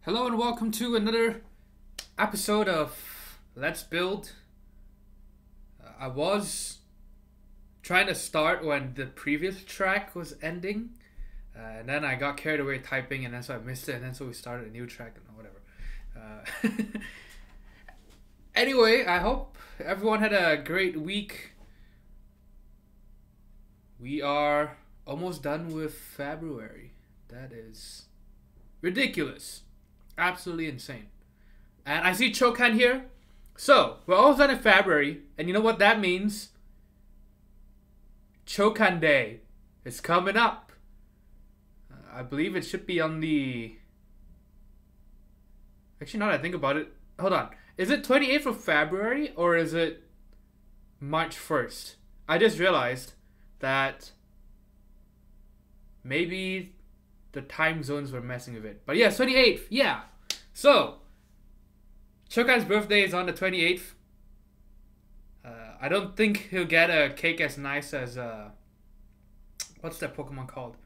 Hello and welcome to another episode of Let's Build. I was trying to start when the previous track was ending, and then I got carried away typing, and then so I missed it, and then so we started a new track and whatever. Anyway, I hope everyone had a great week. We are almost done with February. That is ridiculous. Absolutely insane. And I see Chokan here. So, we're almost done in February. And you know what that means? Chokan Day is coming up. I believe it should be on the... Actually, now that I think about it. Hold on. Is it 28th of February or is it March 1st? I just realized that maybe the time zones were messing with it. But yeah, 28th. Yeah. So, Chokan's birthday is on the 28th. I don't think he'll get a cake as nice as... what's that Pokemon called?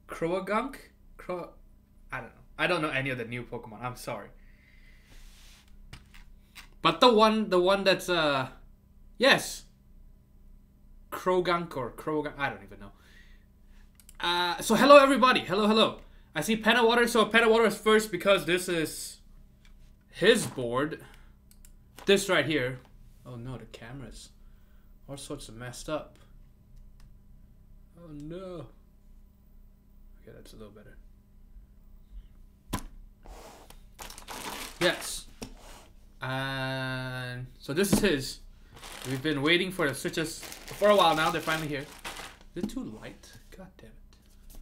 Croagunk? I don't know. I don't know any of the new Pokemon. I'm sorry. But the one that's... yes. Croagunk or Croagunk. I don't even know. So hello everybody. Hello. I see Penna Water. So Penna Water is first because this is his board. This right here. Oh no, the camera's all sorts of messed up. Oh no. Okay, that's a little better. Yes. And so this is his. We've been waiting for the switches for a while now. They're finally here. Is it too light? God damn it.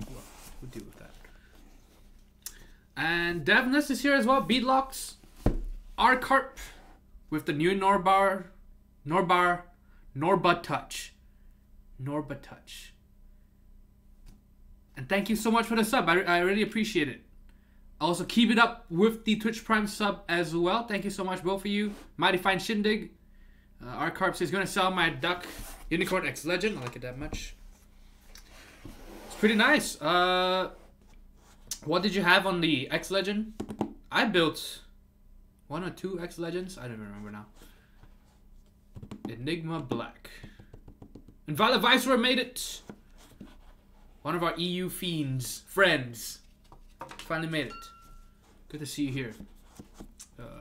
Well, we'll deal with that. And Devness is here as well. Beadlocks. Arcarp with the new Norba Touch. Norba Touch. And thank you so much for the sub. I really appreciate it. Also, keep it up with the Twitch Prime sub as well. Thank you so much, both of you. Mighty Fine Shindig. Arcarp says, going to sell my Duck Unicorn X Legend. I like it that much. It's pretty nice. What did you have on the X Legend? I built one or two X Legends. I don't remember now. Enigma Black. And Violet Viceroy made it. One of our EU fiends, friends. Finally made it. Good to see you here.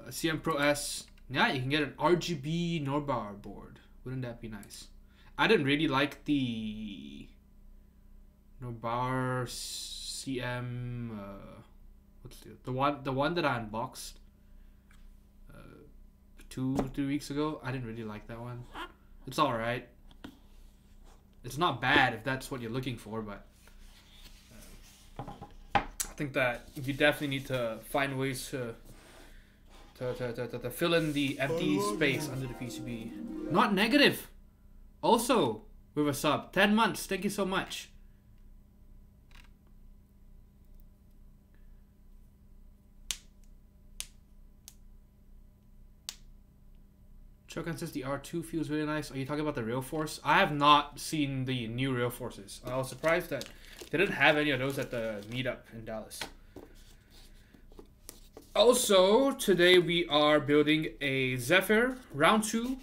CM Pro S. Yeah, you can get an RGB Norbar board. Wouldn't that be nice? I didn't really like the Norbar CM. What's the one that I unboxed 2-3 weeks ago? I didn't really like that one. It's all right. It's not bad if that's what you're looking for, but I think that you definitely need to find ways to fill in the empty space under the PCB. Not negative. Also, with a sub. 10 months. Thank you so much. Chokan says the R2 feels really nice. Are you talking about the Real Force? I have not seen the new Real Forces. I was surprised that they didn't have any of those at the meetup in Dallas. Also, today we are building a Zephyr round 2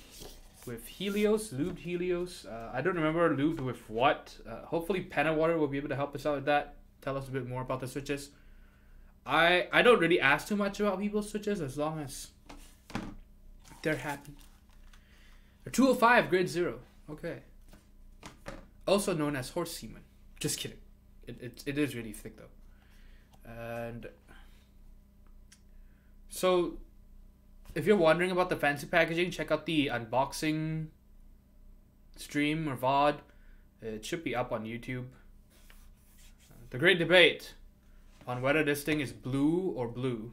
with Healios, lubed Healios. I don't remember lubed with what. Hopefully Penna Water will be able to help us out with that. Tell us a bit more about the switches. I don't really ask too much about people's switches as long as they're happy. They're 205, grade 0. Okay. Also known as horse semen. Just kidding. It is really thick though. And... so, if you're wondering about the fancy packaging, check out the unboxing stream or VOD. It should be up on YouTube. The great debate on whether this thing is blue or blue.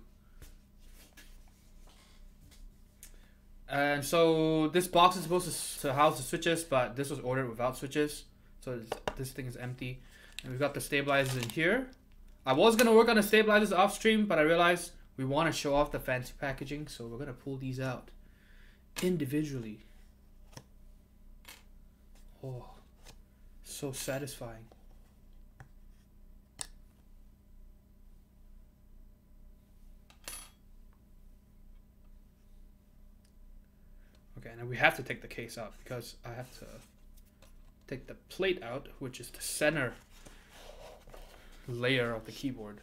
And so, this box is supposed to house the switches, but this was ordered without switches. So, this thing is empty. And we've got the stabilizers in here. I was going to work on the stabilizers off stream, but I realized we want to show off the fancy packaging, so we're going to pull these out individually. Oh, so satisfying. Okay, and we have to take the case out because I have to take the plate out, which is the center layer of the keyboard.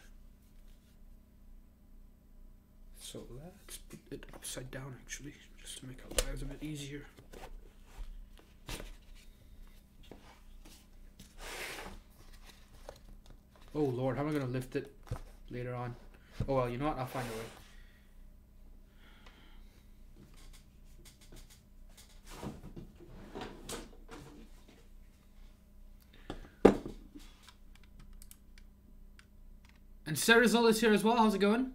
So let's put it upside down actually, just to make our lives a bit easier. Oh Lord, how am I gonna lift it later on? Oh well, you know what? I'll find a way. And Cerizol is here as well. How's it going?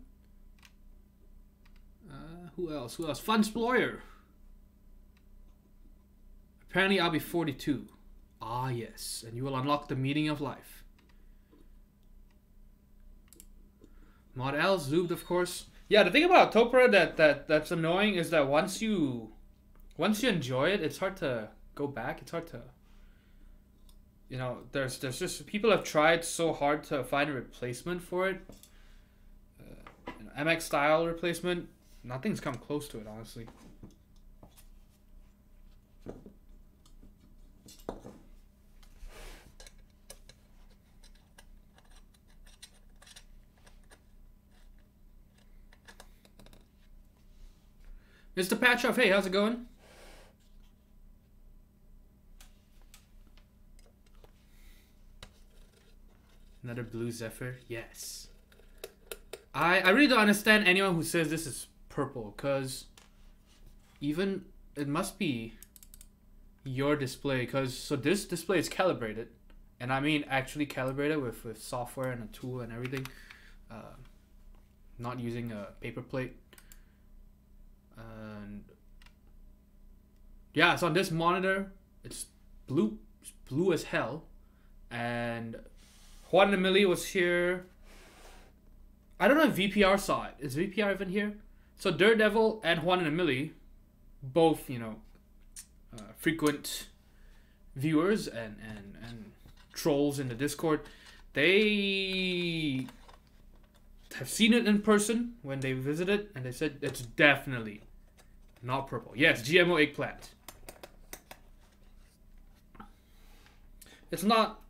Who else? Who else? Fun Explorer. Apparently I'll be 42. Ah yes, and you will unlock the meaning of life. Mod L, Zoobed, of course. Yeah, the thing about Topra that's annoying is that once you enjoy it, it's hard to go back. It's hard to, you know, there's just people have tried so hard to find a replacement for it. You know, MX style replacement. Nothing's come close to it, honestly. Mr. Patchoff, hey, how's it going? Another blue Zephyr, yes. I really don't understand anyone who says this is purple, because even it must be your display, because so this display is calibrated, and I mean actually calibrated with software and a tool and everything, not using a paper plate. And yeah, so on this monitor it's blue as hell. And Juan and Millie was here. I don't know if VPR saw it. Is VPR even here? So Daredevil and Juan and Millie, both, you know, frequent viewers and trolls in the Discord, they have seen it in person when they visited, and they said it's definitely not purple. Yes, GMO eggplant. It's not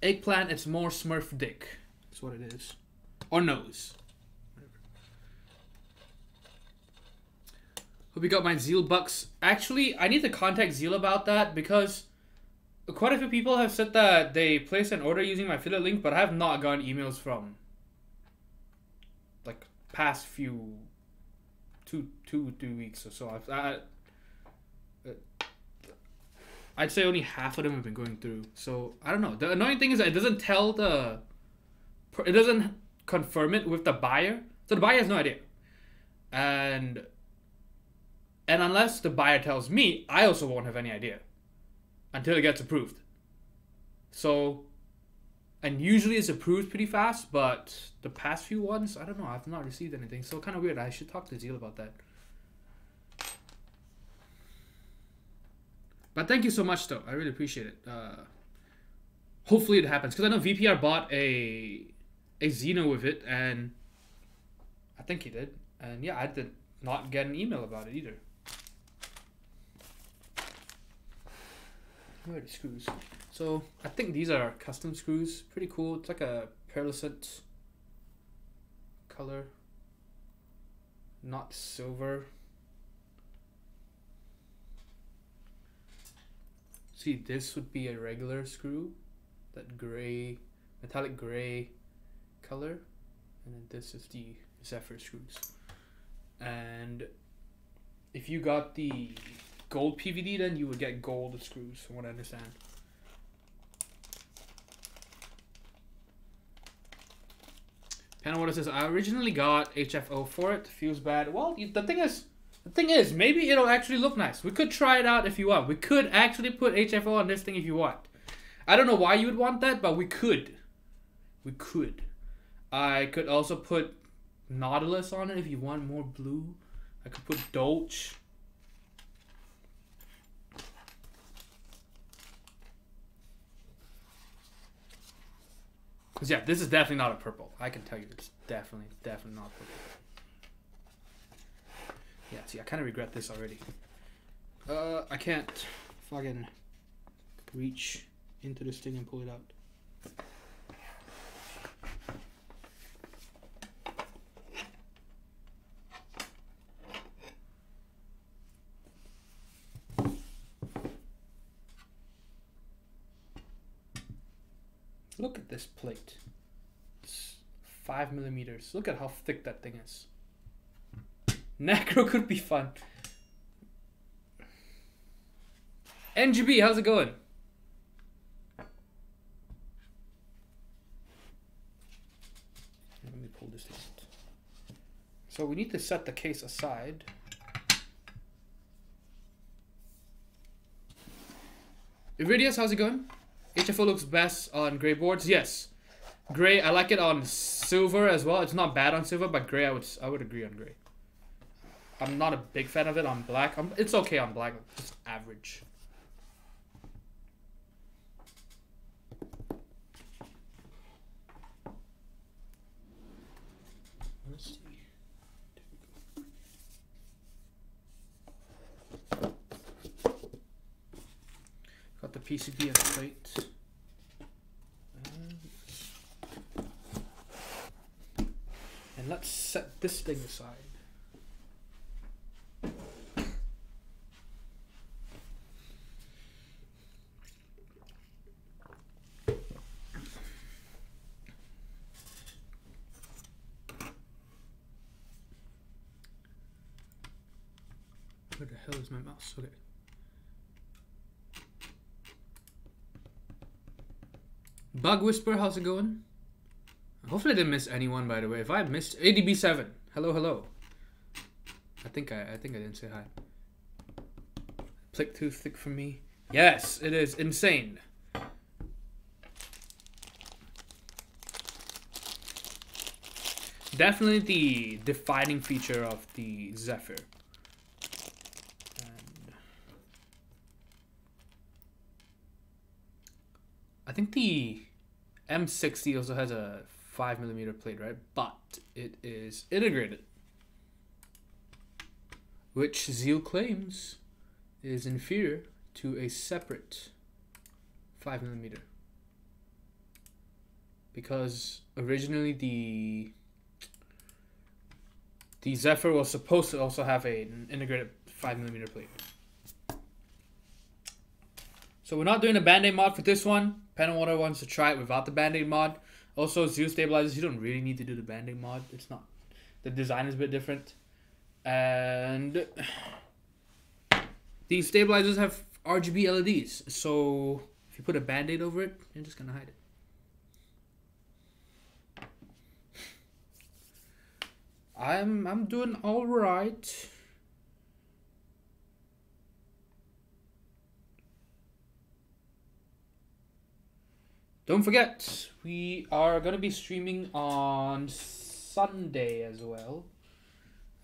eggplant, it's more Smurf dick. That's what it is. Or nose. Whatever. Hope you got my Zeal bucks. Actually, I need to contact Zeal about that, because quite a few people have said that they placed an order using my affiliate link, but I have not gotten emails from like past few 2 weeks or so. I'd say only half of them have been going through. So I don't know. The annoying thing is that it doesn't tell it doesn't confirm it with the buyer, so the buyer has no idea. And unless the buyer tells me, I also won't have any idea until it gets approved. So, and usually it's approved pretty fast, but the past few ones, I don't know, I've not received anything. So kind of weird. I should talk to Zeal about that. But thank you so much though. I really appreciate it. Hopefully it happens, because I know VPR bought a Xeno with it, and I think he did. And yeah, I did not get an email about it either. Where are the screws? So I think these are custom screws. Pretty cool. It's like a pearlescent color, not silver. See, this would be a regular screw, that gray, metallic gray color, and then this is the Zephyr screws. And if you got the gold PVD, then you would get gold screws, from what I understand. Panawater says, I originally got HFO for it. Feels bad. Well, the thing is, maybe it'll actually look nice. We could try it out if you want. We could actually put HFO on this thing if you want. I don't know why you would want that, but we could. We could. I could also put Nautilus on it if you want more blue. I could put Dolce. Because yeah, this is definitely not a purple. I can tell you it's definitely not purple. Yeah, see, I kind of regret this already. I can't fucking reach into this thing and pull it out. Look at this plate. It's 5 millimeters. Look at how thick that thing is. Necro could be fun. NGB, how's it going? Let me pull this out. So we need to set the case aside. Iridius, how's it going? HFO looks best on gray boards. Yes, gray. I like it on silver as well. It's not bad on silver, but gray, I would agree on gray. I'm not a big fan of it on black. It's okay on black, just average. Let's see. Got the PCB as plate. And let's set this thing aside. Where the hell is my mouse? Okay. Bug Whisper, how's it going? Hopefully I didn't miss anyone, by the way. If I missed ADB7, hello, hello. I think I didn't say hi. Plate too thick for me. Yes, it is insane. Definitely the defining feature of the Zephyr. And I think the M60 also has a 5mm plate, right? But it is integrated, which Zeal claims is inferior to a separate 5mm. Because originally the Zephyr was supposed to also have an integrated 5mm plate. So we're not doing a Band-Aid mod for this one. Pen and Water wants to try it without the Band-Aid mod. Also, Zeal stabilizers, you don't really need to do the Band-Aid mod. It's not. The design is a bit different. And these stabilizers have RGB LEDs. So if you put a Band-Aid over it, you're just going to hide it. I'm doing all right. Don't forget, we are going to be streaming on Sunday as well.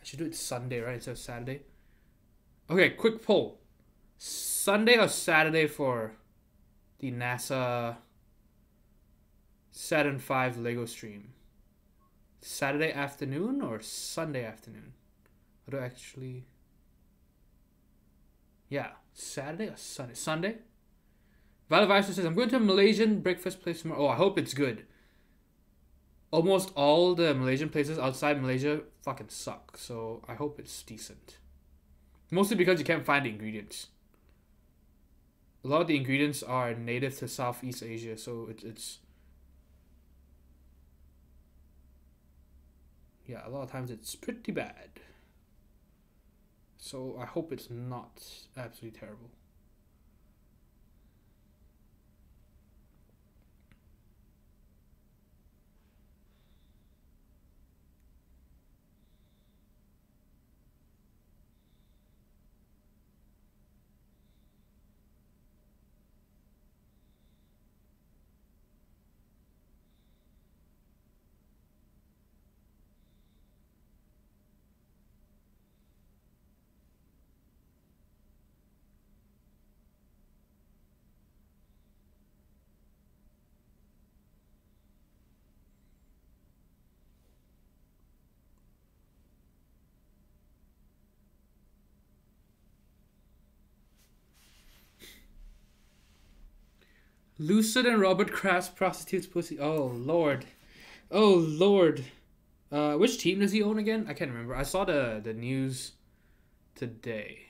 I should do it Sunday, right, instead of Saturday. Okay, quick poll. Sunday or Saturday for the NASA Saturn V Lego stream? Saturday afternoon or Sunday afternoon? I don't actually... Yeah, Saturday or Sunday? Sunday? Valivaiso says, I'm going to a Malaysian breakfast place tomorrow. Oh, I hope it's good. Almost all the Malaysian places outside Malaysia fucking suck. So I hope it's decent. Mostly because you can't find the ingredients. A lot of the ingredients are native to Southeast Asia. So it's... Yeah, a lot of times it's pretty bad. So I hope it's not absolutely terrible. Lucid and Robert Kraft's prostitutes pussy. Oh lord. Oh lord. Which team does he own again? I can't remember. I saw the news today.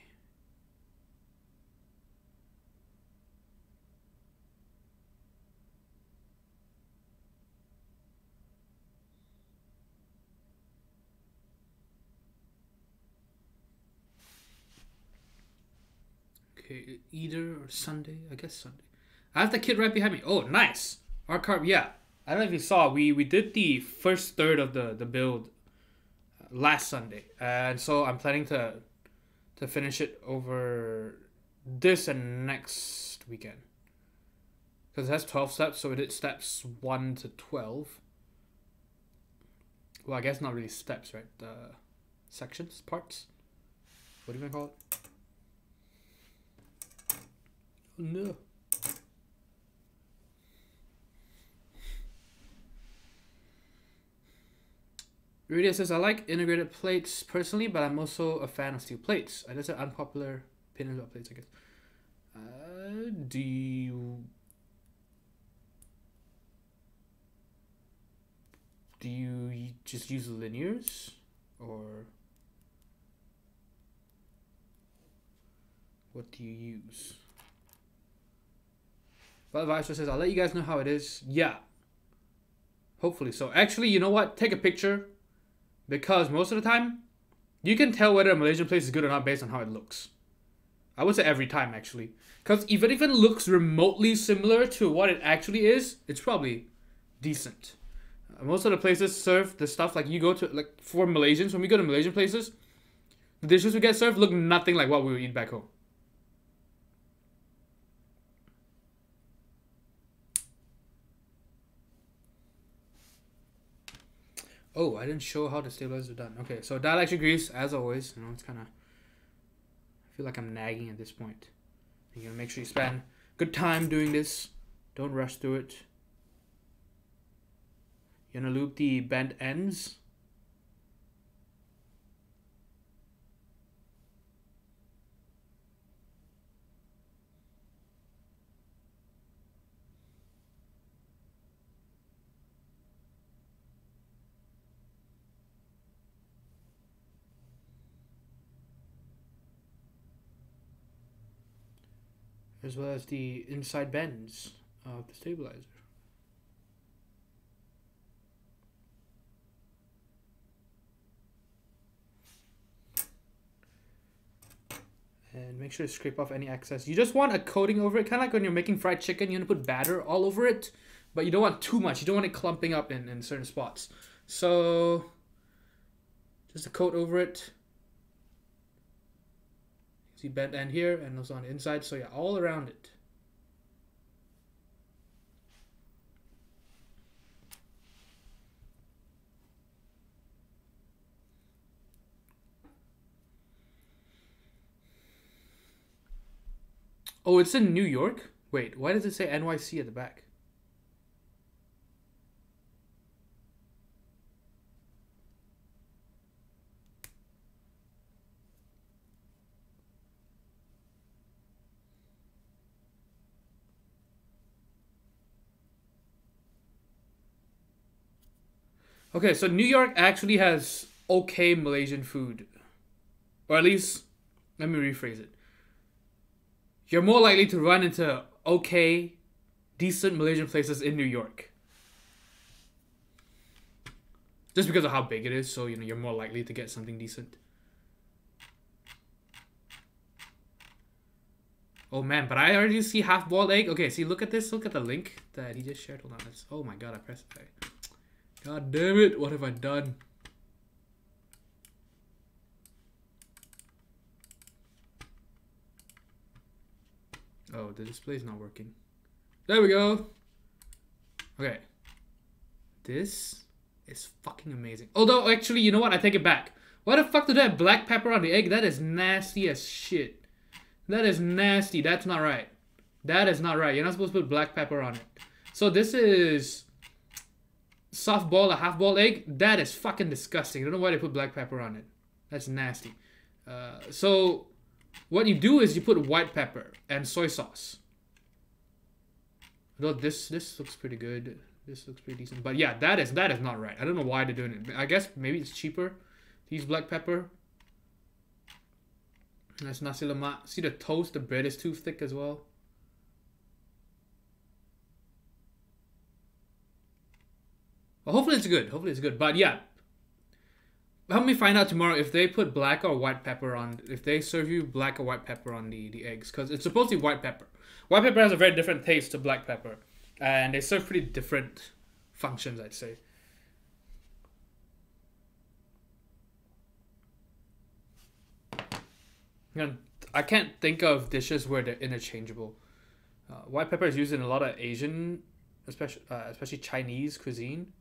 Okay, either or Sunday. I guess Sunday. I have the kid right behind me. Oh, nice. Our car, yeah. I don't know if you saw. We did the first third of the build last Sunday, and so I'm planning to finish it over this and next weekend. Because it has 12 steps, so we did steps 1 to 12. Well, I guess not really steps, right? Sections, parts. What do you want to call it? Oh, no. Rudia says, I like integrated plates personally, but I'm also a fan of steel plates. That's an unpopular opinion about plates, I guess. Do you just use linears? Or what do you use? But Vice says, I'll let you guys know how it is. Yeah. Hopefully so. Actually, you know what? Take a picture. Because most of the time, you can tell whether a Malaysian place is good or not based on how it looks. I would say every time, actually. Because if it even looks remotely similar to what it actually is, it's probably decent. Most of the places serve the stuff like you go to, like for Malaysians, when we go to Malaysian places, the dishes we get served look nothing like what we would eat back home. Oh, I didn't show how the stabilizers are done. Okay, so dielectric grease, as always. You know, it's kind of... I feel like I'm nagging at this point. You're going to make sure you spend good time doing this. Don't rush through it. You're going to loop the bent ends. As well as the inside bends of the stabilizer. And make sure to scrape off any excess. You just want a coating over it, kind of like when you're making fried chicken, you want to put batter all over it, but you don't want too much. You don't want it clumping up in certain spots. So, just a coat over it. See bent end here and also on the inside, so yeah, all around it. Oh, it's in New York? Wait, why does it say NYC at the back? Okay, so New York actually has okay Malaysian food. Or at least, let me rephrase it. You're more likely to run into okay, decent Malaysian places in New York. Just because of how big it is, so you know you're more likely to get something decent. Oh man, but I already see half-boiled egg. Okay, see, look at this. Look at the link that he just shared. Hold on. Oh my god, I pressed it. God damn it, what have I done? Oh, the display's not working. There we go. Okay. This is fucking amazing. Although, actually, you know what? I take it back. Why the fuck did I have black pepper on the egg? That is nasty as shit. That is nasty. That's not right. That is not right. You're not supposed to put black pepper on it. So this is... soft boiled, a half boiled egg. That is fucking disgusting. I don't know why they put black pepper on it. That's nasty. So what you do is you put white pepper and soy sauce. Though this looks pretty good. This looks pretty decent. But yeah, that is not right. I don't know why they're doing it. I guess maybe it's cheaper. These black pepper. That's nasi lemak. See the toast, the bread is too thick as well. Well, hopefully it's good. Hopefully it's good. But yeah, help me find out tomorrow if they put black or white pepper on. If they serve you black or white pepper on the eggs, because it's supposed to be white pepper. White pepper has a very different taste to black pepper, and they serve pretty different functions, I'd say. And I can't think of dishes where they're interchangeable. White pepper is used in a lot of Asian, especially Chinese cuisine.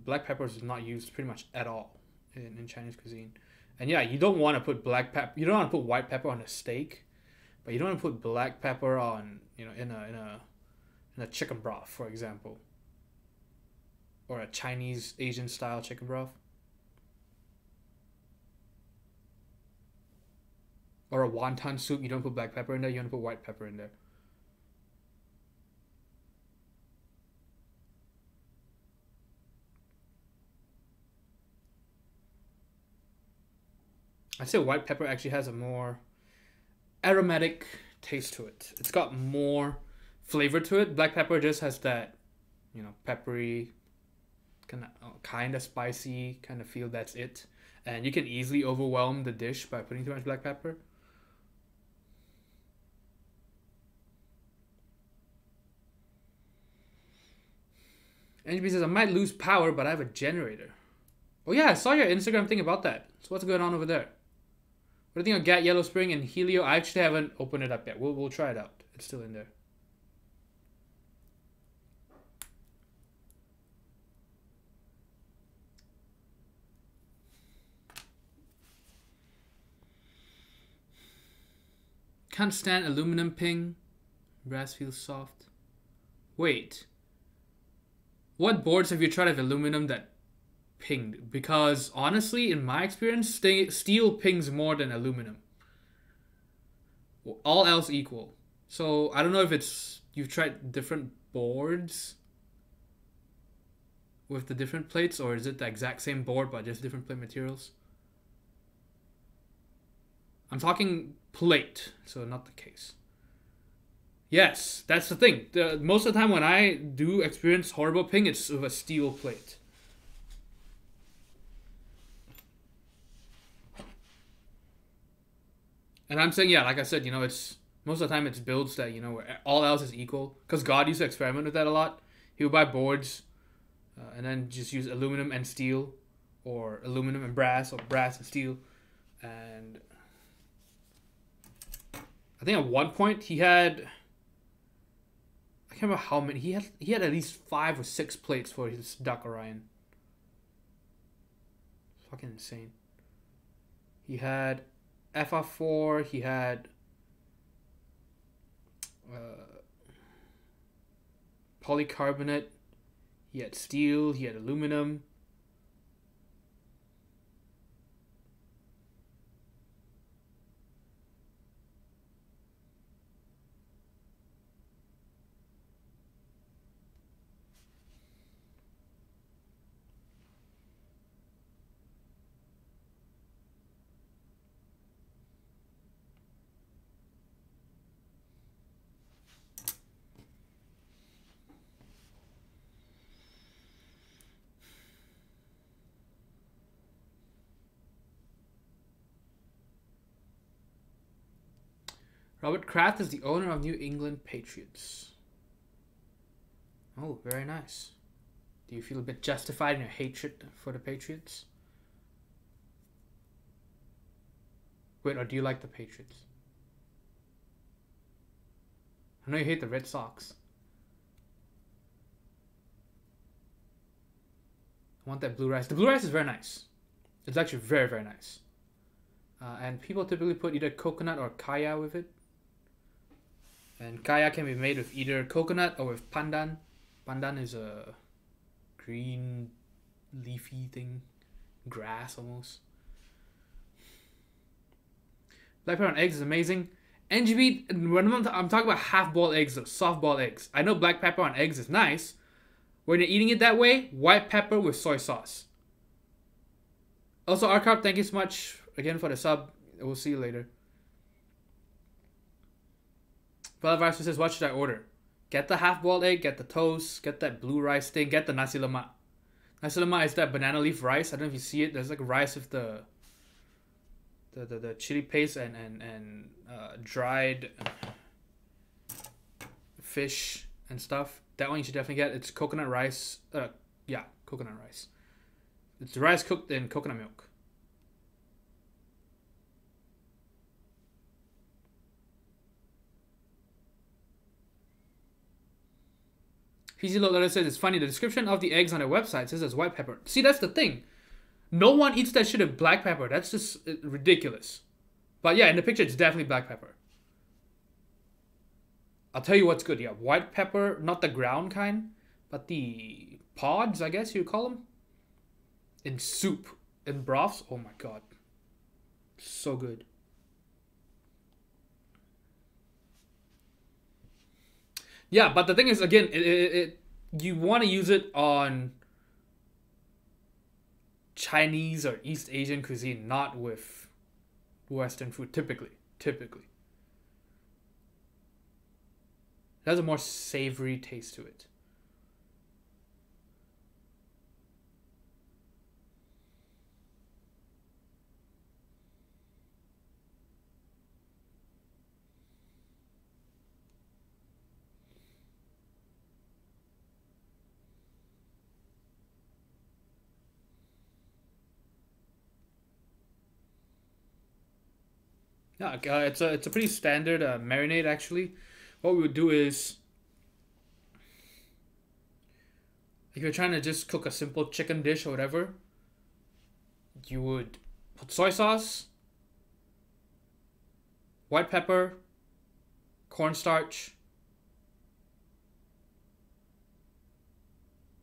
Black pepper is not used pretty much at all in Chinese cuisine. And yeah, you don't want to put black pepper. You don't want to put white pepper on a steak, but you don't want to put black pepper on in a chicken broth, for example, or a Chinese Asian style chicken broth, or a wonton soup. You don't put black pepper in there. You want to put white pepper in there. I'd say white pepper actually has a more aromatic taste to it. It's got more flavor to it. Black pepper just has that, peppery, kind of spicy kind of feel. That's it. And you can easily overwhelm the dish by putting too much black pepper. NGB says, I might lose power, but I have a generator. Oh yeah, I saw your Instagram thing about that. So what's going on over there? What do you think of Gat Yellow Spring and Helio? I actually haven't opened it up yet. We'll try it out. It's still in there. Can't stand aluminum ping. Brass feels soft. Wait. What boards have you tried of aluminum that pinged? Because honestly, in my experience, steel pings more than aluminum. All else equal. So I don't know if you've tried different boards with the different plates, or is it the exact same board but just different plate materials? I'm talking plate, so not the case. Yes, that's the thing. Most of the time when I do experience horrible ping, it's with a steel plate. And I'm saying, yeah, like I said, it's most of the time it's builds that, where all else is equal. Because God used to experiment with that a lot. He would buy boards and then just use aluminum and steel, or aluminum and brass, or brass and steel. And I think at one point he had, I can't remember how many, he had at least 5 or 6 plates for his Duck Orion. Fucking insane. He had FR4, he had polycarbonate, he had steel, he had aluminum. Robert Kraft is the owner of New England Patriots. Oh, very nice. Do you feel a bit justified in your hatred for the Patriots? Wait, or do you like the Patriots? I know you hate the Red Sox. I want that blue rice. The blue rice is very nice. It's actually very, very nice. And people typically put either coconut or kaya with it. And kaya can be made with either coconut or with pandan. Pandan is a green leafy thing. Grass almost. Black pepper on eggs is amazing. NGB, when I'm talking about half-boiled eggs, soft-boiled eggs. I know black pepper on eggs is nice. When you're eating it that way, white pepper with soy sauce. Also, Arcarp, thank you so much again for the sub. We'll see you later. Brother says, what should I order? Get the half-boiled egg, get the toast, get that blue rice thing, get the nasi lemak. Nasi lemak is that banana leaf rice. I don't know if you see it. There's like rice with the chili paste and dried fish and stuff. That one you should definitely get. It's coconut rice. Yeah, coconut rice. It's rice cooked in coconut milk. PZ Letter says it's funny. The description of the eggs on their website says it's white pepper. See, that's the thing. No one eats that shit with black pepper. That's just ridiculous. But yeah, in the picture, it's definitely black pepper. I'll tell you what's good. Yeah, white pepper, not the ground kind, but the pods, I guess you'd call them. In soup, in broths. Oh my god. So good. Yeah, but the thing is, again, you want to use it on Chinese or East Asian cuisine, not with Western food, typically. It has a more savory taste to it. Yeah, it's a pretty standard marinade actually. What we would do is, if you're trying to just cook a simple chicken dish or whatever, you would put soy sauce, white pepper, cornstarch,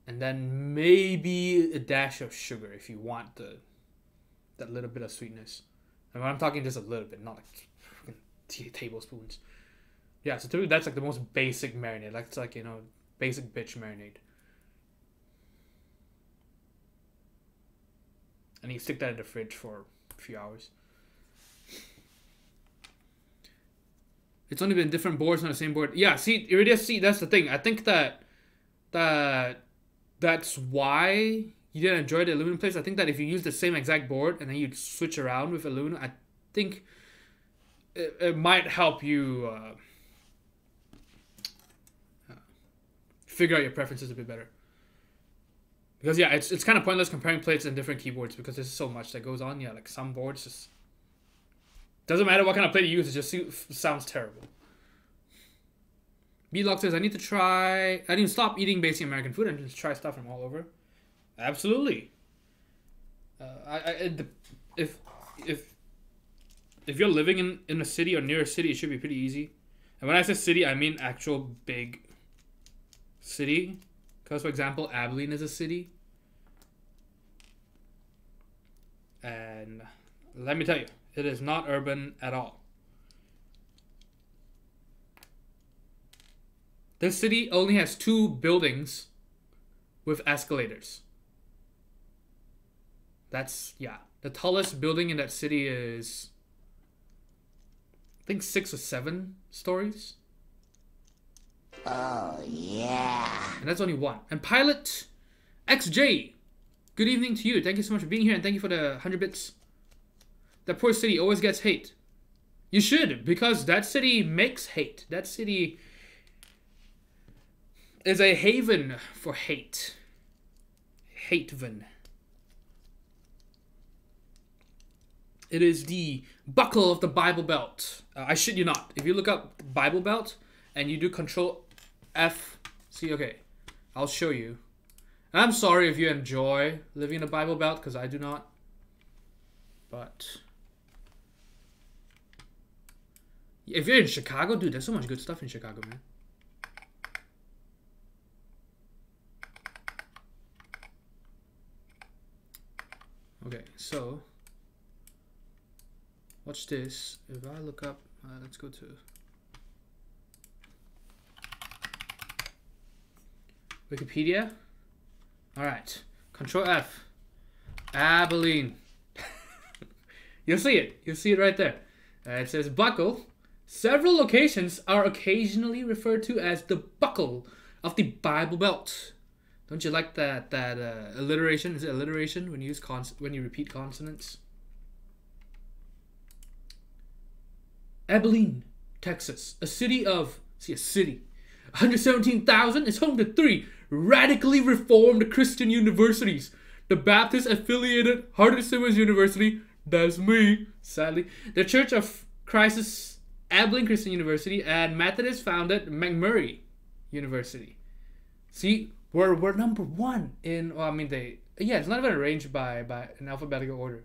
and then maybe a dash of sugar if you want that little bit of sweetness. And when I'm talking just a little bit, not like tablespoons. Yeah, so typically that's like the most basic marinade. Like it's like, you know, basic bitch marinade. And you stick that in the fridge for a few hours. It's only been different boards on the same board. Yeah, see, that's the thing. I think that's why you didn't enjoy the aluminum plates. I think that if you use the same exact board and then you switch around with aluminum, I think it might help you figure out your preferences a bit better. Because yeah, it's kind of pointless comparing plates and different keyboards because there's so much that goes on. Yeah, like some boards just doesn't matter what kind of plate you use, it just sounds terrible. B-Lock says I need to stop eating basic American food and just try stuff from all over. Absolutely. If you're living in a city or near a city, it should be pretty easy. And when I say city, I mean actual big city. Because, for example, Abilene is a city. And let me tell you, it is not urban at all. This city only has 2 buildings with escalators. That's, yeah. The tallest building in that city is, I think, 6 or 7 stories. Oh, yeah. And that's only 1. And Pilot XJ, good evening to you. Thank you so much for being here, and thank you for the 100 bits. That poor city always gets hate. You should, because that city makes hate. That city is a haven for hate. Hateven. It is the buckle of the Bible Belt. I shit you not. If you look up Bible Belt and you do Control F, see, okay, I'll show you. And I'm sorry if you enjoy living in the Bible Belt, because I do not. But if you're in Chicago, dude, there's so much good stuff in Chicago, man. Okay, so watch this. If I look up Let's go to Wikipedia. All right, Control F. Abilene. You'll see it. You'll see it right there. It says buckle. Several locations are occasionally referred to as the buckle of the Bible Belt. Don't you like that alliteration? Is it alliteration when you use when you repeat consonants? Abilene, Texas, a city 117,000, is home to 3 radically reformed Christian universities: the Baptist-affiliated Hardin-Simmons University, that's me, sadly, the Church of Christ's Abilene Christian University, and Methodist-founded McMurray University. See, we're number 1 in. Well, I mean, it's not even arranged by an alphabetical order.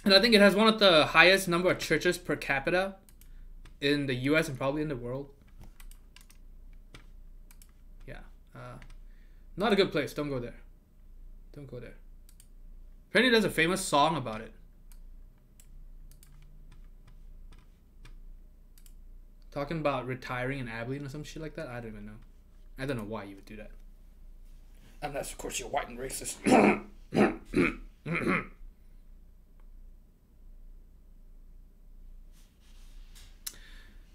And I think it has one of the highest number of churches per capita in the US and probably in the world. Yeah. Not a good place. Don't go there. Don't go there. Apparently there's a famous song about it. Talking about retiring in Abilene or some shit like that. I don't even know. I don't know why you would do that. Unless, of course, you're white and racist.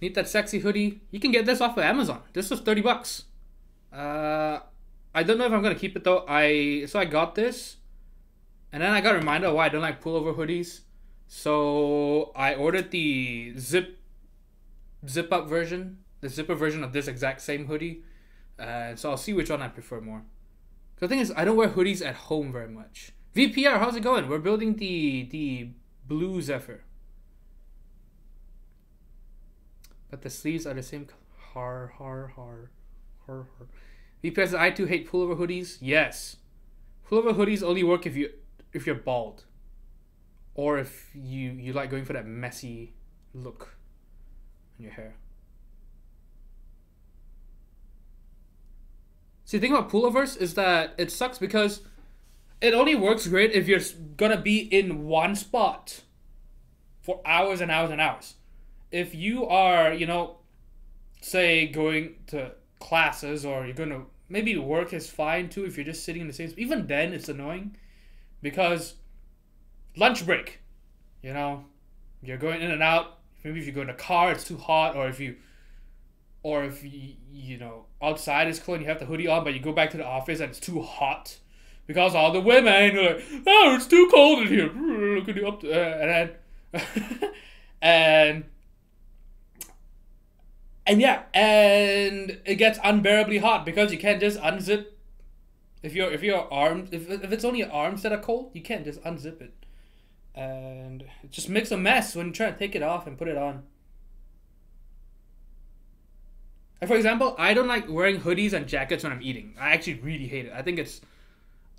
Need that sexy hoodie? You can get this off of Amazon. This was $30. I don't know if I'm gonna keep it though. So I got this, and then I got reminded of why I don't like pullover hoodies. So I ordered the zip up version, the zipper version of this exact same hoodie. So I'll see which one I prefer more. The thing is, I don't wear hoodies at home very much. VPR, how's it going? We're building the blue Zephyr. But the sleeves are the same. VPR says, I too hate pullover hoodies. Yes. Pullover hoodies only work if you're bald. Or if you like going for that messy look on your hair. See, the thing about pullovers is that it sucks because it only works great if you're gonna be in one spot for hours and hours and hours. If you are, say going to classes, or you're gonna, maybe work is fine too if you're just sitting in the same spot. Even then it's annoying because lunch break, you're going in and out. Maybe if you go in a car it's too hot, or if you outside is cold and you have the hoodie on, but you go back to the office and it's too hot because all the women are like, oh, it's too cold in here. Look at you up and then and it gets unbearably hot because you can't just unzip. If your arms, if it's only your arms that are cold, you can't just unzip it, and it just makes a mess when you try to take it off and put it on. Like, for example, I don't like wearing hoodies and jackets when I'm eating. I actually really hate it. I think it's,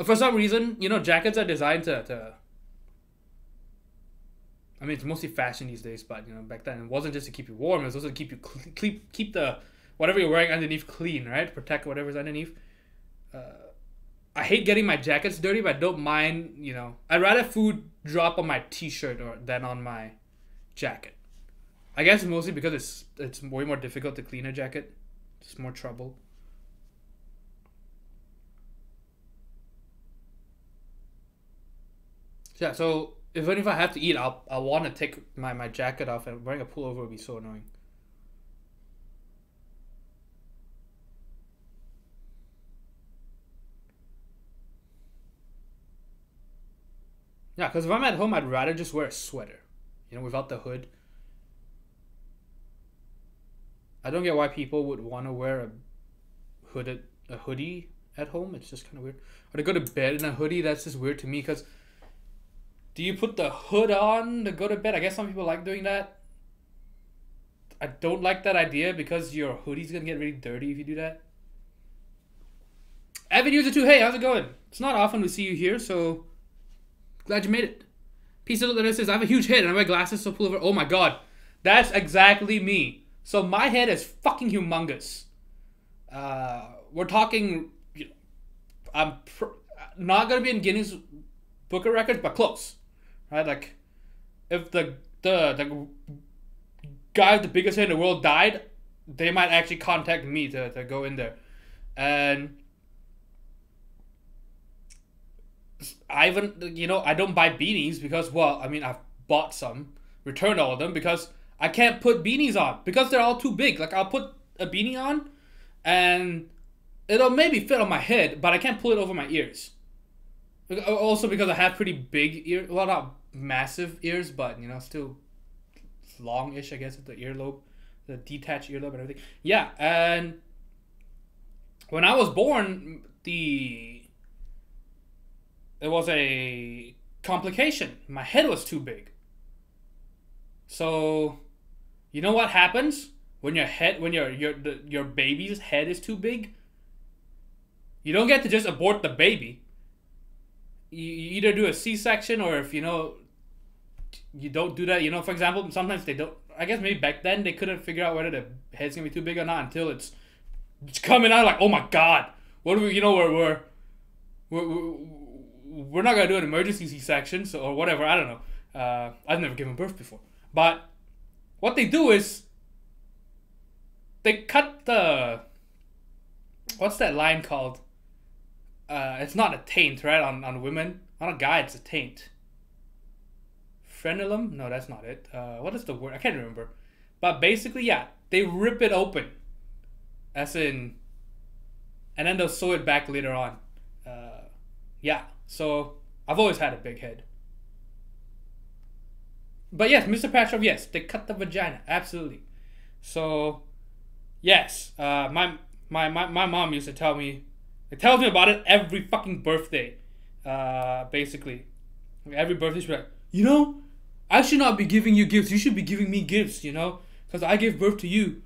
for some reason, jackets are designed to I mean, it's mostly fashion these days, but back then it wasn't just to keep you warm; it was also to keep you keep the whatever you're wearing underneath clean, right? Protect whatever's underneath. I hate getting my jackets dirty, but I don't mind. I'd rather food drop on my t-shirt than on my jacket. I guess mostly because it's way more difficult to clean a jacket. It's more trouble. Yeah, so even if I have to eat, I'll want to take my jacket off, and wearing a pullover would be so annoying. Yeah, because if I'm at home, I'd rather just wear a sweater, without the hood. I don't get why people would want to wear a hoodie at home. It's just kind of weird. Or to go to bed in a hoodie, that's just weird to me, because do you put the hood on to go to bed? I guess some people like doing that. I don't like that idea because your hoodie's going to get really dirty if you do that. Avid User 2, hey, how's it going? It's not often we see you here, so glad you made it. Peace out there says, I have a huge head and I wear glasses, so pull over. Oh my god. That's exactly me. So my head is fucking humongous. We're talking, I'm not going to be in Guinness Book of Records, but close. Right? Like, if the guy with the biggest head in the world died, they might actually contact me to go in there. And I even, I don't buy beanies because, well, I mean, I've bought some, returned all of them because I can't put beanies on because they're all too big. Like, I'll put a beanie on and it'll maybe fit on my head, but I can't pull it over my ears. Also because I have pretty big ears, well, not massive ears, but, still long-ish, I guess, at the earlobe, the detached earlobe and everything. Yeah, and when I was born, it was a complication. My head was too big. So, you know what happens when your baby's head is too big? You don't get to just abort the baby. You either do a C-section, or if you don't do that. For example, sometimes they don't. I guess maybe back then they couldn't figure out whether the head's gonna be too big or not until it's coming out. Like, oh my god, what do we? We're not gonna do an emergency C-section, or whatever. I don't know. I've never given birth before, but what they do is they cut the, what's that line called? It's not a taint, right? On women, on a guy, it's a taint. Frenulum? No, that's not it. What is the word? I can't remember. But basically, yeah, they rip it open, as in, and then they'll sew it back later on. Yeah. So I've always had a big head. But yes, Mr. Patrov, yes, they cut the vagina, absolutely. So yes, my mom used to tell me. It tells me about it every fucking birthday. Basically, every birthday she's like, I should not be giving you gifts. You should be giving me gifts. Because I gave birth to you.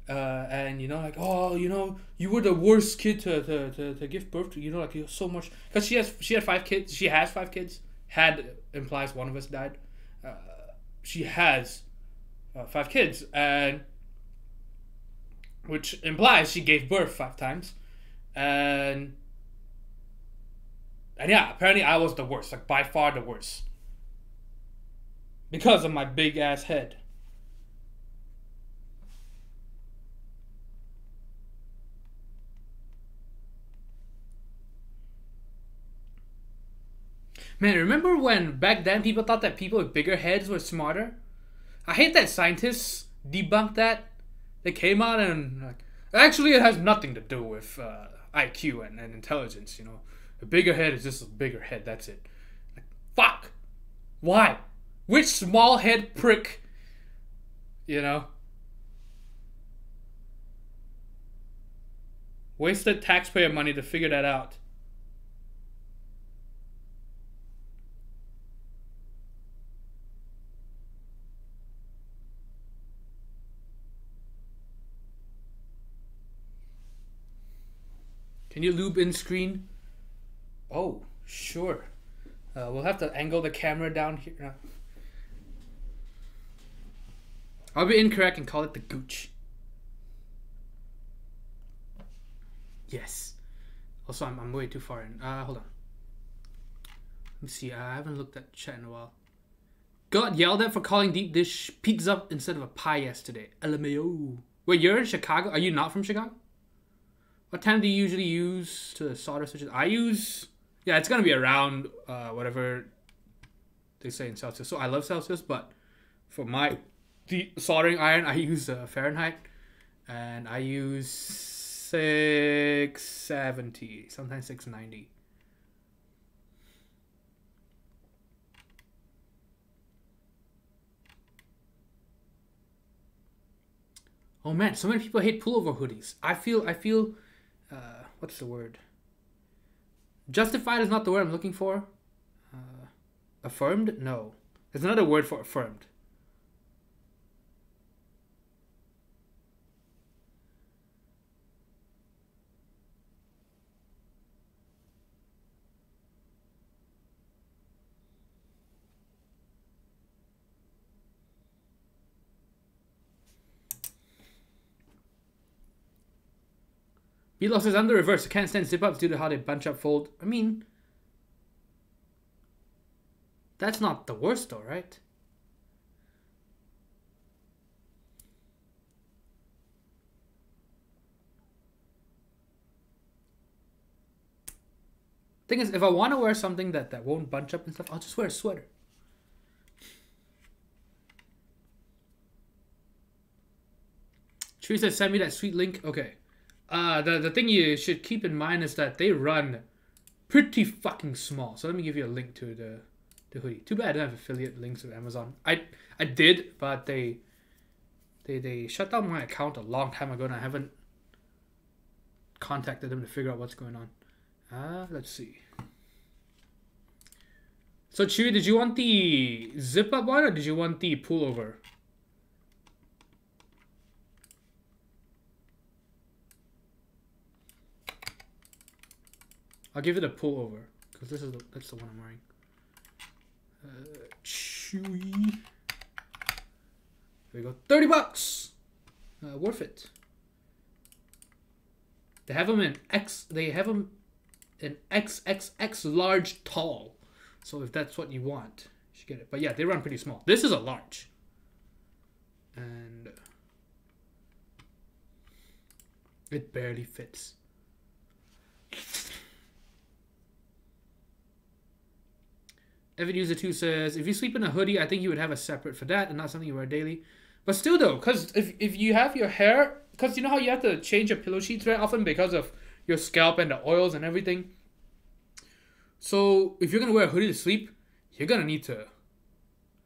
And like, oh, you were the worst kid to give birth to. Like, you're so much. Because she had 5 kids. She has 5 kids. Had implies one of us died. She has 5 kids, and which implies she gave birth 5 times. And yeah, apparently I was the worst, like by far the worst, because of my big ass head. Man, remember when back then people thought that people with bigger heads were smarter? I hate that scientists debunked that. They came out and like, actually it has nothing to do with IQ and intelligence. A bigger head is just a bigger head. That's it. Like, fuck. Why? Which small head prick? Wasted taxpayer money to figure that out. Can you lube in screen? Oh, sure. We'll have to angle the camera down here. I'll be incorrect and call it the gooch. Yes. Also, I'm way too far in. Hold on. Let me see. I haven't looked at chat in a while. Got yelled at for calling deep dish pizza instead of a pie yesterday. LMAO. Wait, you're in Chicago? Are you not from Chicago? What time do you usually use to solder switches? I use, yeah, it's gonna be around whatever they say in Celsius. So I love Celsius, but for the soldering iron, I use Fahrenheit, and I use 670, sometimes 690. Oh man, so many people hate pullover hoodies. I feel. What's the word? Justified is not the word I'm looking for. Affirmed? No. There's another word for affirmed. Healios says, I'm the reverse. I can't stand zip-ups due to how they bunch up fold. I mean, that's not the worst though, right? Thing is, if I want to wear something that won't bunch up and stuff, I'll just wear a sweater. Teresa, send me that sweet link. Okay. The thing you should keep in mind is that they run pretty fucking small. So let me give you a link to the hoodie. Too bad I don't have affiliate links with Amazon. I did, but they shut down my account a long time ago, and I haven't contacted them to figure out what's going on. Let's see. So Chewy, did you want the zip up one or did you want the pullover? I'll give it a pullover because that's the one I'm wearing. Chewy. There we go. $30. Worth it. They have them in XXX large tall. So if that's what you want, you should get it. But yeah, they run pretty small. This is a large. And it barely fits. Evan User 2 says, if you sleep in a hoodie, I think you would have a separate for that and not something you wear daily. But still though, because if you have your hair, because you know how you have to change your pillow sheets very often because of your scalp and the oils and everything. So if you're going to wear a hoodie to sleep, you're going to need to.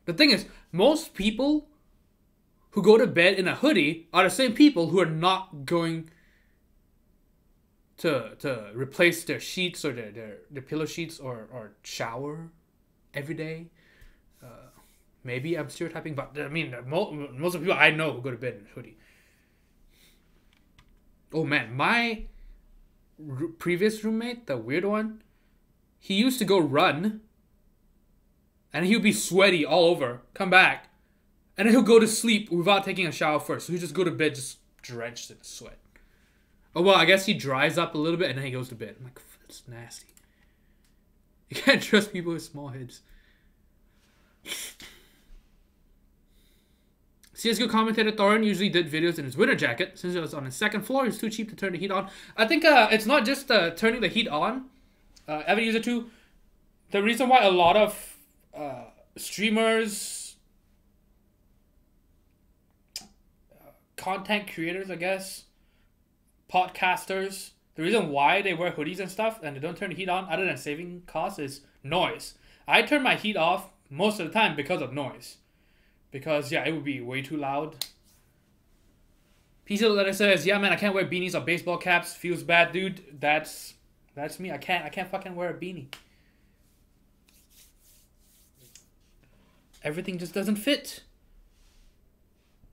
The thing is, most people who go to bed in a hoodie are the same people who are not going to replace their sheets or their pillow sheets or shower every day. Maybe I'm stereotyping, but I mean, most of the people I know who go to bed in a hoodie. Oh man, my previous roommate, the weird one, he used to go run, and he would be sweaty all over, come back, and then he'll go to sleep without taking a shower first. So he'll just go to bed just drenched in sweat. Oh well, I guess he dries up a little bit and then he goes to bed. I'm like, that's nasty. You can't trust people with small heads. CSGO commentator Thorin usually did videos in his winter jacket. Since it was on his second floor, it's too cheap to turn the heat on. I think it's not just turning the heat on. Evan User 2, the reason why a lot of streamers, content creators, I guess, podcasters, the reason why they wear hoodies and stuff and they don't turn the heat on, other than saving costs, is noise. I turn my heat off most of the time because of noise. Because, yeah, it would be way too loud. PC Letter says, yeah, man, I can't wear beanies or baseball caps. Feels bad, dude. That's me. I can't fucking wear a beanie. Everything just doesn't fit.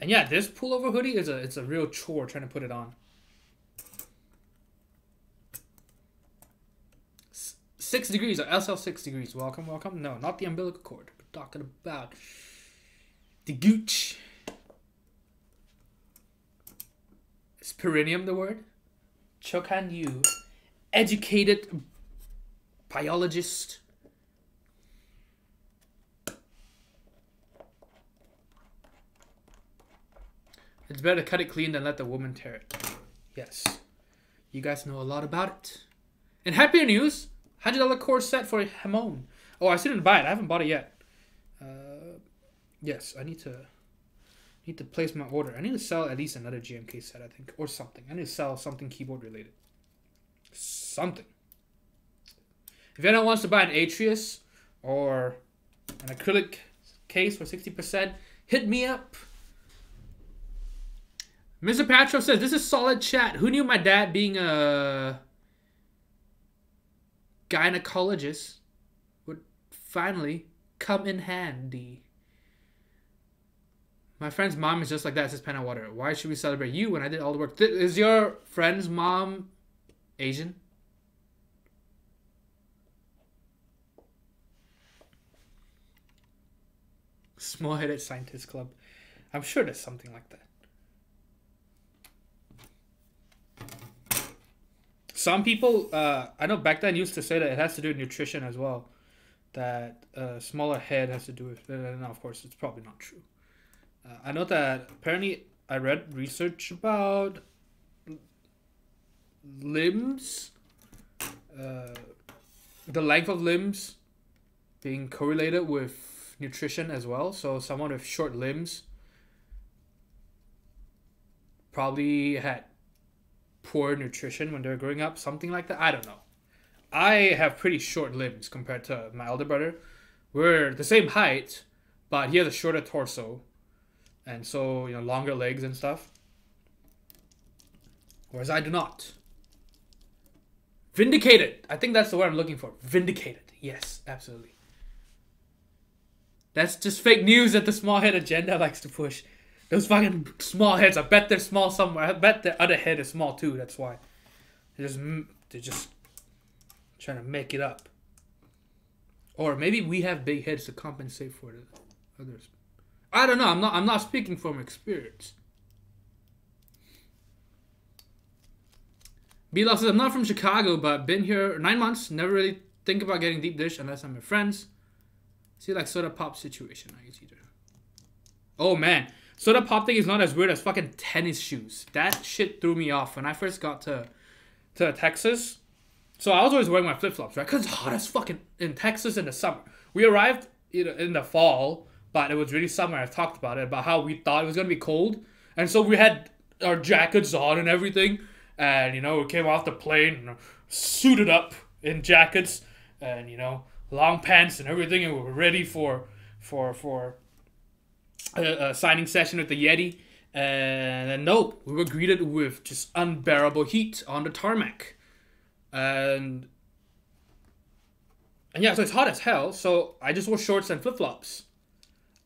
And yeah, this pullover hoodie it's a real chore trying to put it on. 6 degrees, or SL 6 degrees. Welcome, welcome. No, not the umbilical cord. We're talking about the gooch. Is perineum the word? Chokan, you educated biologist. It's better to cut it clean than let the woman tear it. Yes. You guys know a lot about it. And happier news, $100 core set for Hamon. Oh, I still didn't buy it. I haven't bought it yet. Yes, I need to place my order. I need to sell at least another GMK set, I think, or something. I need to sell something keyboard related. Something. If anyone wants to buy an Atrius or an acrylic case for 60%, hit me up. Mr. Patro says, this is solid chat. Who knew my dad being a gynecologist would finally come in handy? My friend's mom is just like that, says Penna Water. Why should we celebrate you when I did all the work? Is your friend's mom Asian? Small-headed scientist club. I'm sure there's something like that. Some people, I know back then used to say that it has to do with nutrition as well. That smaller head has to do with... Now, of course, it's probably not true. I know that apparently I read research about limbs the length of limbs being correlated with nutrition as well. So someone with short limbs probably had poor nutrition when they were growing up, something like that. I don't know. I have pretty short limbs compared to my elder brother. We're the same height, but he has a shorter torso, and so, you know, longer legs and stuff. Whereas I do not. Vindicated. I think that's the word I'm looking for. Vindicated. Yes, absolutely. That's just fake news that the small head agenda likes to push. Those fucking small heads, I bet they're small somewhere. I bet their other head is small too, that's why. They're just trying to make it up. Or maybe we have big heads to compensate for the others. I don't know, I'm not speaking from experience. B-Love says, I'm not from Chicago, but been here 9 months. Never really think about getting deep dish unless I'm with friends. See, like soda pop situation. I guess either. Oh man, soda pop thing is not as weird as fucking tennis shoes. That shit threw me off when I first got to Texas. So I was always wearing my flip-flops, right? Because it's hot as fucking in Texas in the summer. We arrived in the fall, but it was really summer. I've talked about it, about how we thought it was going to be cold. And so we had our jackets on and everything. And, you know, we came off the plane, you know, suited up in jackets and, you know, long pants and everything. And we were ready for a signing session with the Yeti. And then, nope, we were greeted with just unbearable heat on the tarmac. And yeah, so it's hot as hell. So I just wore shorts and flip-flops.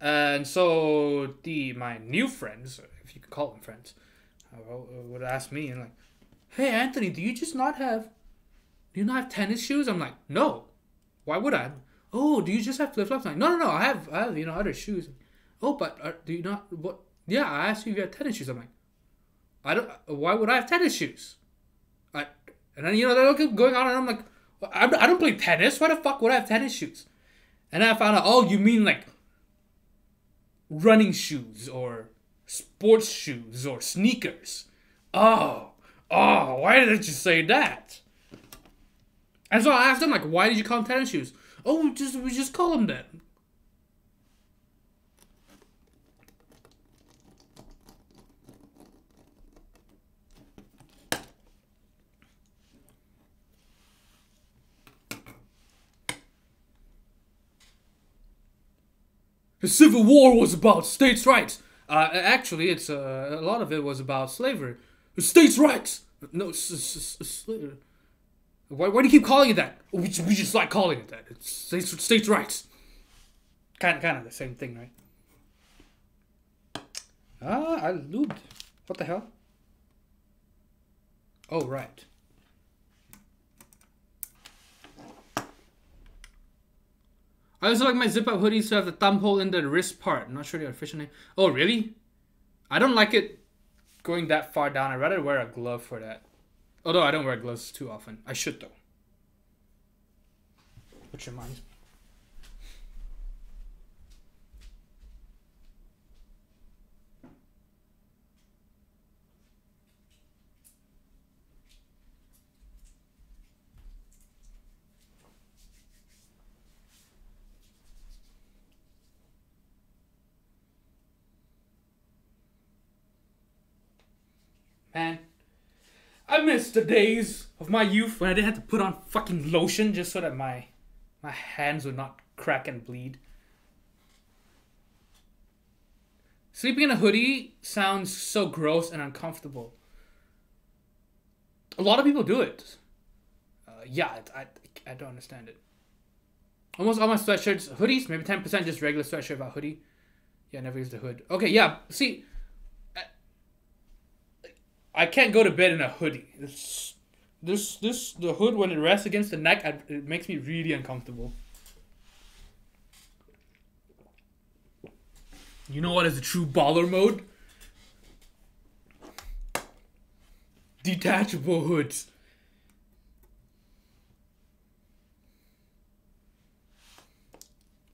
And so my new friends, if you could call them friends, would ask me and like, hey Anthony, do you not have tennis shoes? I'm like, no. Why would I? Oh, do you just have flip-flops? I'm like, no, I have you know, other shoes. Oh, but do you not? What? Yeah, I asked you if you had tennis shoes. I'm like, I don't. Why would I have tennis shoes? And then, you know, they're going on, and I'm like, I don't play tennis. Why the fuck would I have tennis shoes? And then I found out, oh, you mean like running shoes or sports shoes or sneakers. Oh, why didn't you say that? And so I asked them, like, why did you call them tennis shoes? Oh, we just call them that. The Civil War was about states' rights. Actually, it's a lot of it was about slavery. States' rights. No, slavery. Why do you keep calling it that? We just like calling it that. It's states' rights. Kind of the same thing, right? I lubed. What the hell? Oh, right. I also like my zip-up hoodies to have the thumb hole in the wrist part. I'm not sure the official name. Oh, really? I don't like it going that far down. I'd rather wear a glove for that. Although I don't wear gloves too often. I should, though. Which reminds me. Man, I miss the days of my youth when I didn't have to put on fucking lotion just so that my hands would not crack and bleed. Sleeping in a hoodie sounds so gross and uncomfortable. A lot of people do it. Yeah, I don't understand it. Almost all my sweatshirts, hoodies, maybe 10% just regular sweatshirt without hoodie. Yeah, never use the hood. Okay, yeah, see... I can't go to bed in a hoodie. The hood, when it rests against the neck, it makes me really uncomfortable. You know what is the true baller mode? Detachable hoods.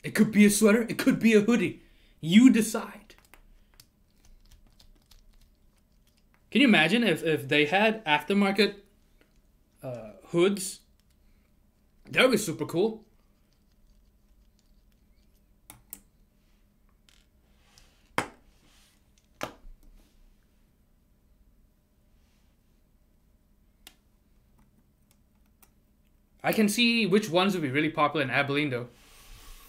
It could be a sweater, it could be a hoodie. You decide. Can you imagine if they had aftermarket hoods That would be super cool. I can see which ones would be really popular in Abilene though.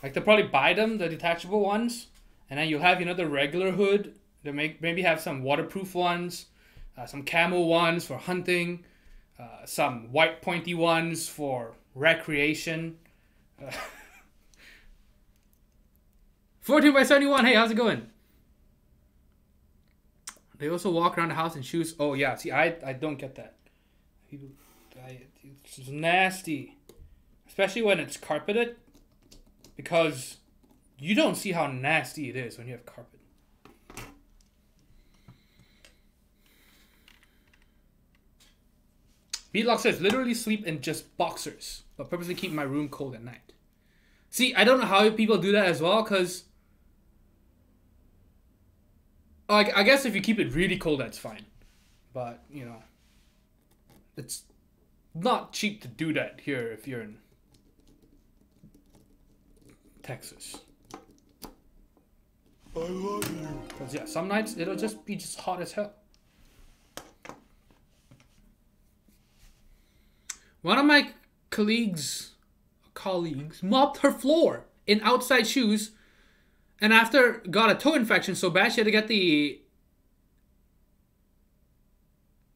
Like they'll probably buy them, the detachable ones, and then you'll have, you know, the regular hood. They maybe have some waterproof ones, some camo ones for hunting, some white pointy ones for recreation. 14 by 71. Hey, how's it going? They also walk around the house in shoes. Oh yeah, see, I don't get that. It's nasty, especially when it's carpeted, because you don't see how nasty it is when you have carpet. Beatlock says, literally sleep in just boxers, but purposely keep my room cold at night. See, I don't know how people do that as well, because I guess if you keep it really cold, that's fine. But, you know, it's not cheap to do that here if you're in Texas. I love you. Because, yeah, some nights it'll just be just hot as hell. One of my colleagues mopped her floor in outside shoes, and after got a toe infection so bad she had to get the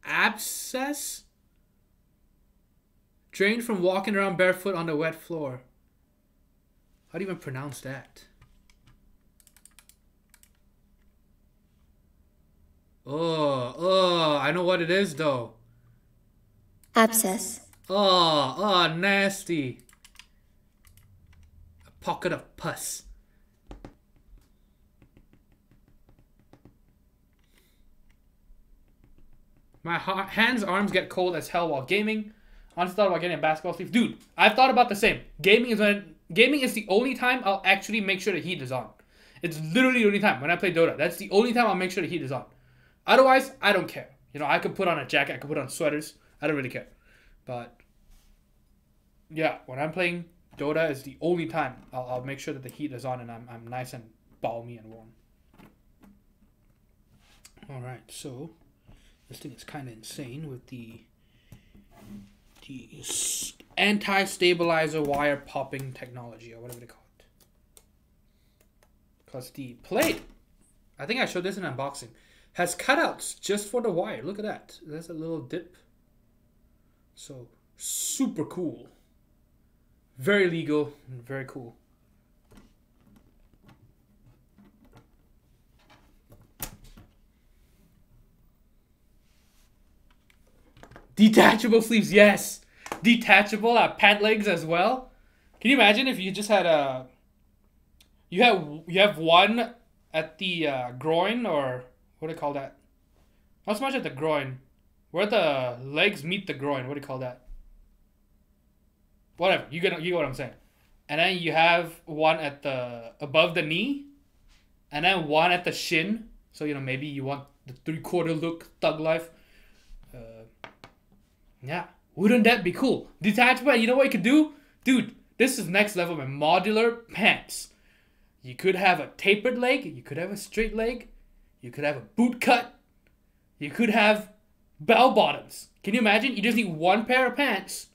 abscess drained from walking around barefoot on the wet floor. How do you even pronounce that? Oh, I know what it is though. Abscess. Oh, nasty. A pocket of pus. My hands, arms get cold as hell while gaming. Honestly thought about getting a basketball sleeve. Dude, I've thought about the same. Gaming is the only time I'll actually make sure the heat is on. It's literally the only time when I play Dota. That's the only time I'll make sure the heat is on. Otherwise, I don't care. You know, I could put on a jacket, I could put on sweaters. I don't really care. But yeah, when I'm playing Dota, is the only time I'll make sure that the heat is on and I'm nice and balmy and warm. Alright, so this thing is kind of insane with the anti-stabilizer wire popping technology, or whatever they call it. Because the plate, I think I showed this in unboxing, has cutouts just for the wire. Look at that. There's a little dip. So, super cool. Very legal and very cool. Detachable sleeves, yes. Detachable pant legs as well. Can you imagine if you just had a... You have one at the groin, or what do you call that? Not so much at the groin. Where the legs meet the groin, what do you call that? Whatever, you get what I'm saying. And then you have one at the above the knee, and then one at the shin. So, you know, maybe you want the 3/4 look, thug life. Yeah, wouldn't that be cool? Detachable, you know what you could do? Dude, this is next level, man. Modular pants. You could have a tapered leg, you could have a straight leg, you could have a boot cut, you could have bell bottoms. Can you imagine? You just need one pair of pants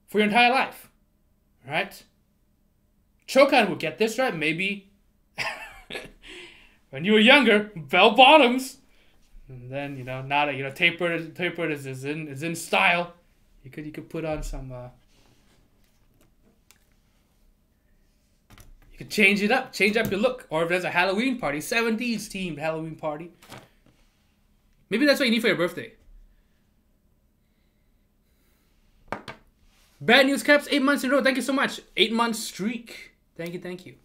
for your entire life. Right? Chokan would get this, right? Maybe when you were younger, bell bottoms. And then, you know, now that, you know, tapered is in style. You could put on some you could change it up, change up your look. Or if there's a Halloween party, 70s themed Halloween party. Maybe that's what you need for your birthday. Bad News Caps, 8 months in a row. Thank you so much. 8 month streak. Thank you.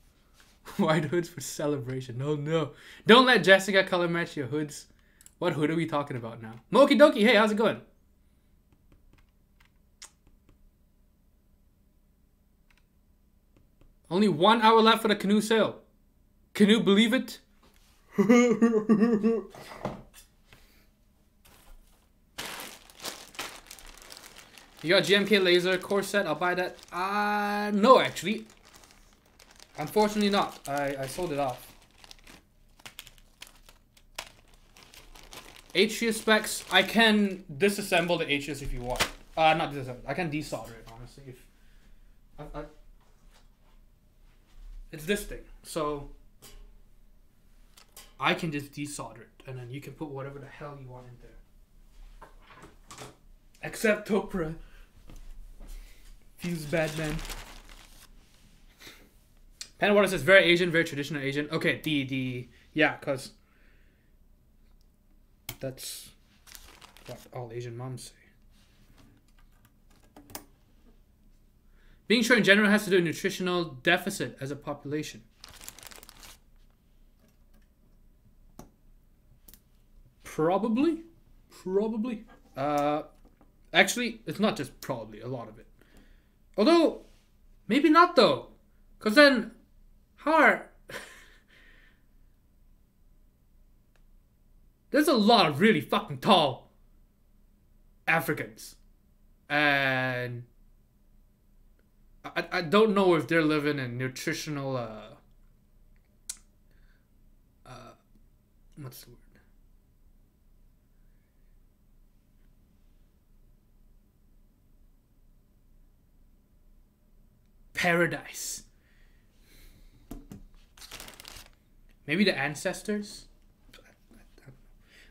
White hoods for celebration. No. Don't let Jessica color match your hoods. What hood are we talking about now? Moki Doki, hey, how's it going? Only 1 hour left for the canoe sale. Can you believe it? You got GMK laser core set. I'll buy that. No, actually. Unfortunately not. I sold it off. Healios specs. I can disassemble the Healios if you want. Not disassemble. I can desolder it, honestly. If it's this thing. So I can just desolder it. And then you can put whatever the hell you want in there. Except Topra. Fuse bad man. Panawater says very Asian, very traditional Asian. Okay, yeah, cause that's what all Asian moms say. Being short in general has to do with nutritional deficit as a population. Probably. Actually, it's not just probably, a lot of it. Although, maybe not though. Because then, how are... There's a lot of really fucking tall Africans. And I don't know if they're living in nutritional... what's the word? Paradise. Maybe the ancestors?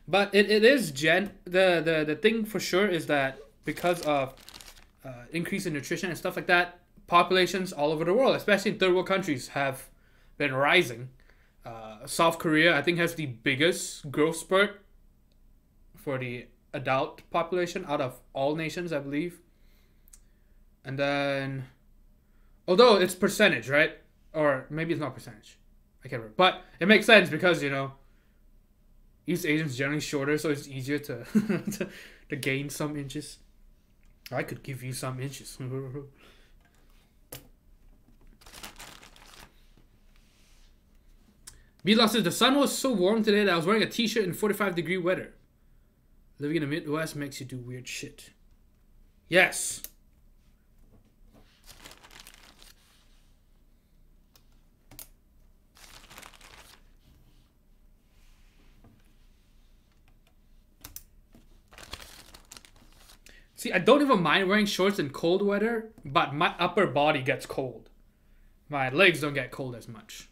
But it is the thing for sure is that because of increase in nutrition and stuff like that, populations all over the world, especially in third world countries, have been rising. South Korea, I think, has the biggest growth spurt for the adult population out of all nations, I believe. And then, although it's percentage, right? Or maybe it's not percentage. I can't remember. But it makes sense because, you know, East Asians generally shorter, so it's easier to to gain some inches. I could give you some inches. B-Loss says, the sun was so warm today that I was wearing a t-shirt in 45-degree weather. Living in the Midwest makes you do weird shit. Yes. See, I don't even mind wearing shorts in cold weather, but my upper body gets cold. My legs don't get cold as much.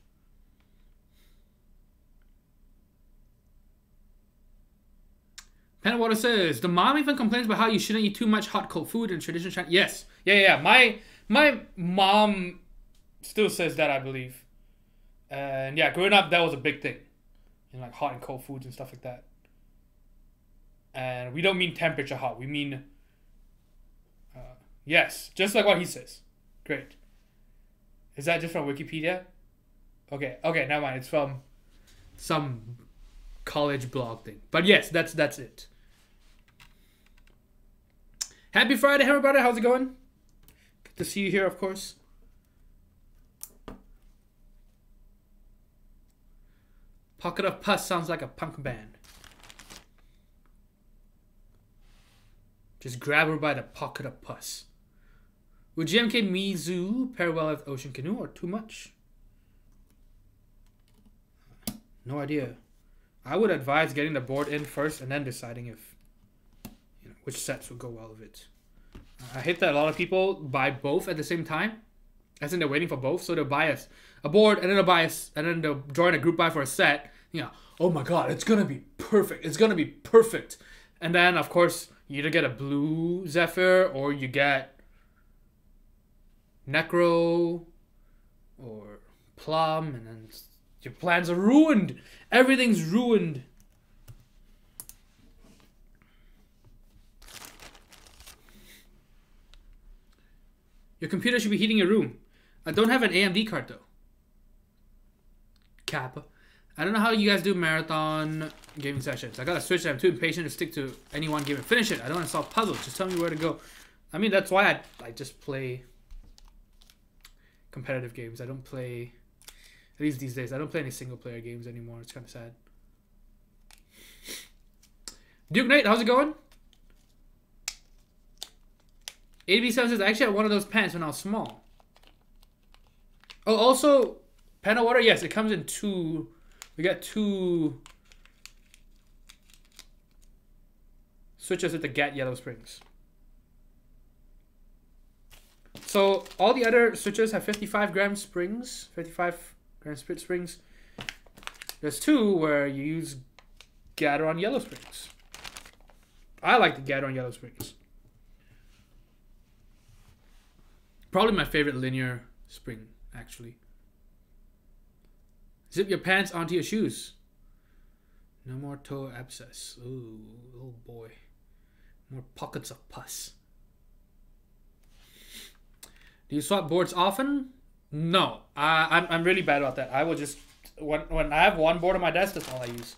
Panawater says, the mom even complains about how you shouldn't eat too much hot cold food in traditional China. Yes. Yeah. My mom still says that, I believe. And yeah, growing up, that was a big thing. You know, like hot and cold foods and stuff like that. And we don't mean temperature hot. We mean... yes, just like what he says. Great. Is that just from Wikipedia? Okay, never mind. It's from some college blog thing. But yes, that's it. Happy Friday, everybody. How's it going? Good to see you here, of course. Pocket of Pus sounds like a punk band. Just grab her by the pocket of pus. Would GMK Mizu pair well with Ocean Canoe or too much? No idea. I would advise getting the board in first and then deciding if, you know, which sets would go well with it. I hate that a lot of people buy both at the same time. As in they're waiting for both, so they'll buy a board and then they'll join a group buy for a set. You know, oh my god, it's gonna be perfect. It's gonna be perfect. And then of course you either get a blue Zephyr or you get Necro or Plum, and then your plans are ruined. Everything's ruined. Your computer should be heating your room. I don't have an AMD card though. Kappa. I don't know how you guys do marathon gaming sessions. I got a Switch and I'm too impatient to stick to any one game and finish it. I don't want to solve puzzles. Just tell me where to go. I mean, that's why I just play competitive games. I don't play, at least these days, I don't play any single player games anymore. It's kind of sad. Duke Knight, how's it going? AB7 says, I actually had one of those pants when I was small. Oh, also, panel water, yes, it comes in two. We got two switches at the GAT Yellow Springs. So all the other switches have 55 gram springs, 55 gram split springs. There's two where you use Gateron Yellow Springs. I like the Gateron Yellow Springs. Probably my favorite linear spring, actually. Zip your pants onto your shoes. No more toe abscess. Ooh, oh boy. More pockets of pus. Do you swap boards often? No. I'm really bad about that. I will just... When I have one board on my desk, that's all I use.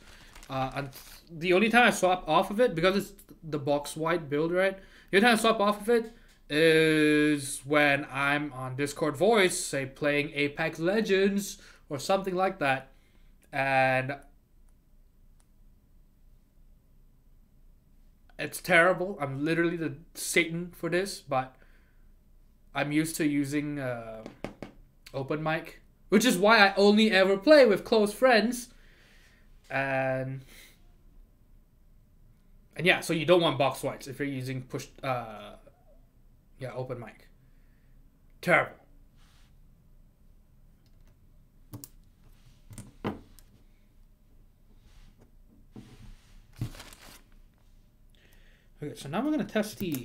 And the only time I swap off of it, because it's the box wide build, right? The only time I swap off of it is when I'm on Discord voice, say playing Apex Legends or something like that. And it's terrible. I'm literally the Satan for this, but I'm used to using open mic, which is why I only ever play with close friends. And yeah, so you don't want box whites if you're using open mic. Terrible. Okay, so now we're gonna test the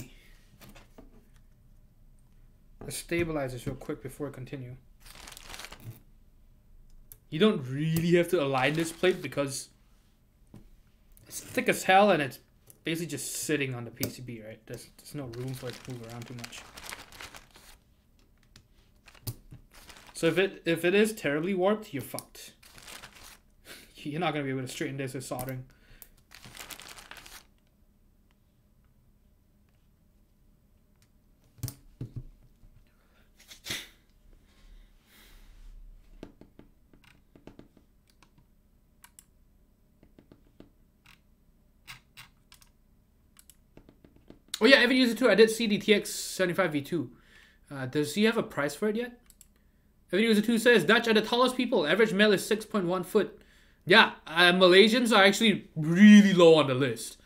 stabilizers real quick before I continue. You don't really have to align this plate because it's thick as hell and it's basically just sitting on the PCB, right? There's no room for it to move around too much. So if it is terribly warped, you're fucked. You're not gonna be able to straighten this with soldering. Oh yeah, I haven't used it too. I did see the TX75V2. Does he have a price for it yet? Evan User 2 says, Dutch are the tallest people. Average male is 6.1 foot. Yeah, Malaysians are actually really low on the list.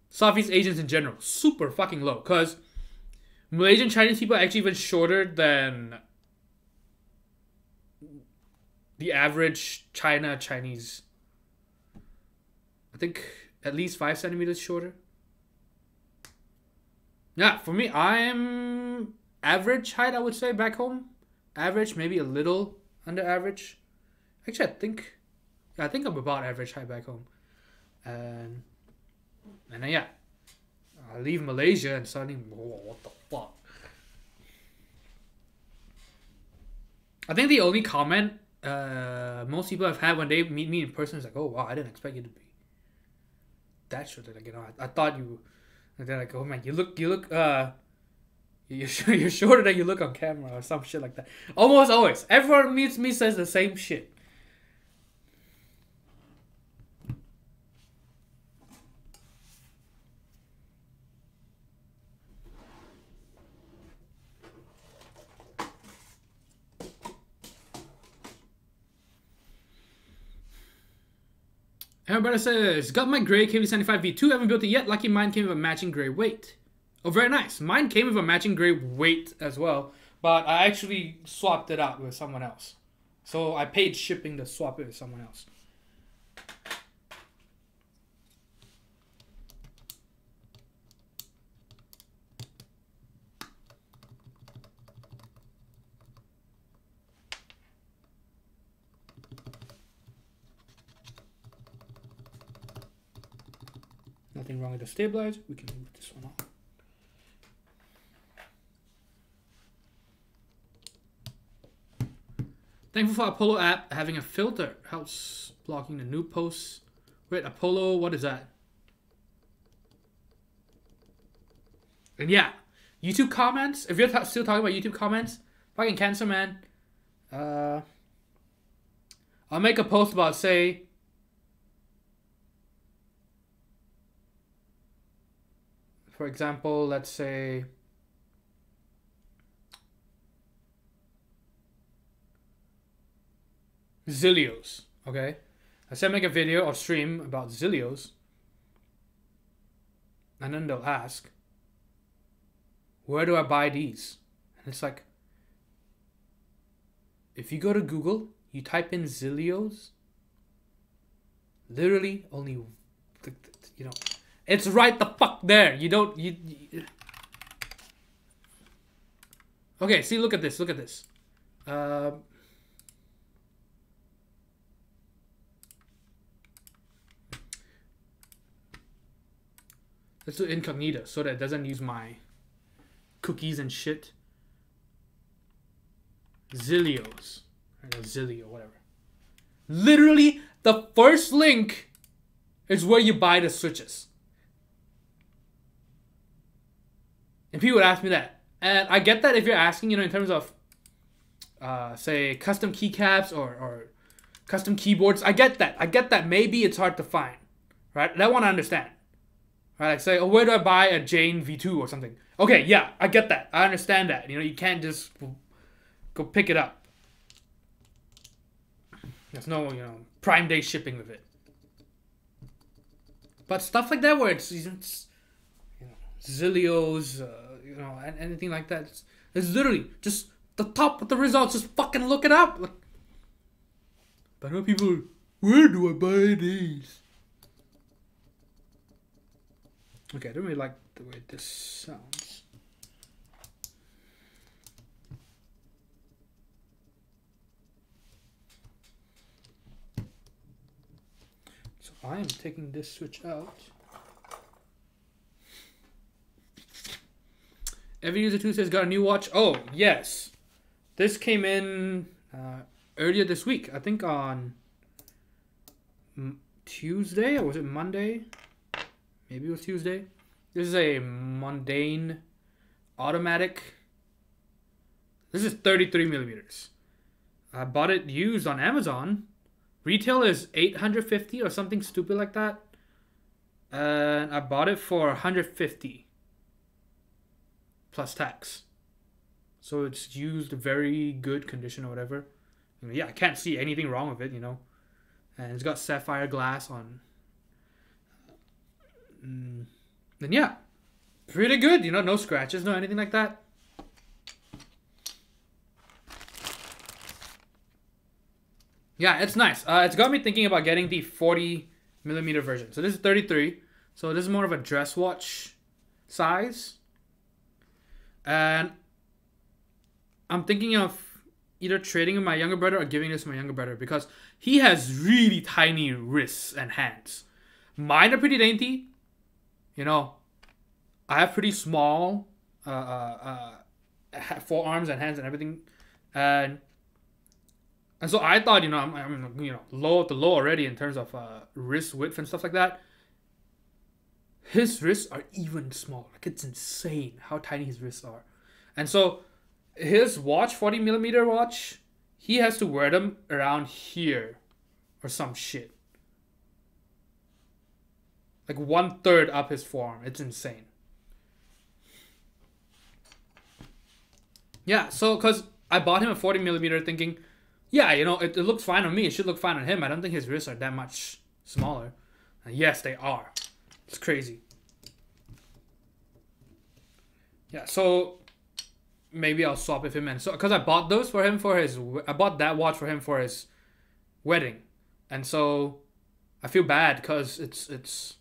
Southeast Asians in general, super fucking low. Because Malaysian Chinese people are actually even shorter than the average Chinese. I think at least 5 centimeters shorter. Yeah, for me, I'm average height, I would say, back home. Average, maybe a little under average. Actually, I think I'm about average height back home. And then, yeah, I leave Malaysia and suddenly, whoa, what the fuck? I think the only comment most people have had when they meet me in person is like, oh, wow, I didn't expect you to be that short. Like, you know, I thought you... And they're like, oh man, you're shorter than you look on camera or some shit like that. Almost always. Everyone who meets me says the same shit. Everybody says, got my gray KV75V2, haven't built it yet. Lucky mine came with a matching gray weight. Oh, very nice. Mine came with a matching gray weight as well, but I actually swapped it out with someone else. So I paid shipping to swap it with someone else. Nothing wrong with the stabilizer. We can move this one off. Thankful for Apollo app having a filter. Helps blocking the new posts. Wait, Apollo, what is that? And yeah, YouTube comments. If you're still talking about YouTube comments, fucking cancer, man. I'll make a post about, say... For example, let's say Zillios. Okay, I said make a video or stream about Zillios, and then they'll ask, where do I buy these? And it's like, if you go to Google, you type in Zillios, literally only, you know, it's right the fuck there. You don't, you okay, see, look at this, look at this. Let's do incognito so that it doesn't use my cookies and shit. Zillios. Zillio, whatever. Literally, the first link is where you buy the switches. And people would ask me that. And I get that if you're asking, you know, in terms of, say, custom keycaps or custom keyboards. I get that. I get that maybe it's hard to find. Right? That one I understand. Right? Like say, oh, where do I buy a Jane V2 or something? Okay, yeah, I get that. I understand that. You know, you can't just go pick it up. There's no, you know, Prime Day shipping with it. But stuff like that where it's you know, Zillios, you know, anything like that. It's literally just the top of the results. Just fucking look it up. But I know people, where do I buy these? Okay, I don't really like the way this sounds. So I am taking this switch out. Every user Tuesday's got a new watch. Oh, yes. This came in earlier this week. I think on Tuesday, or was it Monday? Maybe it was Tuesday. This is a mundane automatic. This is 33 millimeters. I bought it used on Amazon. Retail is $850 or something stupid like that. And I bought it for $150 plus tax. So it's used very good condition or whatever. Yeah, I can't see anything wrong with it, you know. And it's got sapphire glass on. Then yeah, pretty good, you know, no scratches, no anything like that. Yeah, it's nice. It's got me thinking about getting the 40 millimeter version. So this is 33. So this is more of a dress watch size. And I'm thinking of either trading with my younger brother or giving this to my younger brother because he has really tiny wrists and hands. Mine are pretty dainty. You know, I have pretty small forearms and hands and everything, and so I thought, you know, I'm you know low at the low already in terms of wrist width and stuff like that. His wrists are even small. Like it's insane how tiny his wrists are, and so his watch, 40 millimeter watch, he has to wear them around here, or some shit. Like 1/3 up his forearm. It's insane. Yeah, so because I bought him a 40 millimeter thinking, yeah, you know, it looks fine on me. It should look fine on him. I don't think his wrists are that much smaller. And yes, they are. It's crazy. Yeah, so maybe I'll swap with him. And so because I bought those for him for his, I bought that watch for him for his wedding. And so I feel bad because it's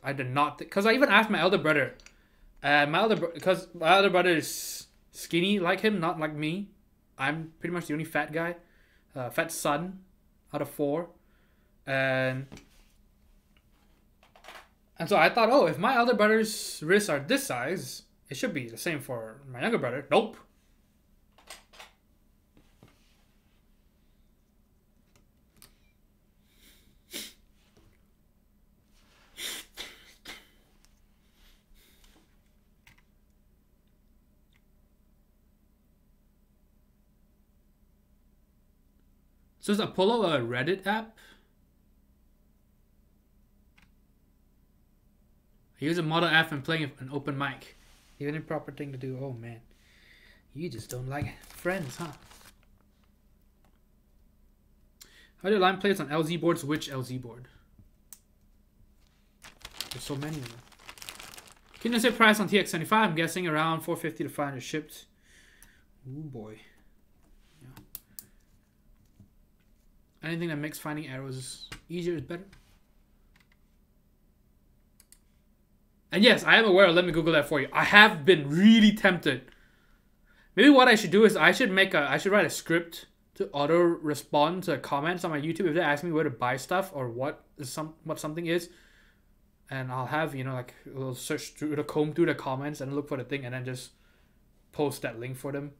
I did not because I even asked my elder brother, because my elder brother is skinny like him, not like me. I'm pretty much the only fat guy, fat son out of 4, and so I thought, oh, if my elder brother's wrists are this size, it should be the same for my younger brother. Nope. So is Apollo a Reddit app? I use a Model F and playing an open mic. Even improper thing to do. Oh man. You just don't like friends, huh? How do line plates on LZ boards? Which LZ board? There's so many of them. Can you say price on TX75? I'm guessing around 450 to 500 shipped. Oh boy. Yeah. Anything that makes finding arrows easier is better. And yes, I am aware. Let me Google that for you. I have been really tempted. Maybe what I should do is I should write a script to auto respond to comments on my YouTube if they ask me where to buy stuff or what something is, and I'll have, you know, like a little search through comb through the comments and look for the thing and then just post that link for them.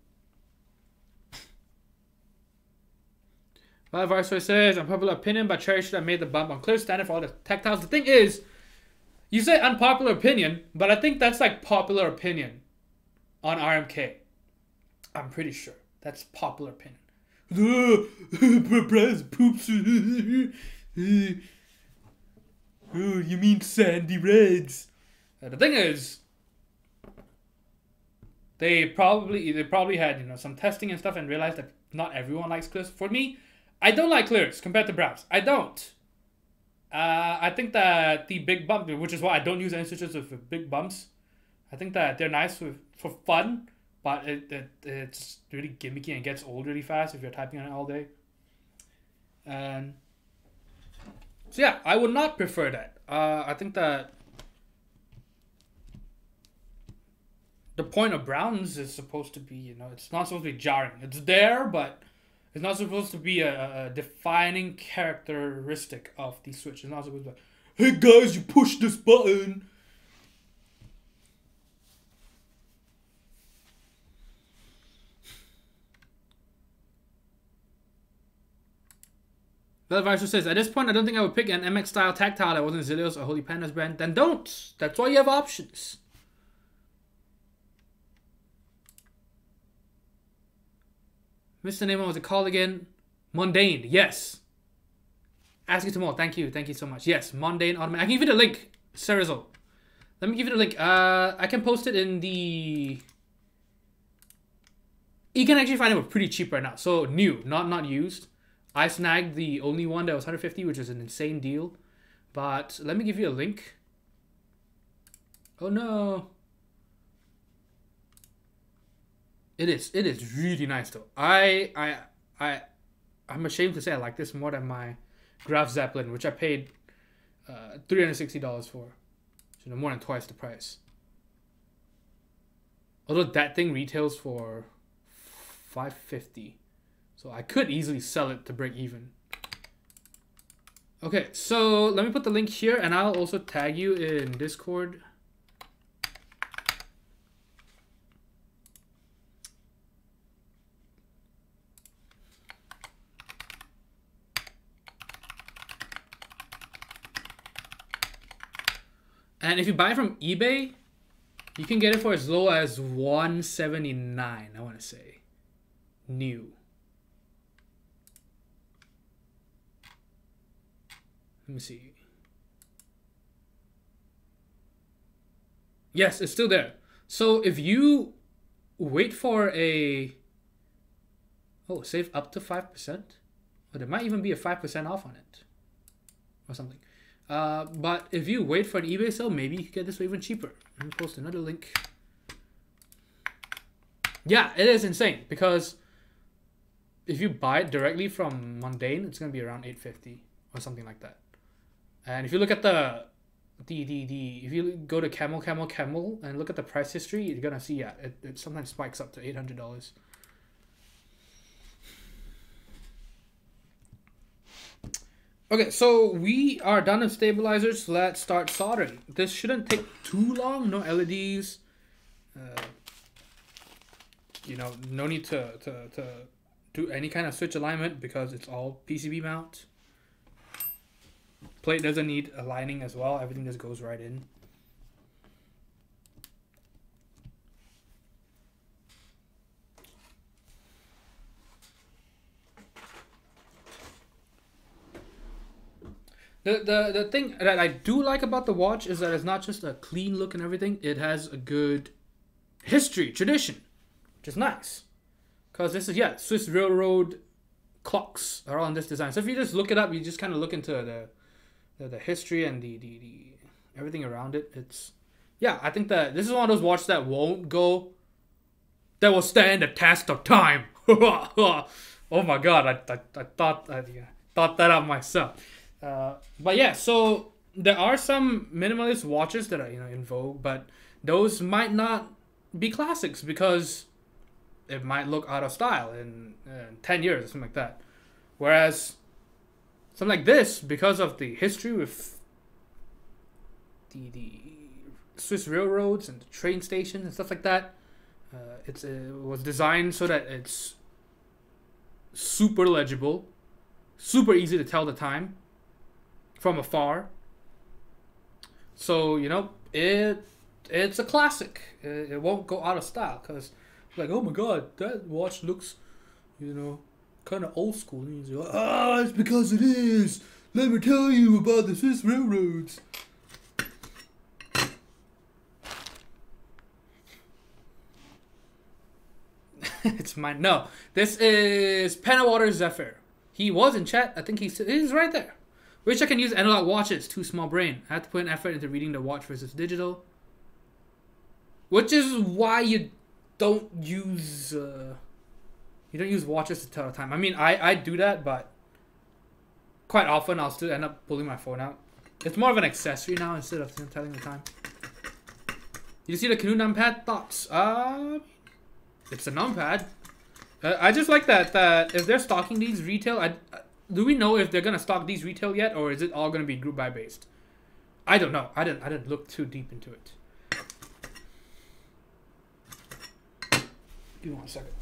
Well, Viceroy says, unpopular opinion, but Cherry should have made the bump on clear standard for all the tactiles. The thing is, you say unpopular opinion, but I think that's like popular opinion on RMK. I'm pretty sure that's popular opinion. Poops. Oh, you mean sandy reds? The thing is, they probably had, you know, some testing and stuff and realized that not everyone likes clears. For me, I don't like clears compared to browns. I don't. I think that the big bump, which is why I don't use any switches with big bumps. I think that they're nice for fun, but it's really gimmicky and gets old really fast if you're typing on it all day. And so yeah, I would not prefer that. I think that the point of browns is supposed to be, you know, it's not supposed to be jarring. It's there, but it's not supposed to be a defining characteristic of the Switch. It's not supposed to be like, hey guys, you push this button. The advisor says, at this point, I don't think I would pick an MX style tactile that wasn't Healios or Holy Panda's brand. Then don't. That's why you have options. Mr. Nemo, was it called again? Mundane, yes. Ask it tomorrow. Thank you so much. Yes, Mundane Automatic. I can give you the link, Cerizal. Let me give you the link. I can post it in the... You can actually find it pretty cheap right now. So new, not used. I snagged the only one that was 150, which is an insane deal. But let me give you a link. Oh no. It is really nice though. I'm ashamed to say I like this more than my Graf Zeppelin, which I paid $360 for. So more than twice the price. Although that thing retails for $550. So I could easily sell it to break even. Okay, so let me put the link here and I'll also tag you in Discord. And if you buy from eBay, you can get it for as low as $179, I want to say. New. Let me see. Yes, it's still there. So if you wait for a... Oh, save up to 5%? Or there might even be a 5% off on it. Or something. But if you wait for an eBay sale, maybe you can get this for even cheaper. Let me post another link. Yeah, it is insane. Because if you buy it directly from Mundane, it's going to be around $850 or something like that. And if you look at if you go to Camel and look at the price history, you're gonna see, yeah, it sometimes spikes up to $800. Okay, so we are done with stabilizers. Let's start soldering. This shouldn't take too long. No LEDs. You know, no need to do any kind of switch alignment because it's all PCB mount. Plate doesn't need aligning as well. Everything just goes right in. The thing that I do like about the watch is that it's not just a clean look and everything. It has a good history, tradition, which is nice. Because this is, yeah, Swiss Railroad clocks are all in this design. So if you just look it up, you just kind of look into the history and the everything around it. It's, yeah, I think that this is one of those watches that will stand the test of time. Oh my god, I thought that out myself. But yeah, so there are some minimalist watches that are in vogue, but those might not be classics because it might look out of style in 10 years or something like that. Whereas something like this, because of the history with the Swiss railroads and the train stations and stuff like that, it was designed so that it's super legible, super easy to tell the time from afar. So it's a classic. It won't go out of style because, like, oh my god, that watch looks, kind of old school. And you're like, it's because it is. Let me tell you about the Swiss railroads. It's mine. No, this is Pennawater Zephyr. He was in chat. I think he's right there. Wish I can use analog watches. Too small brain. I had to put an effort into reading the watch versus digital. Which is why you don't use watches to tell the time. I mean, I do that, but quite often I'll still end up pulling my phone out. It's more of an accessory now instead of telling the time. You see the Canoe numpad? Thoughts? It's a numpad. I just like that if they're stocking these retail, do we know if they're gonna stock these retail yet, or is it all gonna be group buy based? I don't know. I didn't look too deep into it. Give me 1 second.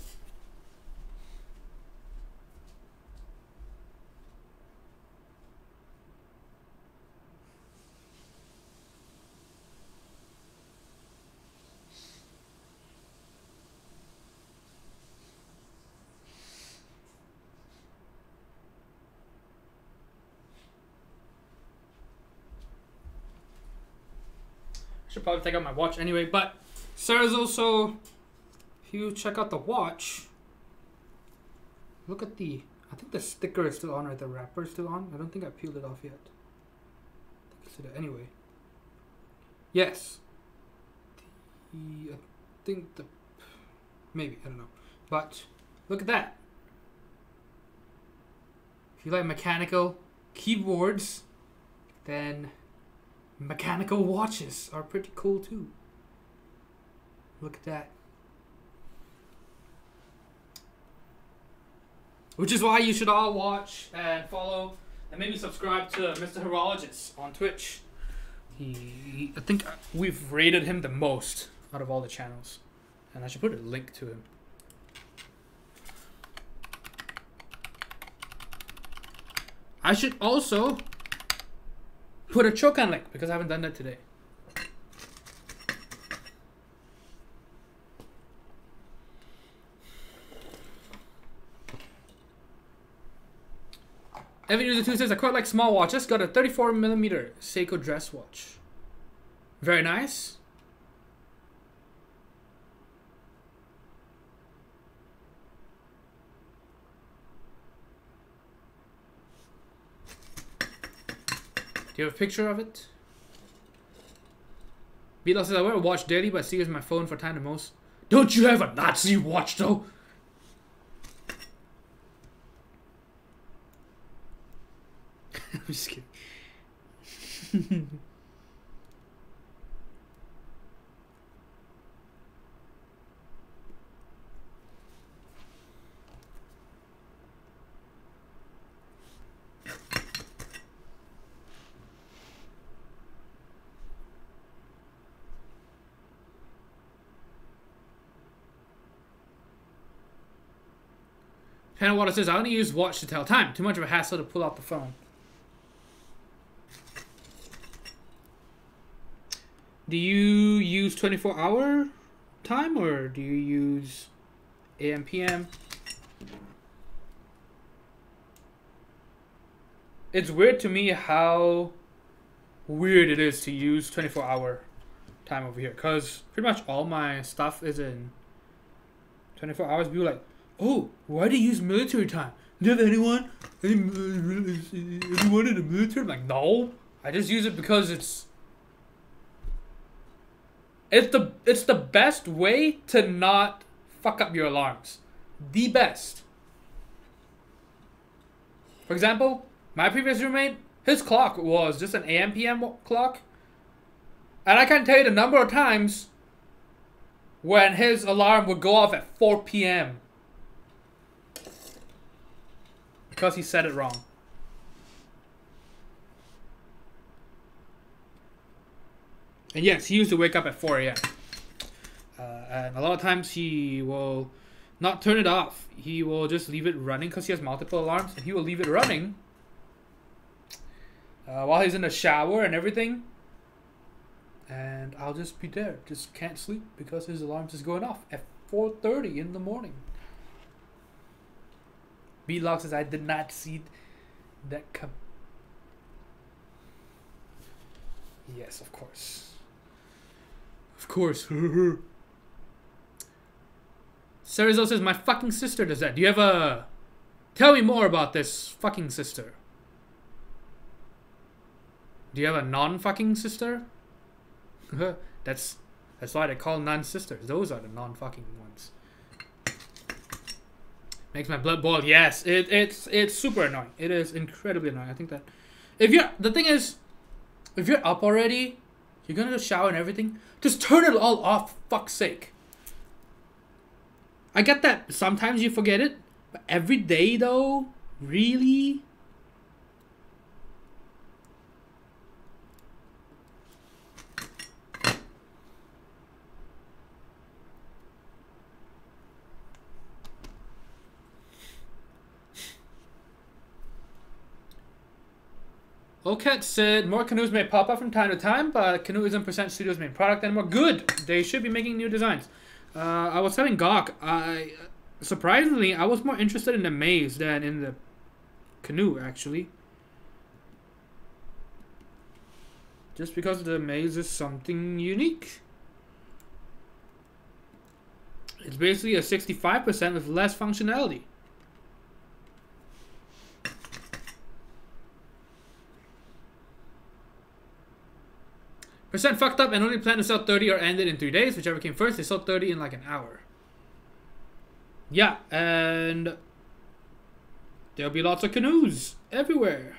Should probably take out my watch anyway, but Sarah's also, if you check out the watch, look at I think the sticker is still on, right? The wrapper is still on. I don't think I peeled it off yet. Anyway. Yes. I think maybe, I don't know. But look at that. If you like mechanical keyboards, then mechanical watches are pretty cool too. Look at that. Which is why you should all watch and follow and maybe subscribe to Mr. Healios on Twitch. I think we've rated him the most out of all the channels. And I should put a link to him. I should also put a Chokan link because I haven't done that today. Evan User 2 says, I quite like small watches. Got a 34mm Seiko dress watch. Very nice. Do you have a picture of it? Beatles says, I wear a watch daily, but I see use my phone for time the most. Don't you have a Nazi watch, though? I'm just kidding. Pennawater says, I only use watch to tell time. Too much of a hassle to pull out the phone. Do you use 24-hour time or do you use AM, PM? It's weird to me how weird it is to use 24-hour time over here, because pretty much all my stuff is in 24 hours. People are like, oh, why do you use military time? Do you have anyone? Anyone in the military? I'm like, no. I just use it because it's the best way to not fuck up your alarms. The best. For example, my previous roommate, his clock was just an AM PM clock. And I can't tell you the number of times when his alarm would go off at 4 PM. Because he said it wrong. And yes, he used to wake up at 4 AM. And a lot of times he will not turn it off. He will just leave it running because he has multiple alarms. And he will leave it running while he's in the shower and everything. And I'll just be there. Just can't sleep because his alarm's just going off at 4:30 in the morning. B-Log says, I did not see that come. Yes, of course. Of course. Cerizal says, my fucking sister does that. Do you have a... Tell me more about this fucking sister. Do you have a non-fucking sister? That's why they call non-sisters. Those are the non-fucking ones. Makes my blood boil. Yes, it's super annoying. It is incredibly annoying. I think that the thing is, if you're up already, you're gonna just shower and everything, just turn it all off, for fuck's sake. I get that sometimes you forget it, but every day though, really? Ocat said, more canoes may pop up from time to time, but Canoe isn't Percent Studios' main product anymore. Good! They should be making new designs. I was telling Gawk, surprisingly, I was more interested in the maze than in the canoe, actually. Just because the maze is something unique. It's basically a 65% with less functionality. Percent fucked up and only planned to sell 30 or end it in 3 days. Whichever came first, they sold 30 in like an hour. Yeah, and there'll be lots of canoes everywhere.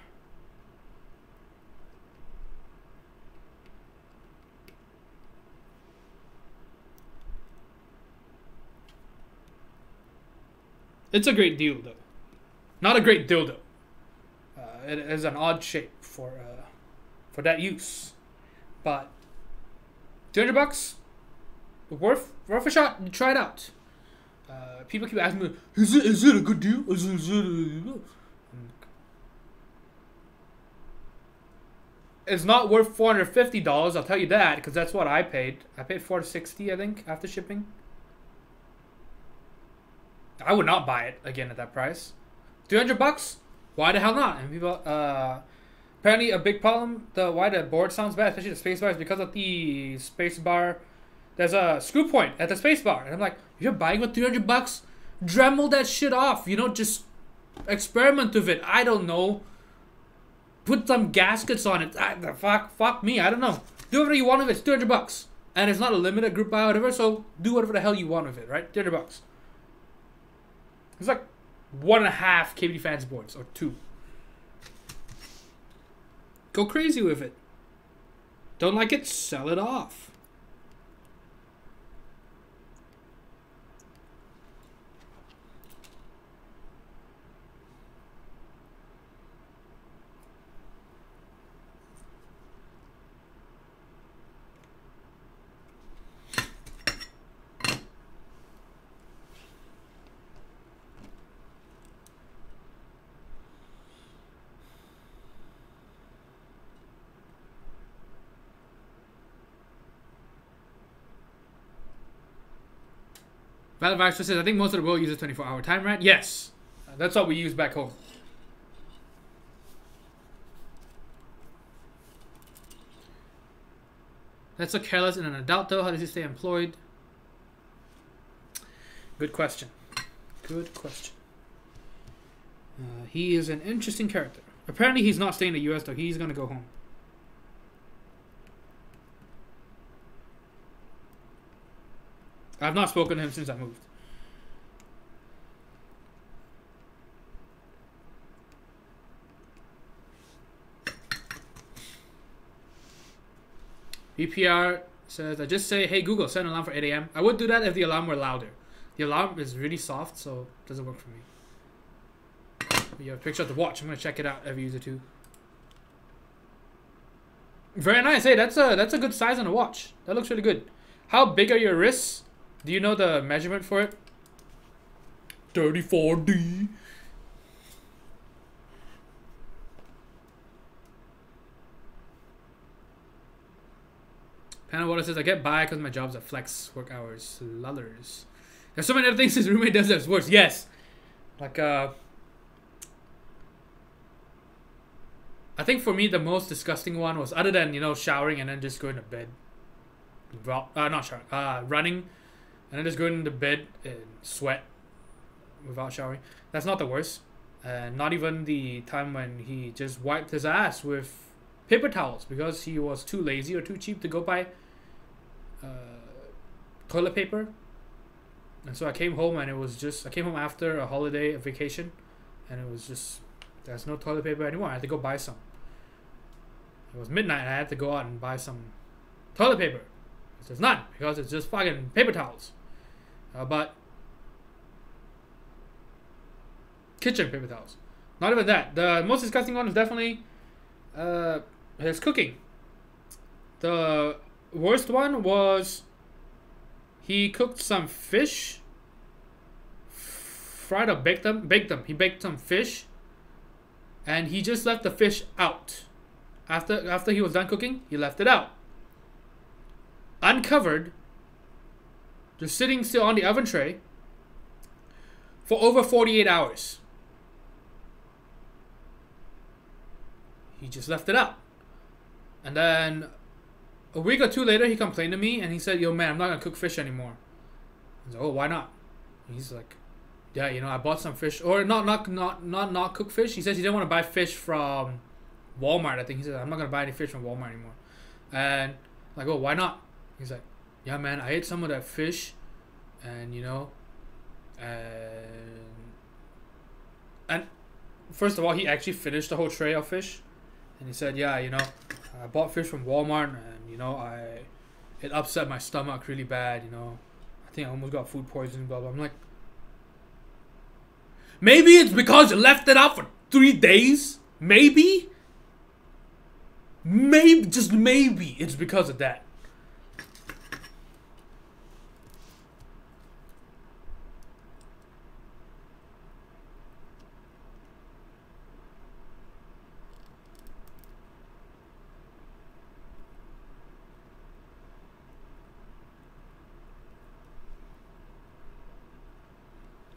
It's a great deal, though. Not a great dildo. It is an odd shape for that use. But $200, worth a shot. Try it out. People keep asking me, is it a good deal? It's not worth $450. I'll tell you that because that's what I paid. I paid $460, I think, after shipping. I would not buy it again at that price. $300? Why the hell not? And people, apparently a big problem, why the board sounds bad, especially the spacebar, is because of the spacebar. There's a screw point at the spacebar. And I'm like, you're buying with $300? Dremel that shit off. You know, just experiment with it. I don't know. Put some gaskets on it. Fuck me. I don't know. Do whatever you want with it. It's $200. And it's not a limited group buy or whatever, so do whatever the hell you want with it, right? $200. It's like 1.5 KBD fans boards, or 2. Go crazy with it. Don't like it? Sell it off. Valid Baxter says, I think most of the world uses 24-hour time, right? Yes. That's what we use back home. That's so careless in an adult, though. How does he stay employed? Good question. Good question. He is an interesting character. Apparently he's not staying in the US though. He's gonna go home. I've not spoken to him since I moved. VPR says, I just say, hey Google, set an alarm for 8 a.m. I would do that if the alarm were louder. The alarm is really soft, so it doesn't work for me. But you have a picture of the watch. I'm going to check it out every user too. Very nice. Hey, that's a good size on a watch. That looks really good. How big are your wrists? Do you know the measurement for it? 34D. Panel Water says, I get by because my job's at flex work hours. Lullers. There's so many other things his roommate does that's worse. Yes. Like, I think for me, the most disgusting one was, other than, you know, showering and then just going to bed. Well, not showering. Running and then just going to bed and sweat without showering. That's not the worst. And not even the time when he just wiped his ass with paper towels because he was too lazy or too cheap to go buy toilet paper. And so I came home and it was just, I came home after a holiday, a vacation, and it was just, there's no toilet paper anymore. I had to go buy some. It was midnight and I had to go out and buy some toilet paper. There's none because it's just fucking paper towels. But kitchen paper towels. Not even that. The most disgusting one is definitely his cooking. The worst one was he cooked some fish, fried or baked them. He baked some fish, and he just left the fish out. After he was done cooking, he left it out, uncovered, just sitting still on the oven tray for over 48 hours. He just left it out. And then a week or two later, he complained to me and he said, yo, man, I'm not going to cook fish anymore. I was like, oh, why not? And he's like, yeah, you know, I bought some fish. Or not cook fish. He says he didn't want to buy fish from Walmart, I think. He said, I'm not going to buy any fish from Walmart anymore. And I'm like, oh, why not? He's like, yeah, man, I ate some of that fish. And, you know, and first of all, he actually finished the whole tray of fish. And he said, yeah, you know, I bought fish from Walmart and, you know, it upset my stomach really bad, you know. I think I almost got food poisoning, blah, blah. I'm like, maybe it's because you left it out for 3 days? Maybe? Maybe, just maybe it's because of that.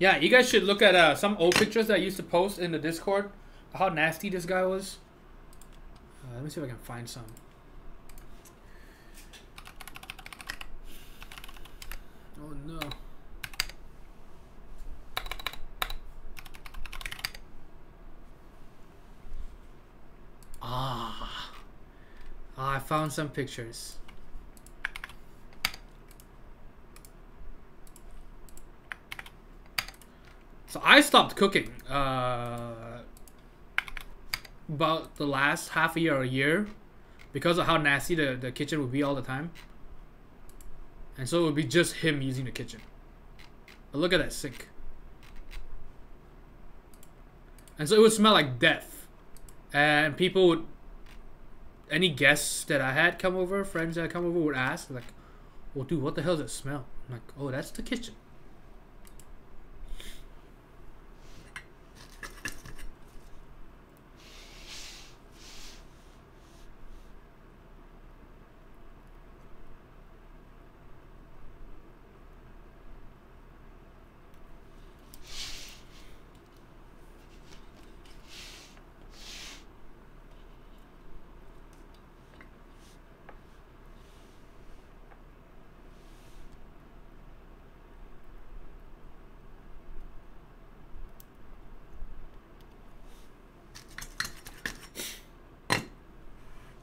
Yeah, you guys should look at some old pictures that I used to post in the Discord. How nasty this guy was. Let me see if I can find some. Oh no. I found some pictures. So I stopped cooking about the last half a year or a year because of how nasty the kitchen would be all the time. And so it would be just him using the kitchen. But look at that sink. And so it would smell like death. And people would, any guests that I had come over, friends that come over would ask, like, well, dude, what the hell does it smell? I'm like, oh, that's the kitchen.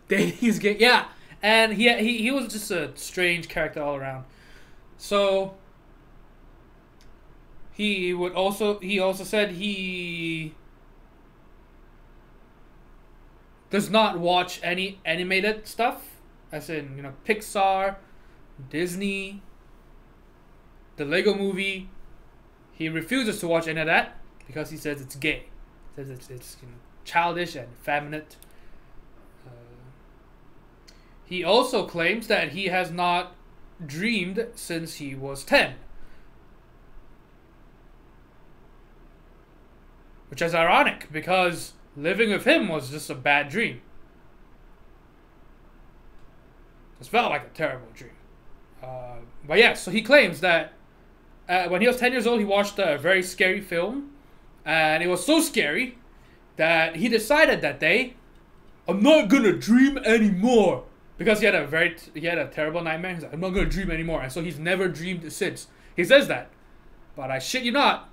He's gay. Yeah, and he was just a strange character all around. So he also said he does not watch any animated stuff, as in, you know, Pixar, Disney, the Lego Movie. He refuses to watch any of that because he says it's gay. He says it's you know, childish and effeminate. He also claims that he has not dreamed since he was 10. Which is ironic, because living with him was just a bad dream. It felt like a terrible dream. But yeah, so he claims that when he was 10 years old, he watched a very scary film. And it was so scary that he decided that day, I'm not gonna dream anymore. Because he had a terrible nightmare. He's like, I'm not gonna dream anymore. And so he's never dreamed since. He says that. But I shit you not,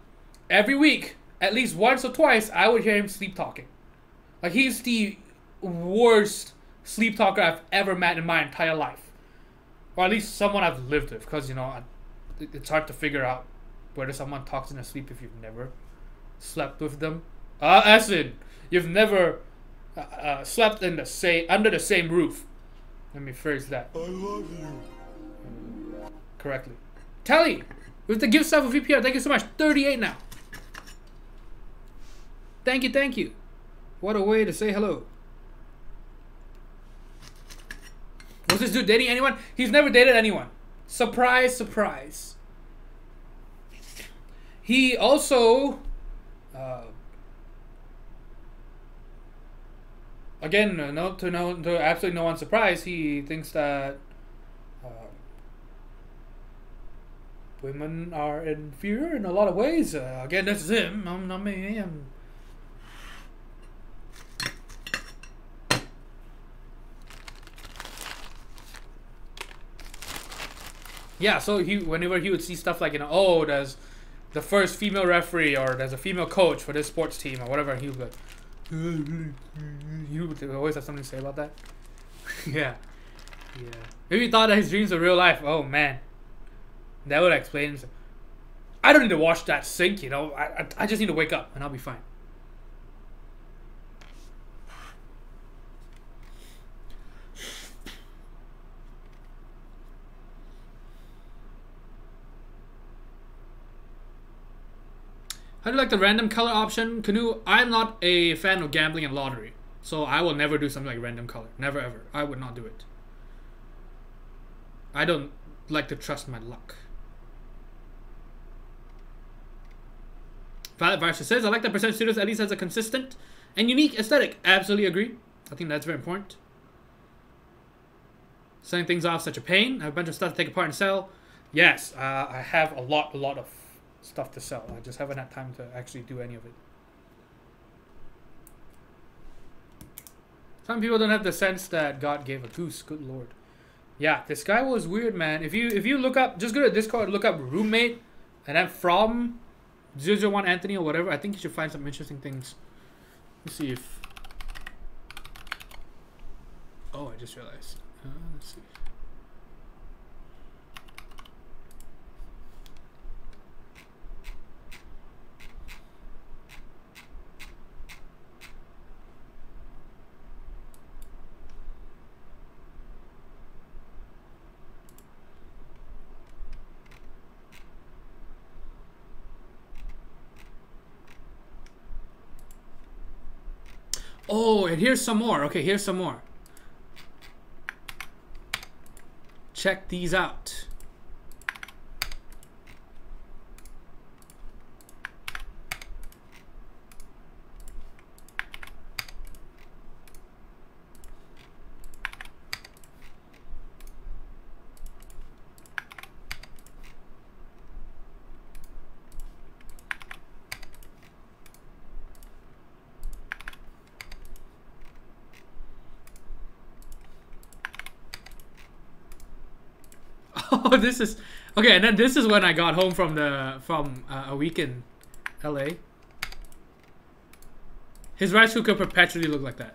every week, at least once or twice, I would hear him sleep talking. Like, he's the worst sleep talker I've ever met in my entire life. Or at least someone I've lived with. Because, you know, it's hard to figure out whether someone talks in their sleep if you've never slept with them. As in, you've never slept in under the same roof. Let me phrase that. I love you. Correctly. Tally, with the gift stuff of VPR, thank you so much. 38 now. Thank you. What a way to say hello. Was this dude dating anyone? He's never dated anyone. Surprise, surprise. He also... again, to absolutely no one's surprise, he thinks that women are inferior in a lot of ways. Again, this is him, not me. Yeah, so whenever he would see stuff like, you know, oh, there's the first female referee, or there's a female coach for this sports team, or whatever, he would be like, he would always have something to say about that. Yeah. If he thought that his dreams were real life, oh man, that would explain. I don't need to wash that sink, you know. I just need to wake up and I'll be fine. How do you like the random color option? Canoe, I'm not a fan of gambling and lottery. So I will never do something like random color. Never ever. I would not do it. I don't like to trust my luck. Violet Varsha says, I like that Percentage Studios at least has a consistent and unique aesthetic. Absolutely agree. I think that's very important. Selling things off such a pain. I have a bunch of stuff to take apart and sell. Yes, I have a lot of stuff to sell. I just haven't had time to actually do any of it. Some people don't have the sense that God gave a goose. Good lord. Yeah, this guy was weird, man. If you look up, just go to Discord, look up roommate, and then from 001 Anthony or whatever, I think you should find some interesting things. Let's see if... Oh, I just realized. Let's see. Oh, and here's some more. Okay, here's some more. Check these out. Oh, this is okay. And then this is when I got home from a week in LA. His rice cooker perpetually looked like that.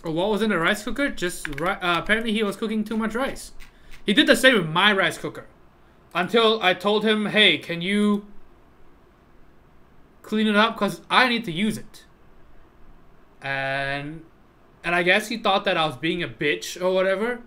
What was in the rice cooker? Just apparently he was cooking too much rice. He did the same with my rice cooker. Until I told him, hey, can you clean it up? Because I need to use it. And I guess he thought that I was being a bitch or whatever.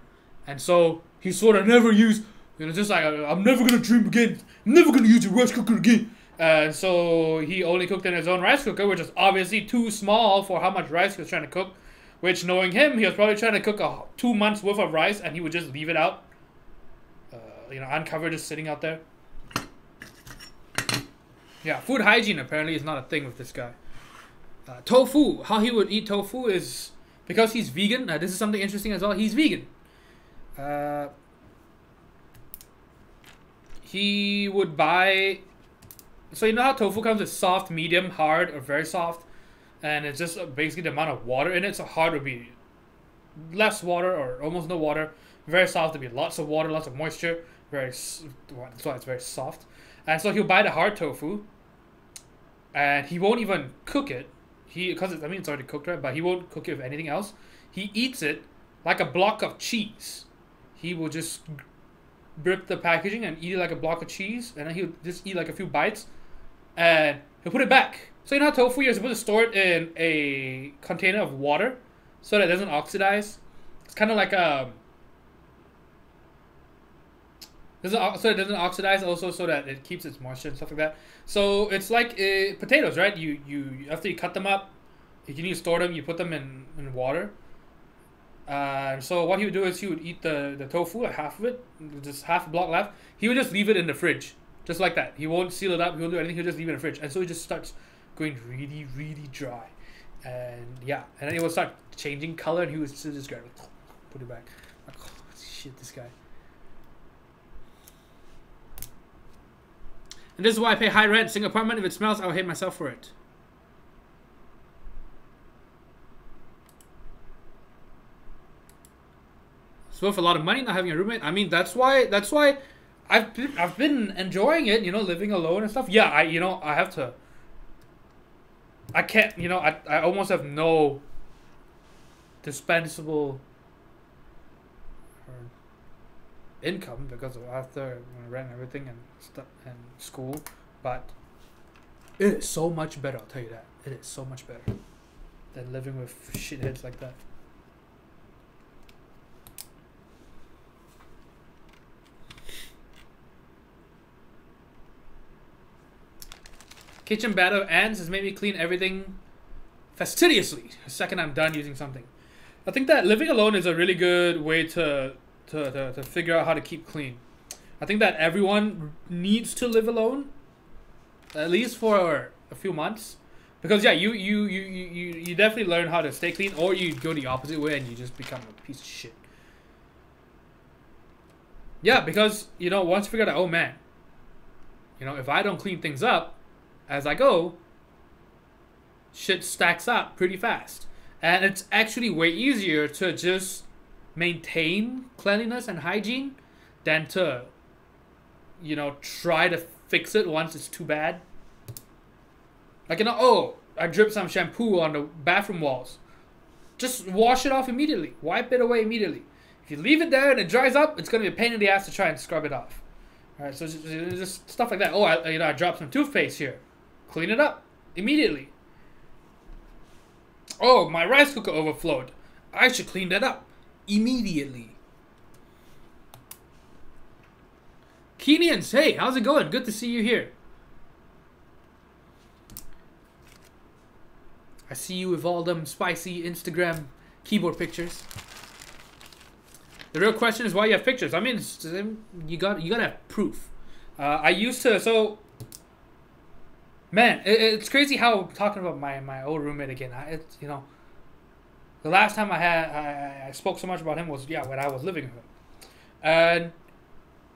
And so he sort of never used, just like, I'm never going to dream again. I'm never going to use a rice cooker again. And so he only cooked in his own rice cooker, which is obviously too small for how much rice he was trying to cook. Which, knowing him, he was probably trying to cook 2 months worth of rice, and he would just leave it out, uncovered, just sitting out there. Yeah, food hygiene apparently is not a thing with this guy. Tofu, how he would eat tofu is because he's vegan. This is something interesting as well. He's vegan. He would buy. So you know how tofu comes with soft, medium, hard, or very soft. And it's just basically the amount of water in it. So hard would be less water or almost no water. Very soft would be lots of water, lots of moisture. That's why it's very soft. And so he'll buy the hard tofu. And he won't even cook it. Because it's already cooked, right? But he won't cook it with anything else. He eats it like a block of cheese. He will just rip the packaging and eat it like a block of cheese. And then he'll just eat like a few bites. And he'll put it back. So you know how tofu, you're supposed to store it in a container of water so that it doesn't oxidize? It's kind of like so it doesn't oxidize, also so that it keeps its moisture and stuff like that. So it's like potatoes, right? You after you cut them up, if you need to store them, you put them in water. So what he would do is he would eat the tofu, like half of it, just half a block left. He would just leave it in the fridge, just like that. He won't seal it up, he won't do anything, he'll just leave it in the fridge. And so he just starts going really, really dry. And yeah, and then it will start changing color, and he was just going to put it back. Like, oh, shit, this guy. And this is why I pay high rent. Single apartment, if it smells, I'll hate myself for it. It's worth a lot of money not having a roommate. I mean, that's why I've been enjoying it, living alone and stuff. Yeah, I have to. I can't, I almost have no dispensable income because of after rent and everything and stuff and school, but it is so much better. I'll tell you that it is so much better than living with shitheads like that. Kitchen battle of ants has made me clean everything fastidiously the second I'm done using something. I think that living alone is a really good way to figure out how to keep clean. I think that everyone needs to live alone, at least for a few months, because yeah, you definitely learn how to stay clean, or you go the opposite way and you just become a piece of shit. Yeah, because once you figure out, oh man, if I don't clean things up as I go, shit stacks up pretty fast. And it's actually way easier to just maintain cleanliness and hygiene than to, try to fix it once it's too bad. Like, oh, I dripped some shampoo on the bathroom walls. Just wash it off immediately. Wipe it away immediately. If you leave it there and it dries up, it's going to be a pain in the ass to try and scrub it off. Alright, so just stuff like that. Oh, I dropped some toothpaste here. Clean it up immediately. Oh, my rice cooker overflowed. I should clean that up immediately. Keenians, hey, how's it going? Good to see you here. I see you with all them spicy Instagram keyboard pictures. The real question is why you have pictures. I mean, you gotta have proof. I used to, so man, it's crazy how talking about my old roommate again. It's the last time I spoke so much about him was when I was living with him, and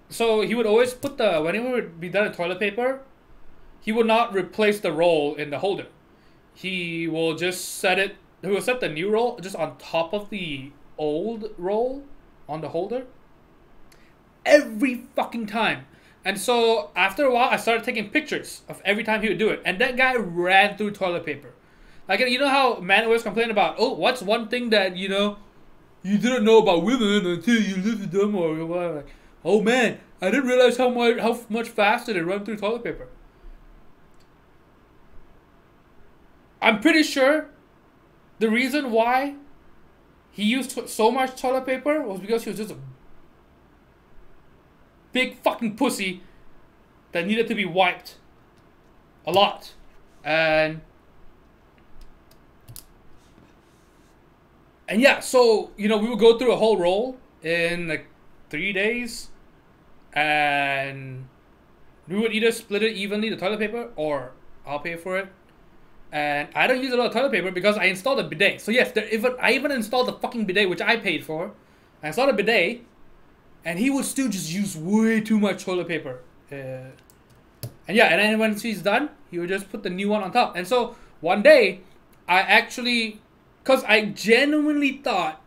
so he would always put when he would be done in toilet paper, he would not replace the roll in the holder. He will just set it. He will set the new roll just on top of the old roll on the holder every fucking time. And so after a while, I started taking pictures of every time he would do it, and that guy ran through toilet paper. Like, you know how men always complain about, oh, what's one thing that, you know, you didn't know about women until you lived with them, or whatever. Like, oh man, I didn't realize how much faster they run through toilet paper. I'm pretty sure the reason why he used so much toilet paper was because he was just a big fucking pussy that needed to be wiped a lot. And yeah, so, you know, we would go through a whole roll in like 3 days, and we would either split it evenly, the toilet paper, or I'll pay for it. And I don't use a lot of toilet paper because I installed a bidet. So yes, I even installed the fucking bidet, which I paid for. I installed a bidet, and he would still just use way too much toilet paper. And yeah, and then when she's done, he would just put the new one on top. And so one day, I actually, because I genuinely thought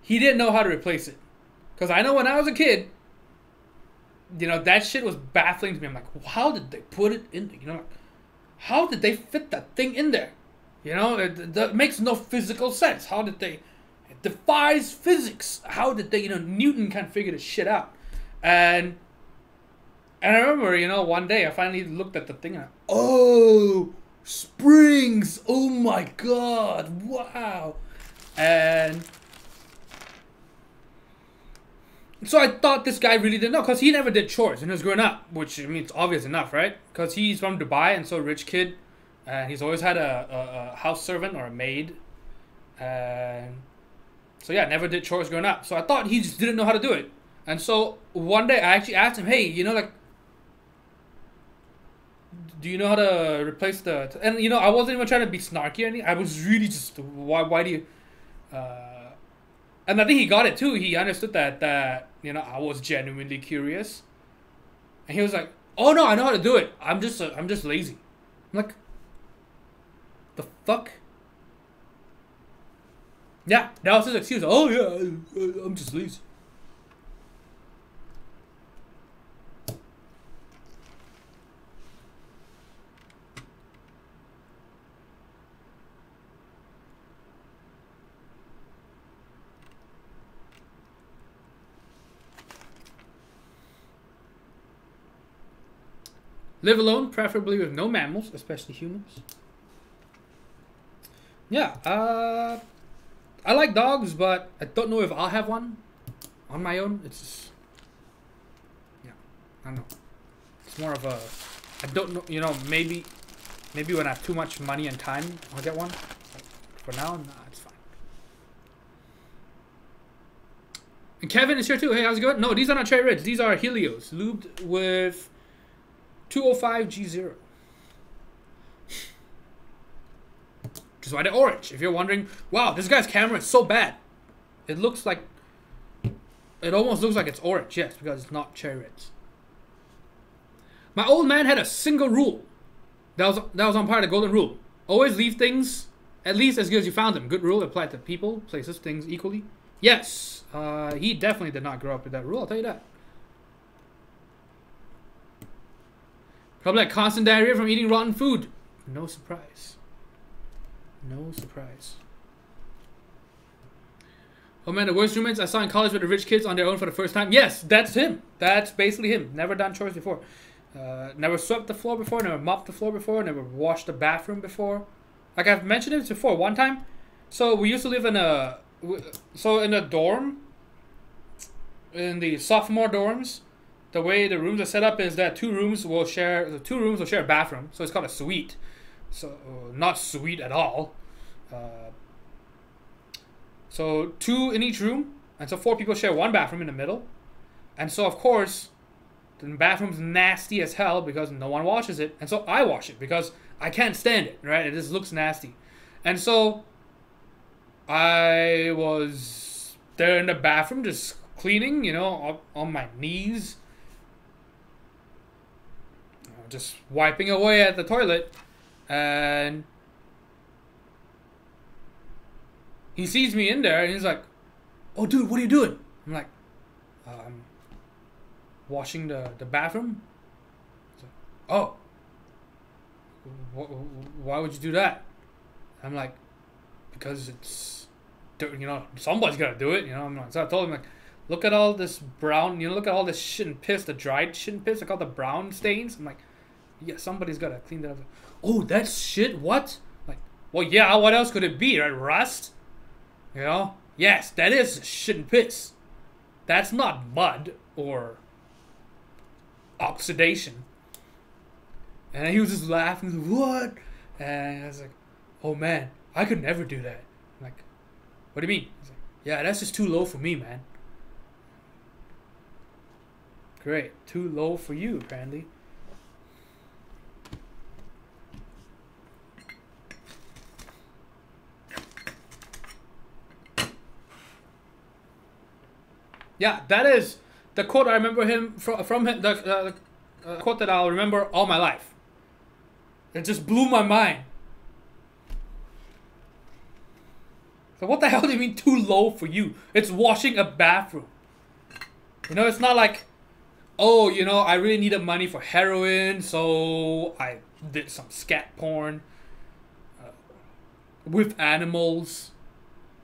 he didn't know how to replace it. Because I know when I was a kid, you know, that shit was baffling to me. I'm like, how did they put it in there? You know, like, how did they fit that thing in there? You know, that makes no physical sense. How did they? It defies physics. How did they? You know, Newton can't figure this shit out. And I remember, you know, one day I finally looked at the thing and oh, springs! Oh my god! Wow! And so I thought this guy really didn't know, because he never did chores when he was growing up, which, I mean, it's obvious enough, right? Because he's from Dubai, and so a rich kid, and he's always had a house servant or a maid, and so yeah, never did chores growing up. So I thought he just didn't know how to do it. And so one day I actually asked him, hey, you know, like, do you know how to replace the... And, you know, I wasn't even trying to be snarky or anything. I was really just, why do you... And I think he got it too. He understood that you know, I was genuinely curious. And he was like, oh no, I know how to do it. I'm just lazy. I'm like, the fuck? Yeah, that was his excuse. Oh yeah, I'm just lazy. Live alone, preferably with no mammals, especially humans. Yeah, I like dogs, but I don't know if I'll have one on my own. It's just, yeah, I don't know. It's more of a, I don't know, you know, maybe when I have too much money and time, I'll get one. But for now, nah, it's fine. And Kevin is here too. Hey, how's it going? No, these are not cherry reds. These are Healios, lubed with 205 G0. Which is why they're orange. If you're wondering, wow, this guy's camera is so bad. It looks like, it almost looks like it's orange. Yes, because it's not cherry reds. My old man had a single rule. That was on part of the golden rule. Always leave things at least as good as you found them. Good rule applied to people, places, things equally. Yes, he definitely did not grow up with that rule, I'll tell you that. Probably like constant diarrhea from eating rotten food. No surprise. No surprise. Oh man, the worst roommates I saw in college were the rich kids on their own for the first time. Yes, that's him. That's basically him. Never done chores before. Never swept the floor before. Never mopped the floor before. Never washed the bathroom before. Like I've mentioned it before. One time, so we used to live in a... So in a dorm, in the sophomore dorms, the way the rooms are set up is that two rooms will share a bathroom. So it's called a suite. So not suite at all. So 2 in each room, and so 4 people share one bathroom in the middle. And so of course, the bathroom's nasty as hell because no one washes it, and so I wash it because I can't stand it. Right? It just looks nasty, and so I was there in the bathroom just cleaning, you know, up on my knees, just wiping away at the toilet, and he sees me in there and he's like, oh dude, what are you doing? I'm like, washing the bathroom. He's like, oh, why would you do that? I'm like, because it's, you know, somebody's gotta do it. You know, I'm like, so I told him like, look at all this brown, you know, look at all this shit and piss, the dried shit and piss. I call the brown stains. I'm like, yeah, somebody's gotta clean that up. Oh, that's shit. What? Like, well, yeah. What else could it be? Right? Rust. You know? Yes, that is shit and piss. That's not mud or oxidation. And he was just laughing. What? And I was like, oh man, I could never do that. I'm like, what do you mean? He's like, yeah, that's just too low for me, man. Great, too low for you, apparently. Yeah, that is the quote I remember him from him, the quote that I'll remember all my life. It just blew my mind. So what the hell do you mean too low for you? It's washing a bathroom. You know, it's not like, oh, you know, I really needed money for heroin, so I did some scat porn with animals.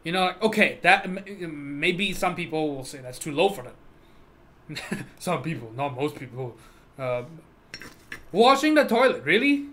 You know, like, okay, that maybe some people will say that's too low for them. Some people, not most people. Washing the toilet, really?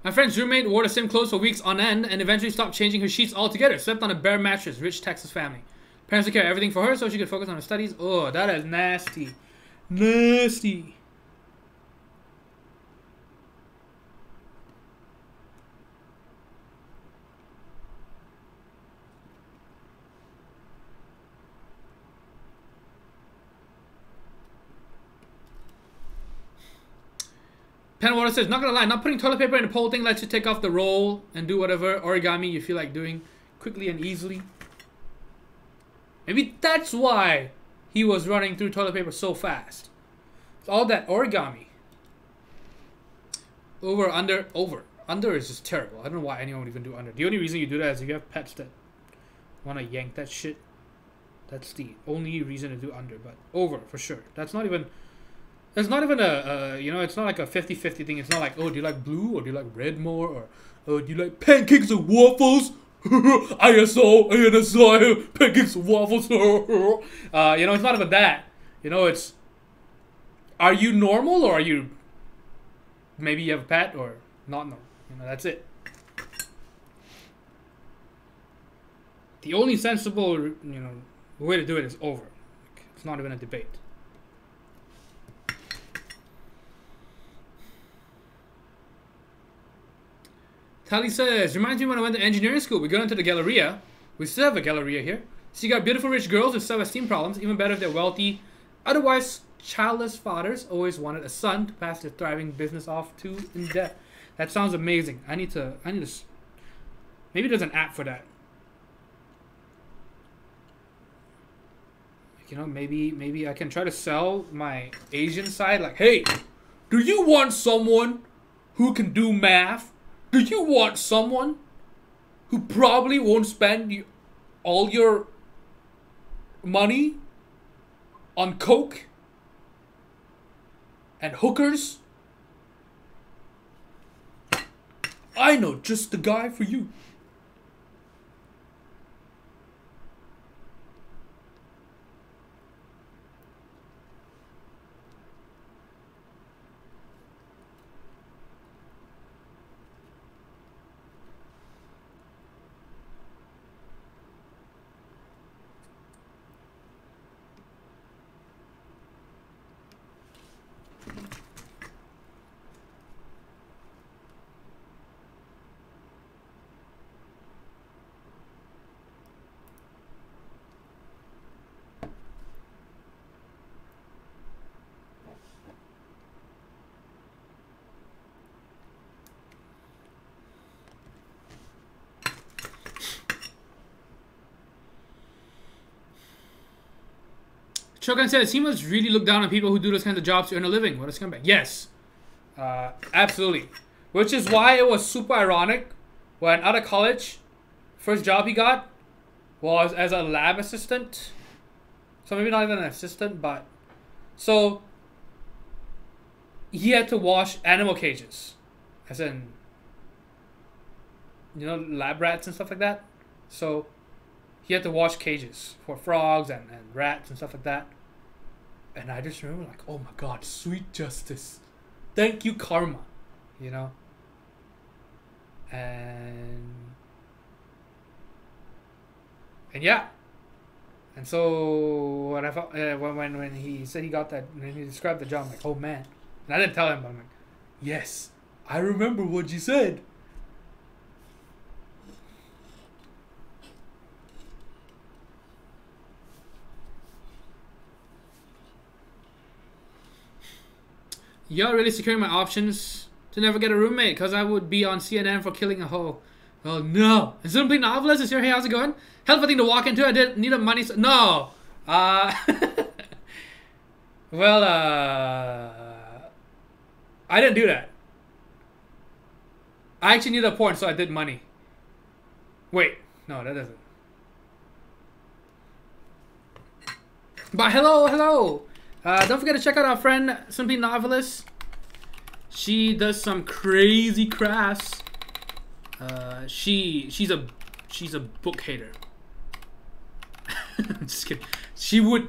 My friend's roommate wore the same clothes for weeks on end and eventually stopped changing her sheets altogether. Slept on a bare mattress. Rich Texas family. Parents took care of everything for her so she could focus on her studies. Oh, that is nasty. Nasty. Penwater says, not gonna lie, not putting toilet paper in a pole thing lets you take off the roll and do whatever origami you feel like doing quickly and easily. Maybe that's why he was running through toilet paper so fast. It's all that origami. Over, under, over. Under is just terrible. I don't know why anyone would even do under. The only reason you do that is if you have pets that want to yank that shit. That's the only reason to do under. But over, for sure. That's not even... It's not even a, you know, it's not like a 50-50 thing. It's not like, oh, do you like blue or do you like red more? Or, oh, do you like pancakes and waffles? ISO, pancakes and waffles. You know, it's not about that. You know, it's, are you normal or are you, maybe you have a pet or not normal? You know, that's it. The only sensible, you know, way to do it is over. It's not even a debate. Tali says, reminds me when I went to engineering school. We got into the Galleria. We still have a Galleria here. So you got beautiful rich girls with self-esteem problems. Even better if they're wealthy. Otherwise, childless fathers always wanted a son to pass their thriving business off to in debt. That sounds amazing. I need to, maybe there's an app for that. You know, maybe I can try to sell my Asian side. Like, hey, do you want someone who can do math? Do you want someone who probably won't spend all your money on coke and hookers? I know just the guy for you. Shogun says, he must really look down on people who do those kinds of jobs to earn a living. What a scumbag. Yes. Absolutely. Which is why it was super ironic when out of college, first job he got was as a lab assistant. So maybe not even an assistant, but so he had to wash animal cages, as in, you know, lab rats and stuff like that. So he had to wash cages for frogs and rats and stuff like that. And I just remember like, oh my god, sweet justice. Thank you, karma. You know? And yeah. And so when I felt, when he said he got that, when he described the job, I'm like, oh man. And I didn't tell him, but I'm like, yes, I remember what you said. You're really securing my options to never get a roommate, because I would be on CNN for killing a hoe. Oh no. And Simply Novelist is here. Hey, how's it going? Hell of a thing to walk into. I didn't need a money. No. Well, I didn't do that. I actually needed a porn, so I did money. Wait. No, that doesn't. But hello, hello. Don't forget to check out our friend Simply Novelist. She does some crazy crafts. She's a book hater. I'm just kidding. She would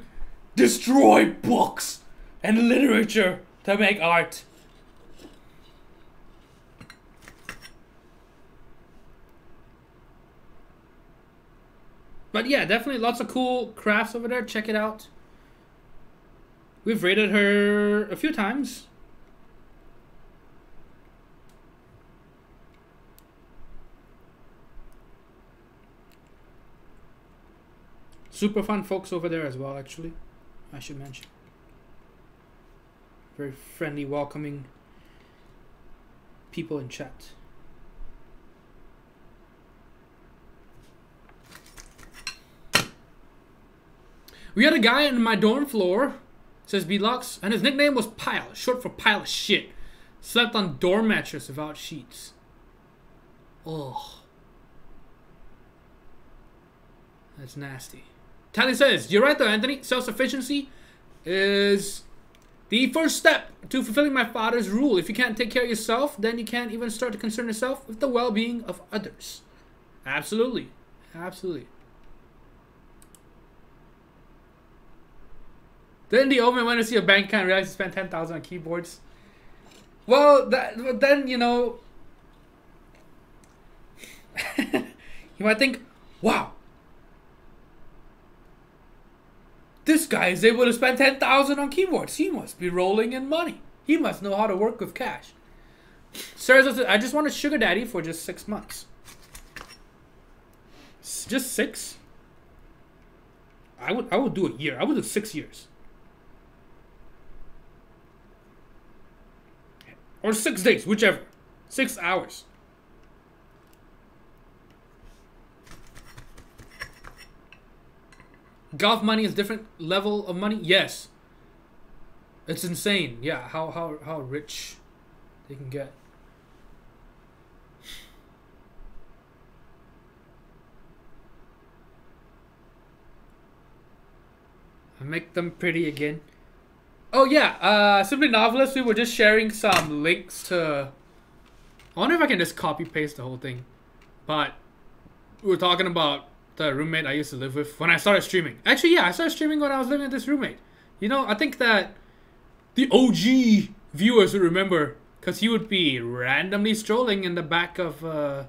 destroy books and literature to make art. But yeah, definitely lots of cool crafts over there. Check it out. We've rated her a few times. Super fun folks over there as well, actually. I should mention. Very friendly, welcoming people in chat. We had a guy in my dorm floor, says B-Lux, and his nickname was Pile, short for pile of shit. Slept on dorm mattress without sheets. Oh. That's nasty. Tally says, you're right though, Anthony. Self-sufficiency is the first step to fulfilling my father's rule. If you can't take care of yourself, then you can't even start to concern yourself with the well-being of others. Absolutely. Absolutely. Then the old man went to see a bank account and realized he spent $10,000 on keyboards. Well, then, you know, you might think, wow, this guy is able to spend $10,000 on keyboards. He must be rolling in money. He must know how to work with cash. Sarah says, I just want a sugar daddy for just 6 months. Just 6? I would do a year. I would do 6 years. Or 6 days, whichever. 6 hours. Golf money is different level of money? Yes. It's insane. Yeah, how rich they can get. I make them pretty again. Oh yeah, Simply Novelist, we were just sharing some links to... I wonder if I can just copy paste the whole thing. But we were talking about the roommate I used to live with when I started streaming. Actually, yeah, I started streaming when I was living with this roommate. You know, I think that the OG viewers would remember, because he would be randomly strolling in the back of the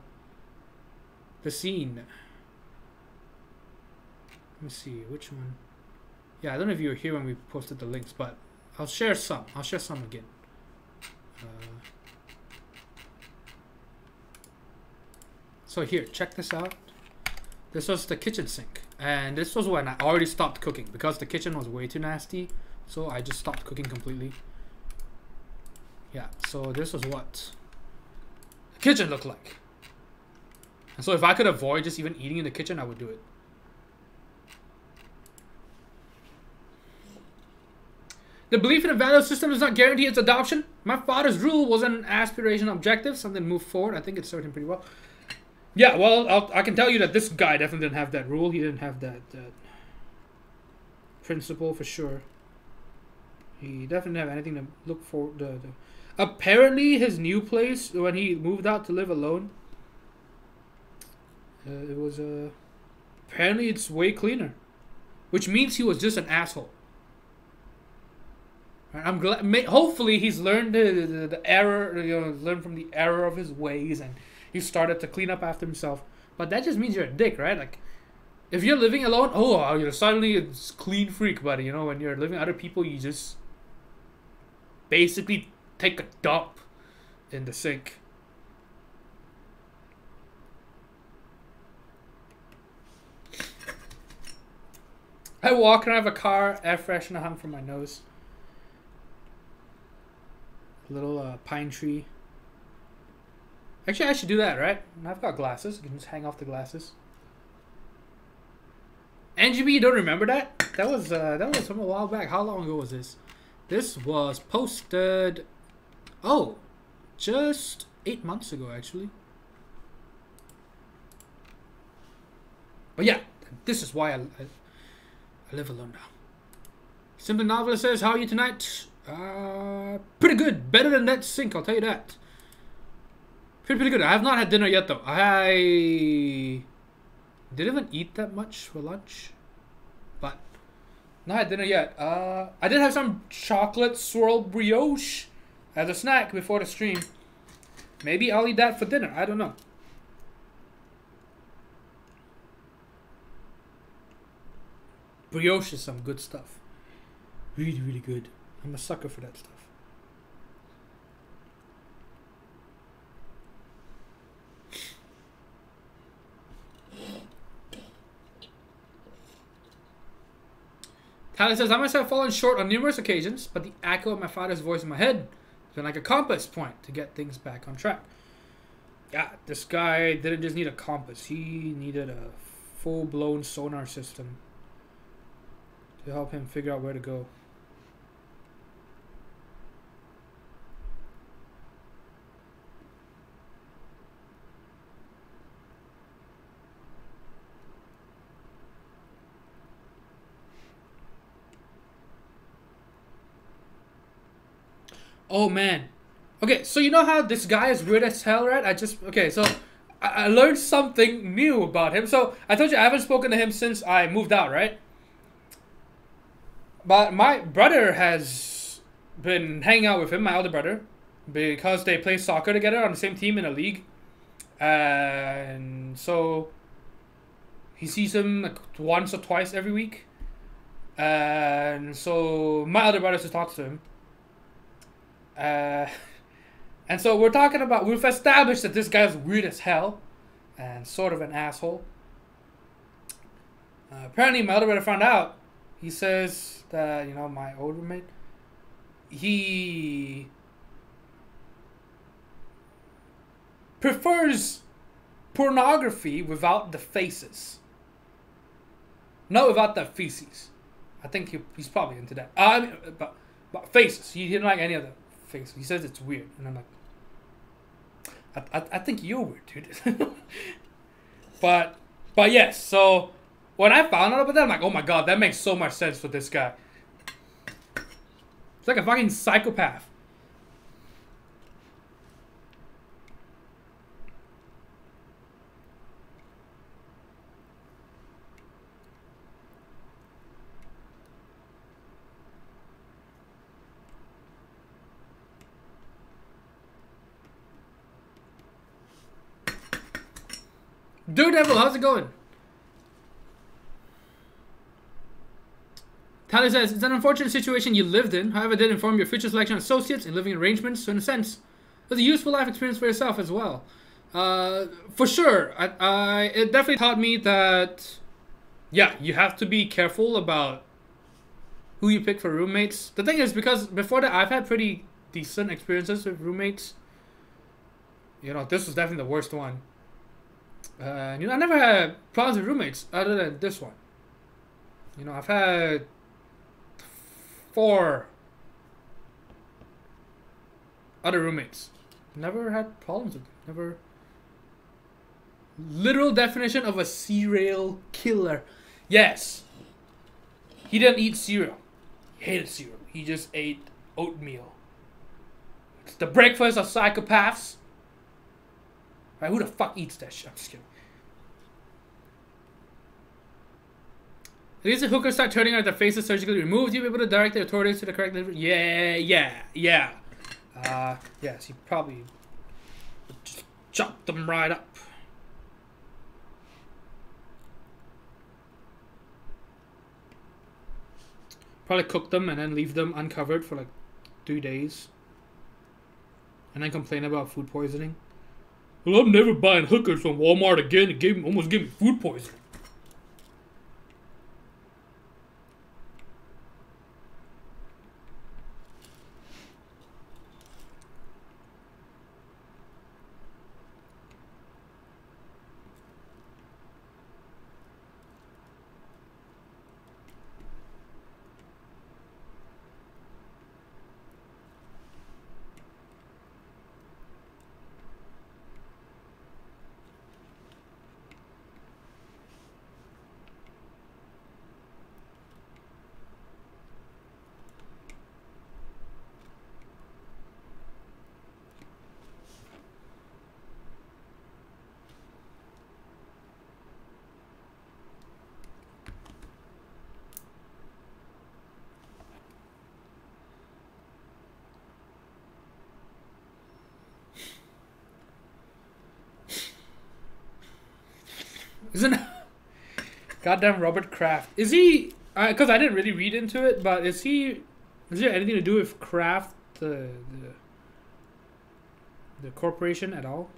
scene. Let me see, which one? Yeah, I don't know if you were here when we posted the links, but I'll share some. I'll share some again. So here, check this out. This was the kitchen sink. And this was when I already stopped cooking, because the kitchen was way too nasty. So I just stopped cooking completely. Yeah, so this was what the kitchen looked like. And so if I could avoid just even eating in the kitchen, I would do it. The belief in a value system does not guarantee its adoption. My father's rule was an aspiration objective, something to move forward. I think it served him pretty well. Yeah, well, I can tell you that this guy definitely didn't have that rule. He didn't have that principle for sure. He definitely didn't have anything to look for. Apparently, his new place, when he moved out to live alone, it was apparently it's way cleaner, which means he was just an asshole. Right, I'm glad. Hopefully, he's learned the error. Learned from the error of his ways, and he started to clean up after himself. But that just means you're a dick, right? Like, if you're living alone, oh, you're suddenly a clean freak, buddy. You know, when you're living with other people, you just basically take a dump in the sink. I walk and I have a car air freshener hung from my nose. A little pine tree. Actually, I should do that, right? I've got glasses. You can just hang off the glasses. NGB, you don't remember that? That was from a while back. How long ago was this? This was posted. Oh, just 8 months ago, actually. But yeah, this is why I live alone now. Simply Novelist says, "How are you tonight?" Pretty good. Better than that sink, I'll tell you that. Pretty good. I have not had dinner yet, though. I didn't even eat that much for lunch, but not had dinner yet. I did have some chocolate swirl brioche as a snack before the stream. Maybe I'll eat that for dinner. I don't know. Brioche is some good stuff. Really, really good. I'm a sucker for that stuff. Tyler says, I myself have fallen short on numerous occasions, but the echo of my father's voice in my head has been like a compass point to get things back on track. Yeah, this guy didn't just need a compass. He needed a full-blown sonar system to help him figure out where to go. Oh man. Okay, so you know how this guy is weird as hell, right? So I learned something new about him. So I told you I haven't spoken to him since I moved out, right? But my brother has been hanging out with him, my elder brother, because they play soccer together on the same team in a league. And so he sees him like once or twice every week. And so my elder brother just talks to him. And so we've established that this guy's weird as hell and sort of an asshole. Apparently my elder brother found out. He says that, my old roommate, he prefers pornography without the faces. Not without the feces. I think he's probably into that. But faces. He didn't like any of the faces. He says it's weird. And I'm like, I think you're weird, dude. But yes, so when I found out about that, I'm like, oh my god, that makes so much sense for this guy. It's like a fucking psychopath. Dude Devil, how's it going? Tyler says, it's an unfortunate situation you lived in. However, it did inform your future selection of associates and living arrangements. So in a sense, it was a useful life experience for yourself as well. For sure. It definitely taught me that, yeah, you have to be careful about who you pick for roommates. The thing is, because before that, I've had pretty decent experiences with roommates. This was definitely the worst one. I never had problems with roommates other than this one. I've had 4 other roommates. Never had problems with them. Literal definition of a serial killer. Yes. He didn't eat cereal. He hated cereal. He just ate oatmeal. It's the breakfast of psychopaths. Right, who the fuck eats that shit? I'm just kidding. At least the hookers start turning out their faces surgically removed. You'll be able to direct their authorities to the correct... Yeah. Yes, he probably just chopped them right up. Probably cook them and then leave them uncovered for like 3 days. And then complain about food poisoning. Well, I'm never buying hookers from Walmart again. It almost gave me food poisoning. Isn't goddamn Robert Kraft? Is he? Because I didn't really read into it, but is he? Is there anything to do with Kraft, the corporation at all?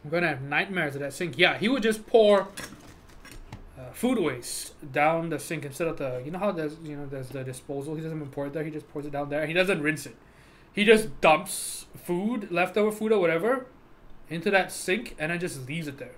I'm gonna have nightmares of that sink. Yeah, he would just pour food waste down the sink instead of the, you know how there's the disposal. He doesn't even pour it there. He just pours it down there. He doesn't rinse it. He just dumps food, leftover food or whatever, into that sink and then just leaves it there.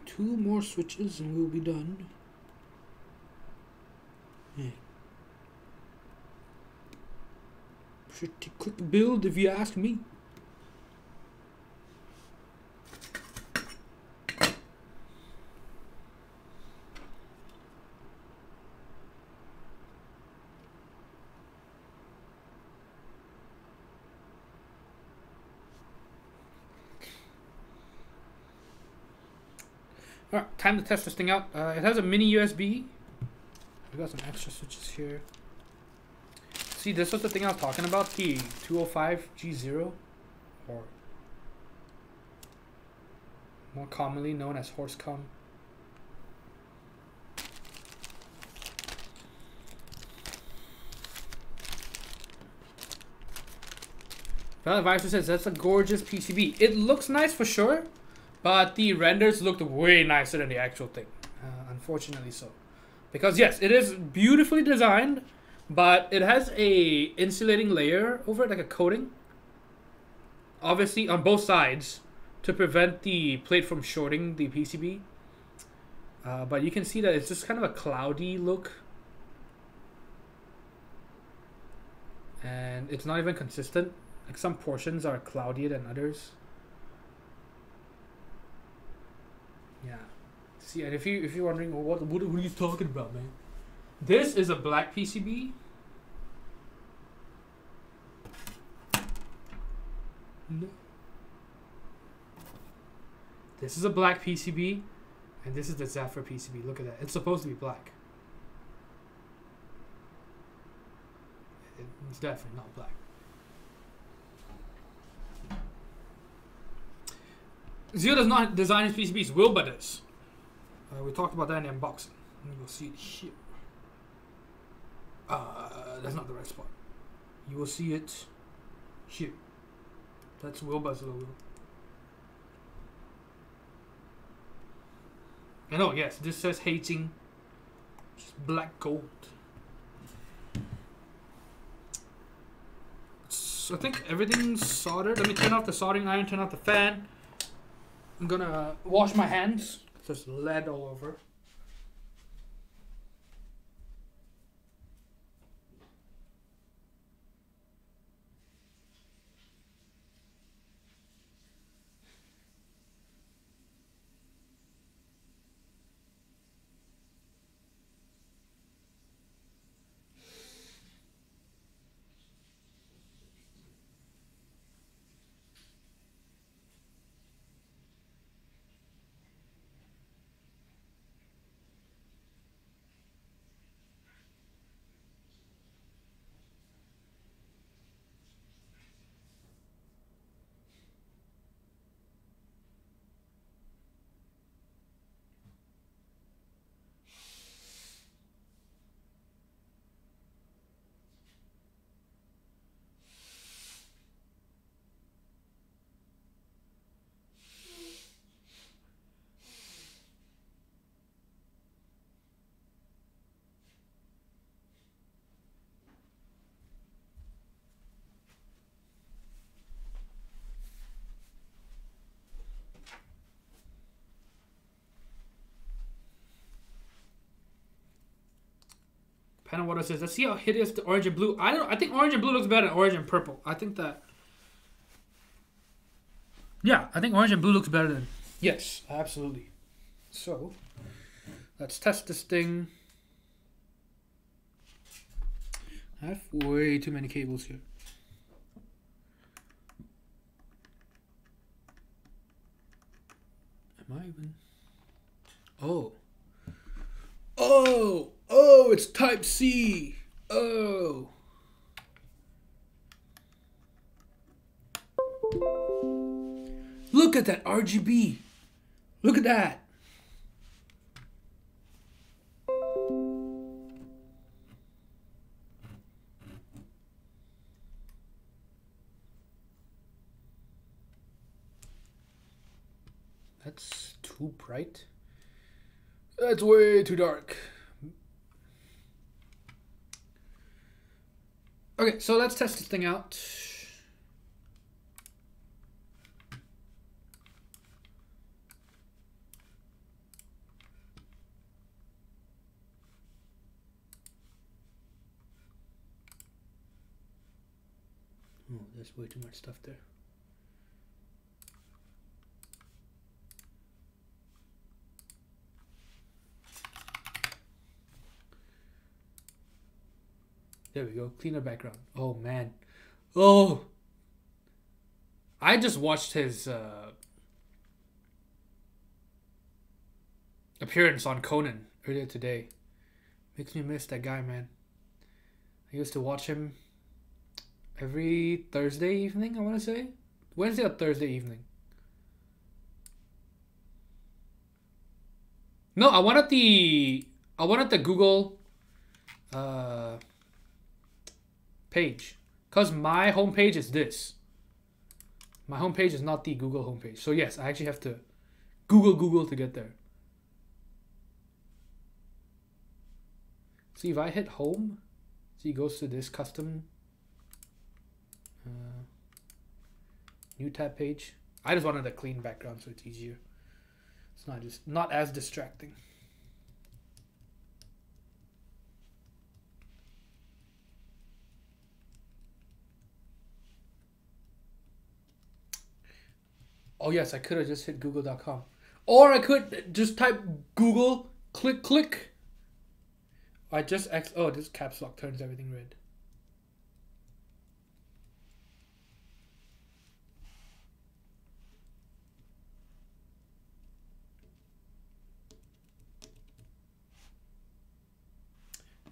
Two more switches and we'll be done. Yeah. Pretty quick build if you ask me. Alright, time to test this thing out. It has a mini USB. We got some extra switches here. See, this was the thing I was talking about, the 205G0, or more commonly known as horse cum. Valid Advisor says that's a gorgeous PCB. It looks nice for sure. But the renders looked way nicer than the actual thing. Unfortunately so. Because yes, it is beautifully designed, but it has a insulating layer over it, like a coating. Obviously on both sides to prevent the plate from shorting the PCB. But you can see that it's just kind of a cloudy look. And it's not even consistent. Like some portions are cloudier than others. Yeah. See, and if you're wondering, well, what are you talking about, man? This is a black PCB. No. This is a black PCB, and this is the Zephyr PCB. Look at that. It's supposed to be black. It's definitely not black. Zio does not design his PCBs. Wilbur does. We talked about that in the unboxing. You'll see it here. That's not the right spot. You will see it here. That's Wilbur's logo. And oh yes, this says hating. Just black gold. So I think everything's soldered. Let me turn off the soldering iron, turn off the fan. I'm gonna wash my hands. There's lead all over. Pan Water says, let's see how hideous the orange and blue. I think orange and blue looks better than orange and purple. I think that. Yeah, I think orange and blue looks better than. Yes, absolutely. So, let's test this thing. I have way too many cables here. Am I even? Oh. Oh! Oh, it's Type C. Oh. Look at that RGB. Look at that. That's too bright. That's way too dark. Okay, so let's test this thing out. Oh, there's way too much stuff there. There we go. Cleaner background. Oh, man. Oh. I just watched his appearance on Conan earlier today. Makes me miss that guy, man. I used to watch him every Thursday evening, I want to say. Wednesday or Thursday evening. No, I wanted the Google page, because my homepage is this. My homepage is not the Google homepage. So yes, I actually have to Google to get there. See, if I hit home, see, it goes to this custom new tab page. I just wanted a clean background so it's easier. It's not as distracting. Oh yes, I could have just hit google.com. Or I could just type Google, click. Oh, this caps lock turns everything red.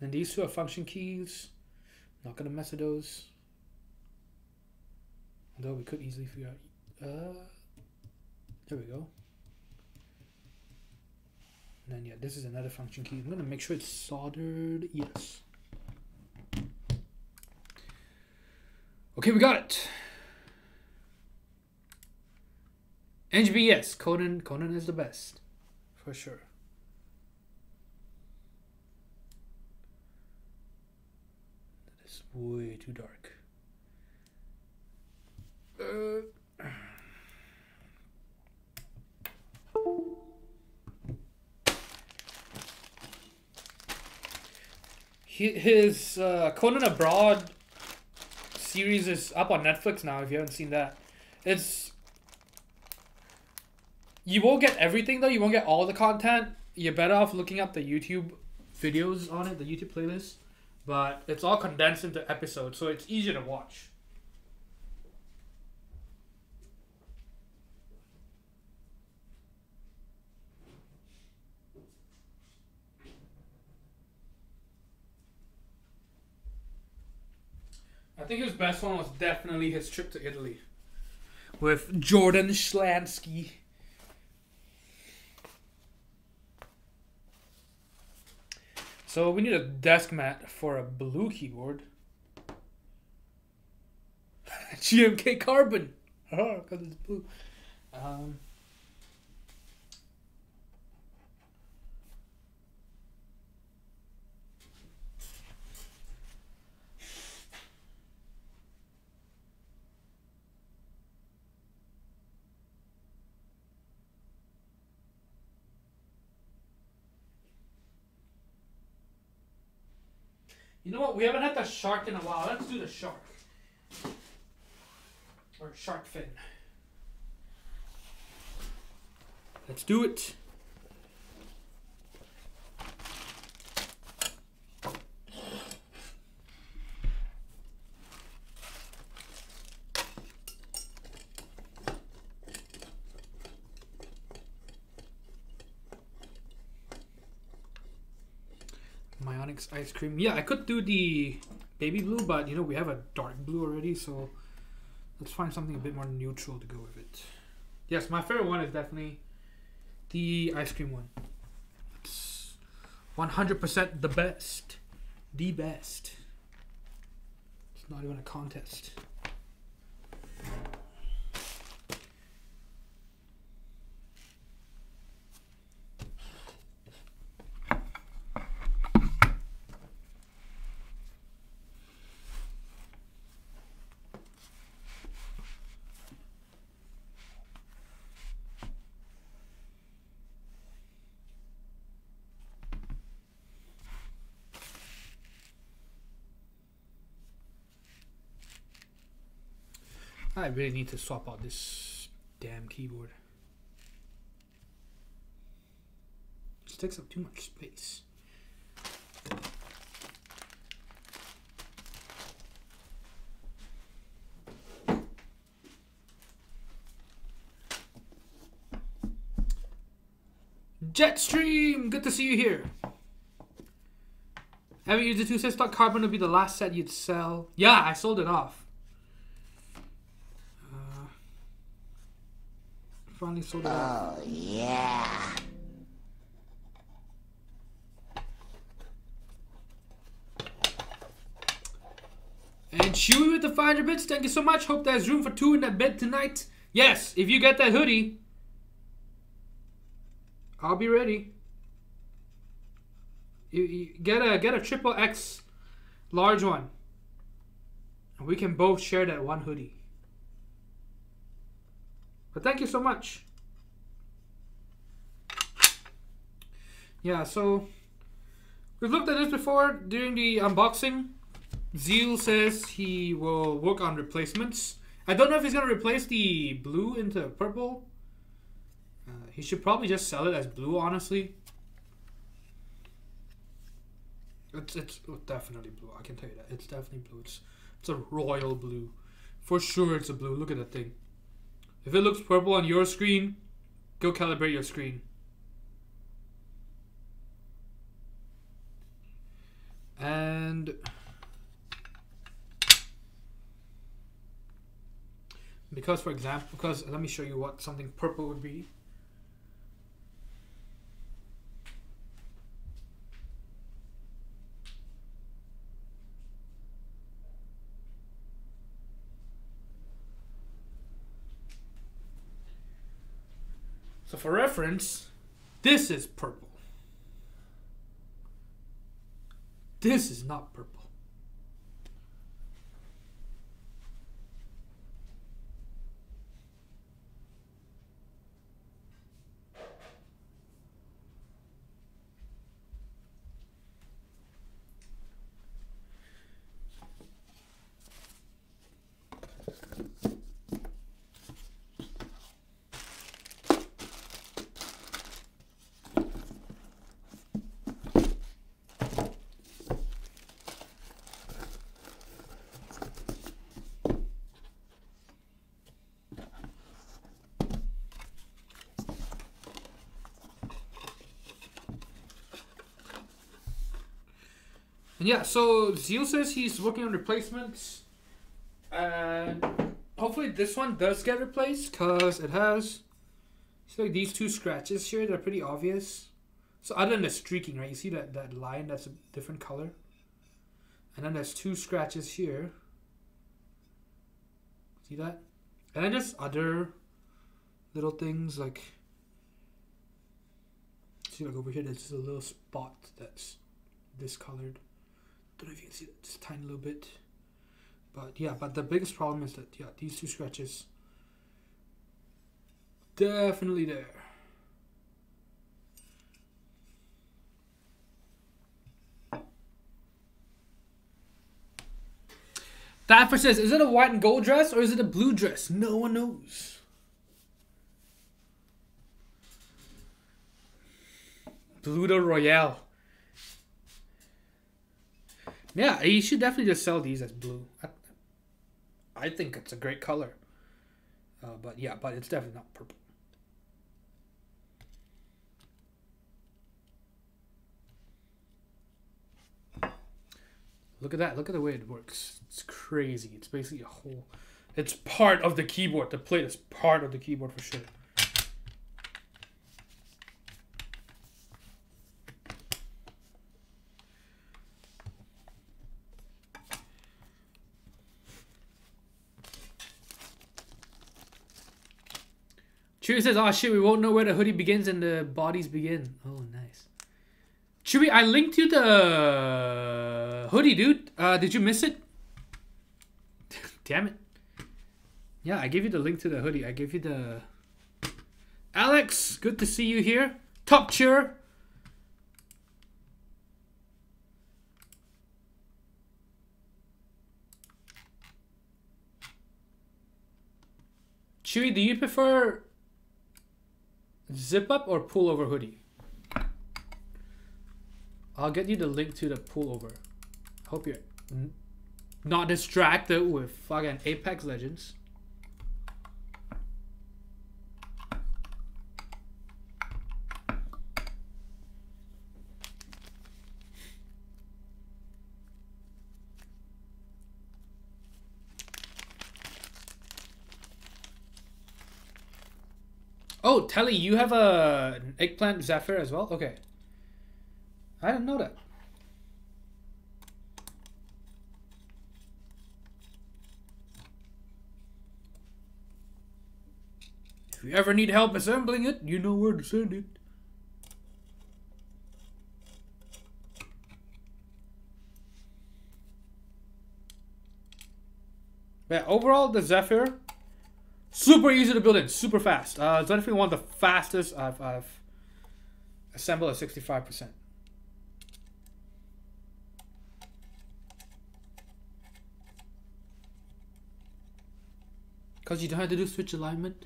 And these two are function keys. Not gonna mess with those. Although we could easily figure out. There we go. And then yeah, this is another function key. I'm gonna make sure it's soldered. Yes. Okay, we got it. NGB, Conan is the best, for sure. That is way too dark. His Conan Abroad series is up on Netflix now. If you haven't seen that, you won't get everything though. You won't get all the content. You're better off looking up the YouTube videos on it, the YouTube playlist. But it's all condensed into episodes, so it's easier to watch. I think his best one was definitely his trip to Italy with Jordan Schlansky. So we need a desk mat for a blue keyboard. GMK Carbon. Oh, because it's blue. You know what? We haven't had the shark in a while. Let's do the shark. Or shark fin. Let's do it. Myonix ice cream. Yeah, I could do the baby blue, but you know, we have a dark blue already, so let's find something a bit more neutral to go with it. Yes, my favorite one is definitely the ice cream one. It's 100% the best. The best. It's not even a contest. I really need to swap out this damn keyboard. It takes up too much space. Jetstream, good to see you here. Haven't used the 2 set stock carbon to be the last set you'd sell. Yeah, I sold it off. Finally sold it off. Oh, yeah. And Chewy with the 500 bits, thank you so much. Hope there's room for 2 in that bed tonight. Yes, if you get that hoodie, I'll be ready. You get a triple X large one. And we can both share that one hoodie. But thank you so much. Yeah, so we've looked at this before during the unboxing. Zeal says he will work on replacements. I don't know if he's going to replace the blue into purple. He should probably just sell it as blue, honestly. It's definitely blue, I can tell you that. It's definitely blue. It's a royal blue. For sure it's a blue. Look at that thing. If it looks purple on your screen, go calibrate your screen. And Because, for example, let me show you what something purple would be. So for reference, this is purple. This is not purple. And yeah, so Zeal says he's working on replacements. And hopefully this one does get replaced because it has, see, like these two scratches here, they're pretty obvious. So other than the streaking, right? You see that line that's a different color? And then there's two scratches here. See that? And then just other little things like, see, like over here there's just a little spot that's discolored. Don't know if you can see that, just a tiny little bit. But yeah, but the biggest problem is that, yeah, these two scratches definitely there. Dapper says, is it a white and gold dress or is it a blue dress? No one knows. Blue de Royale. Yeah, you should definitely just sell these as blue. I think it's a great color. But yeah, but it's definitely not purple. Look at that. Look at the way it works. It's crazy. It's basically a whole... It's part of the keyboard. The plate is part of the keyboard for sure. Chewy says, oh shit, we won't know where the hoodie begins and the bodies begin. Oh, nice. Chewy, I linked you the hoodie, dude. Did you miss it? Damn it. Yeah, I gave you the link to the hoodie. I gave you the... Alex, good to see you here. Top cheer. Chewy, do you prefer zip up or pull over hoodie? I'll get you the link to the pullover. Hope you're not distracted with fucking Apex Legends. Oh, Telly, you have an eggplant Zephyr as well? Okay. I didn't know that. If you ever need help assembling it, you know where to send it. But overall, the Zephyr, super easy to build in, super fast. It's definitely one of the fastest I've assembled at 65%. Because you don't have to do switch alignment.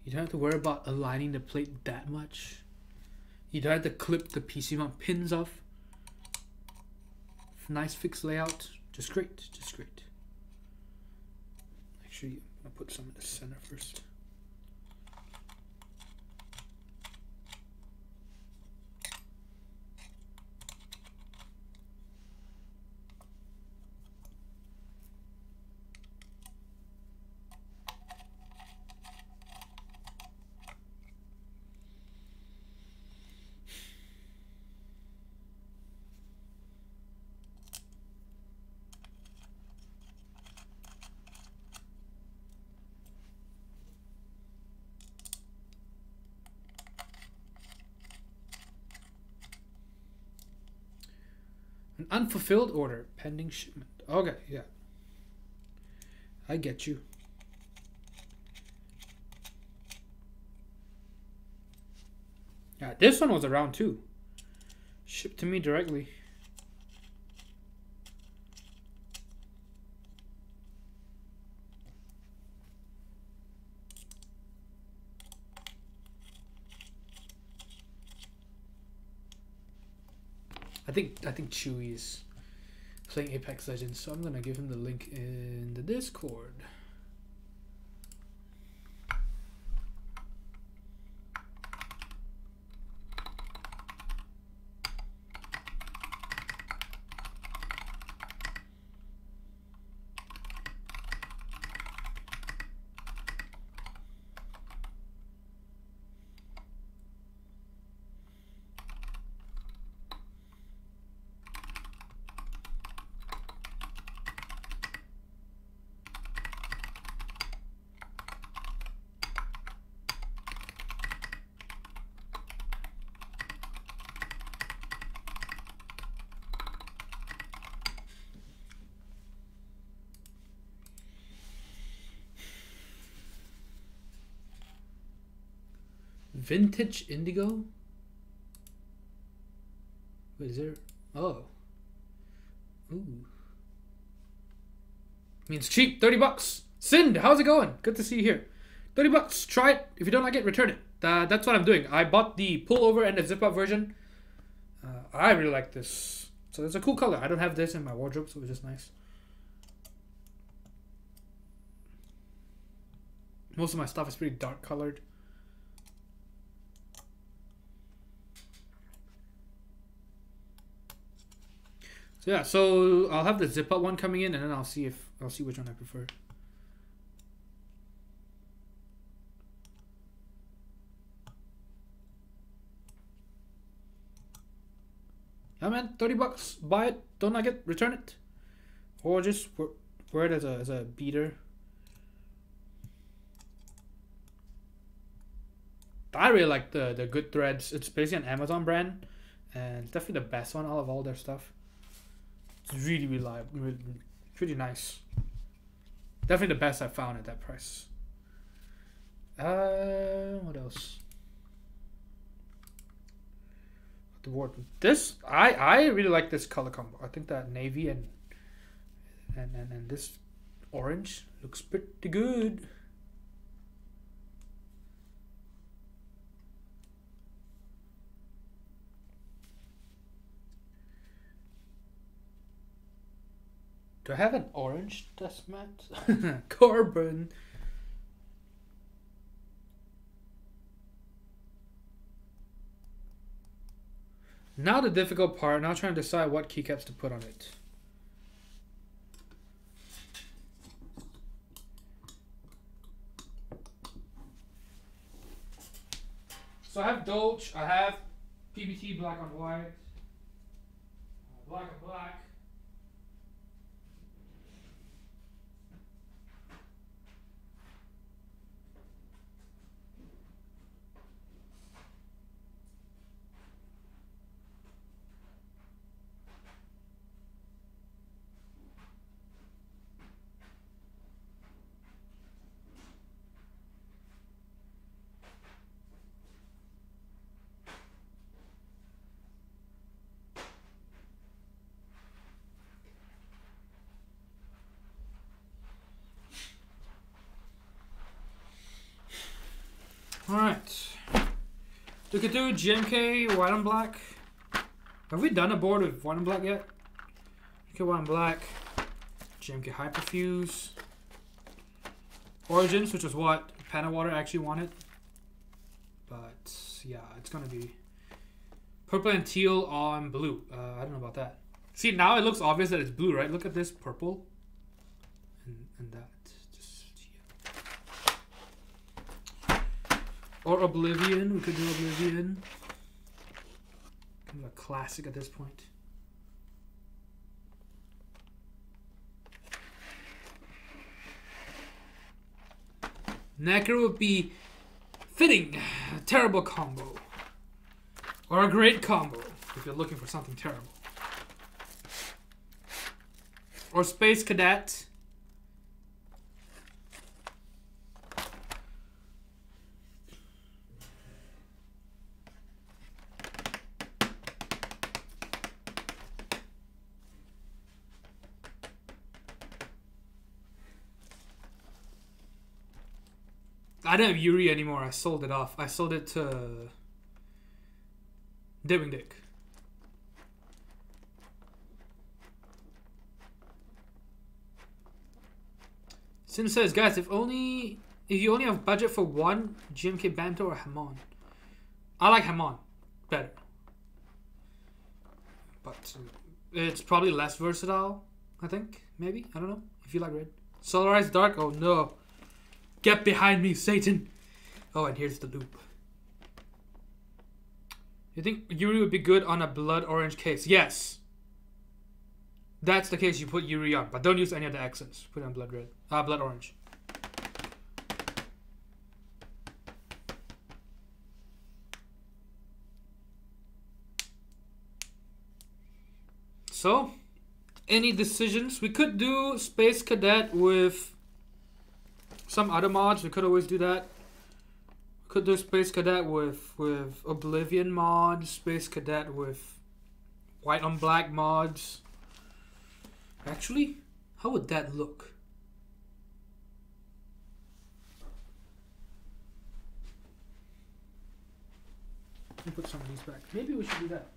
You don't have to worry about aligning the plate that much. You don't have to clip the PC mount pins off. Nice fixed layout. Just great. Just great. Actually, I'll put some in the center first. unfulfilled order. Pending shipment. Okay, yeah. I get you. Yeah, this one was around too. Shipped to me directly. I think Chewy is playing Apex Legends, so I'm gonna give him the link in the Discord. Vintage indigo? Wait, is there? Oh. Ooh. Means cheap, 30 bucks. Sind, how's it going? Good to see you here. 30 bucks, try it. If you don't like it, return it. That's what I'm doing. I bought the pullover and the zip up version. I really like this. So it's a cool color. I don't have this in my wardrobe, so it's just nice. Most of my stuff is pretty dark colored. So yeah, so I'll have the zip up one coming in, and then I'll see which one I prefer. Yeah, man, 30 bucks. Buy it. Don't like it, return it, or just wear it as a beater. I really like the Good Threads. It's basically an Amazon brand, and it's definitely the best one out of all their stuff. It's really reliable, really nice. Definitely the best I've found at that price. What else? The board. This I really like this color combo. I think that navy and this orange looks pretty good. Do I have an orange dust mat? Carbon. Now the difficult part. Now trying to decide what keycaps to put on it. So I have Dolce. I have PBT black on white. Black on black. Alright. We could do GMK white and black. Have we done a board with white and black yet? Okay, white and black. GMK Hyperfuse. Origins, which is what Pana Water actually wanted. But yeah, it's gonna be purple and teal on blue. I don't know about that. See, now it looks obvious that it's blue, right? Look at this purple and that. Or Oblivion, we could do Oblivion. Kind of a classic at this point. Necker would be fitting. A terrible combo. Or a great combo, if you're looking for something terrible. or Space Cadet. I don't have Yuri anymore. I sold it off. I sold it to Dipping Dick. Sin says, guys, if you only have budget for one, GMK Banto or Hamon. I like Hamon better. But it's probably less versatile, I think. Maybe. I don't know. If you like red. Solarized Dark? Oh no. Get behind me, Satan! Oh, and here's the loop. You think Yuri would be good on a blood orange case? Yes. That's the case you put Yuri on, but don't use any of the accents. Put it on blood red. Blood orange. So, any decisions? We could do Space Cadet with some other mods. We could always do that. We could do Space Cadet with Oblivion mods. Space Cadet with white on black mods. Actually, how would that look? Let me put some of these back. Maybe we should do that.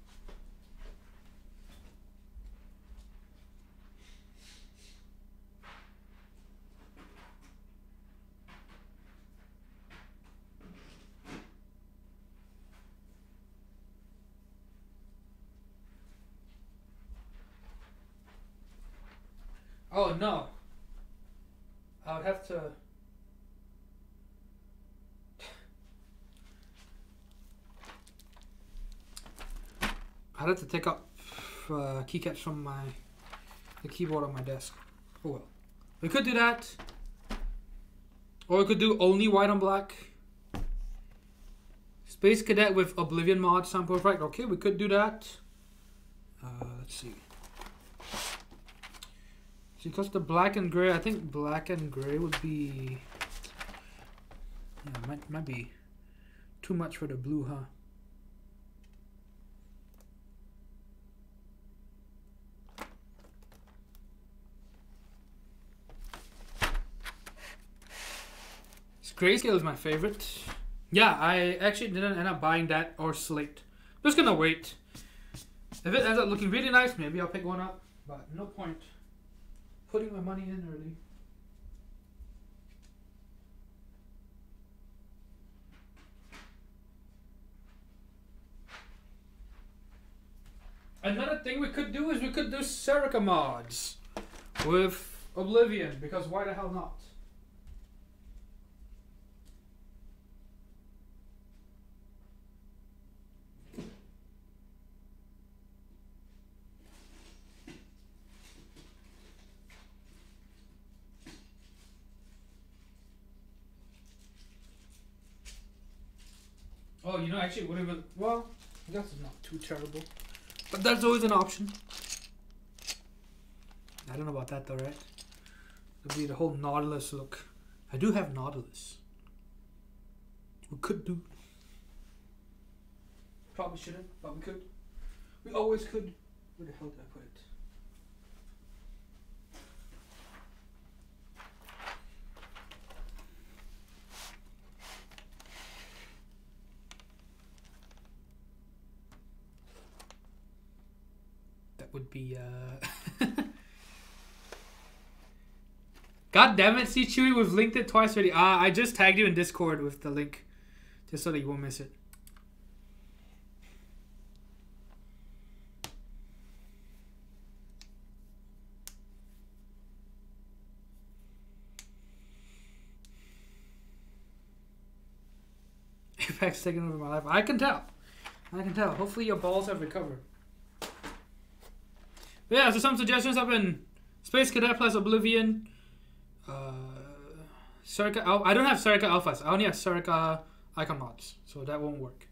Oh no. I would have to... I'd have to take up keycaps from the keyboard on my desk. Oh well. We could do that. Or we could do only white on black. Space Cadet with Oblivion mod sound perfect. Okay, we could do that. Let's see. Because the black and gray, I think black and gray would be... Yeah, might be too much for the blue, huh? Grayscale is my favorite. Yeah, I actually didn't end up buying that or Slate. Just gonna wait. If it ends up looking really nice, maybe I'll pick one up. But no point putting my money in early. Another thing we could do is we could do Serica mods with Oblivion, because why the hell not? Oh, you know, actually, it would have... Well, I guess it's not too terrible. But that's always an option. I don't know about that, though, right? It'll be the whole Nautilus look. I do have Nautilus. We could do... Probably shouldn't, but we could. We always could. Where the hell did I put it? Would be God damn it, see Chewy, we've linked it twice already. I just tagged you in Discord with the link just so that you won't miss it. Apex taking over my life. I can tell. Hopefully your balls have recovered. But yeah, so some suggestions have been Space Cadet plus Oblivion. Serica I don't have Serica Alphas. I only have Serica Icon mods, so that won't work.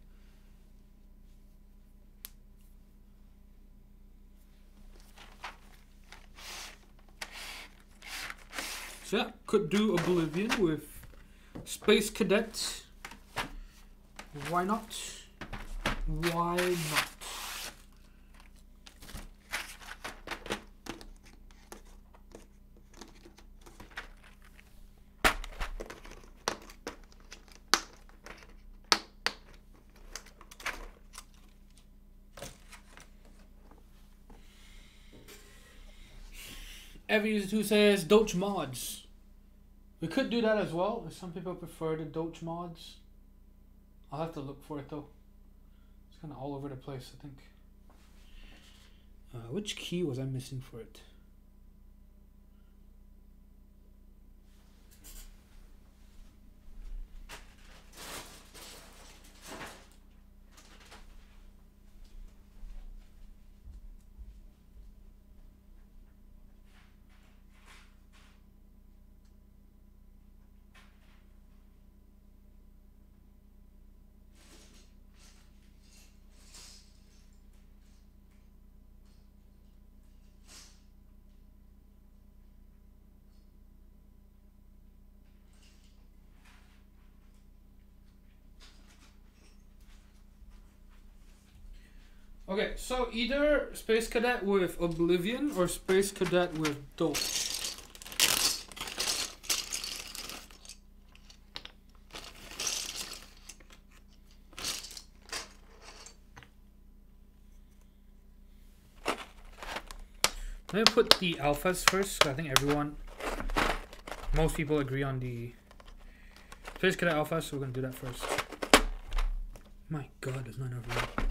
So yeah, could do Oblivion with Space Cadet. Why not? Why not? Healios says Doge mods. We could do that as well. If some people prefer the Doge mods. I'll have to look for it though. It's kind of all over the place, I think. Which key was I missing for it? Okay, so either Space Cadet with Oblivion or Space Cadet with Doge. Let me put the alphas first, because I think most people agree on the Space Cadet alpha, so we're going to do that first. My god, there's not enough room.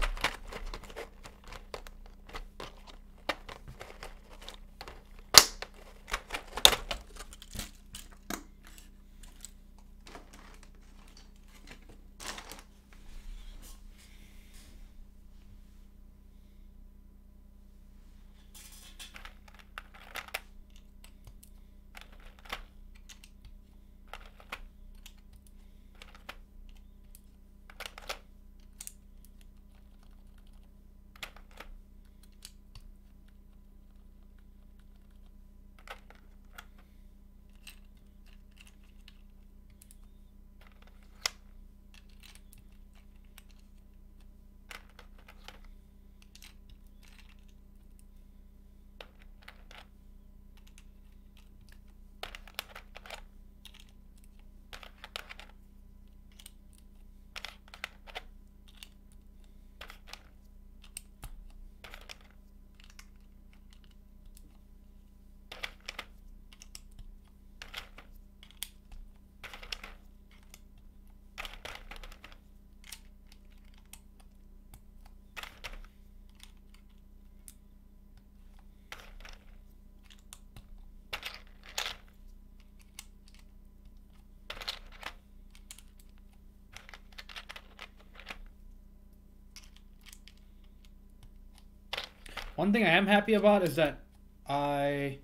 One thing I am happy about is that I'm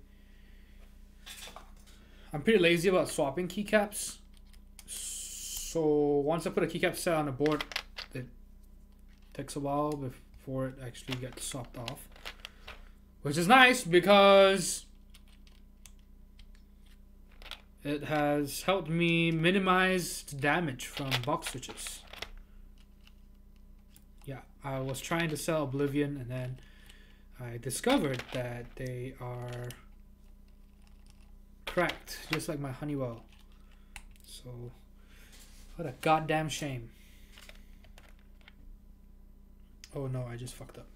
pretty lazy about swapping keycaps. So once I put a keycap set on the board, it takes a while before it actually gets swapped off. Which is nice because it has helped me minimize the damage from box switches. Yeah, I was trying to sell Oblivion and then I discovered that they are cracked, just like my Honeywell. So, what a goddamn shame. Oh no, I just fucked up.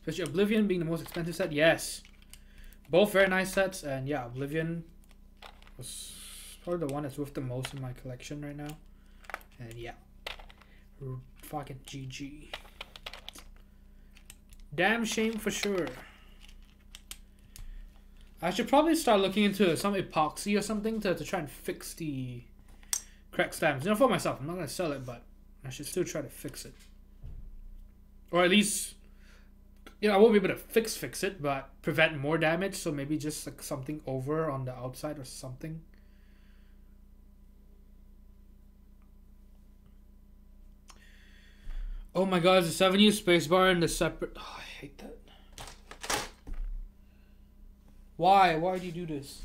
Especially Oblivion being the most expensive set, yes. Both very nice sets, and yeah, Oblivion was probably the one that's worth the most in my collection right now. And yeah, fucking GG. Damn shame for sure. I should probably start looking into some epoxy or something to try and fix the cracked stamps. You know, for myself. I'm not going to sell it, but I should still try to fix it. Or at least, you know, I won't be able to fix it, but prevent more damage. So maybe just like something over on the outside or something. Oh my god, it's a 7U spacebar and the separate... Oh, I hate that. Why? Why do you do this?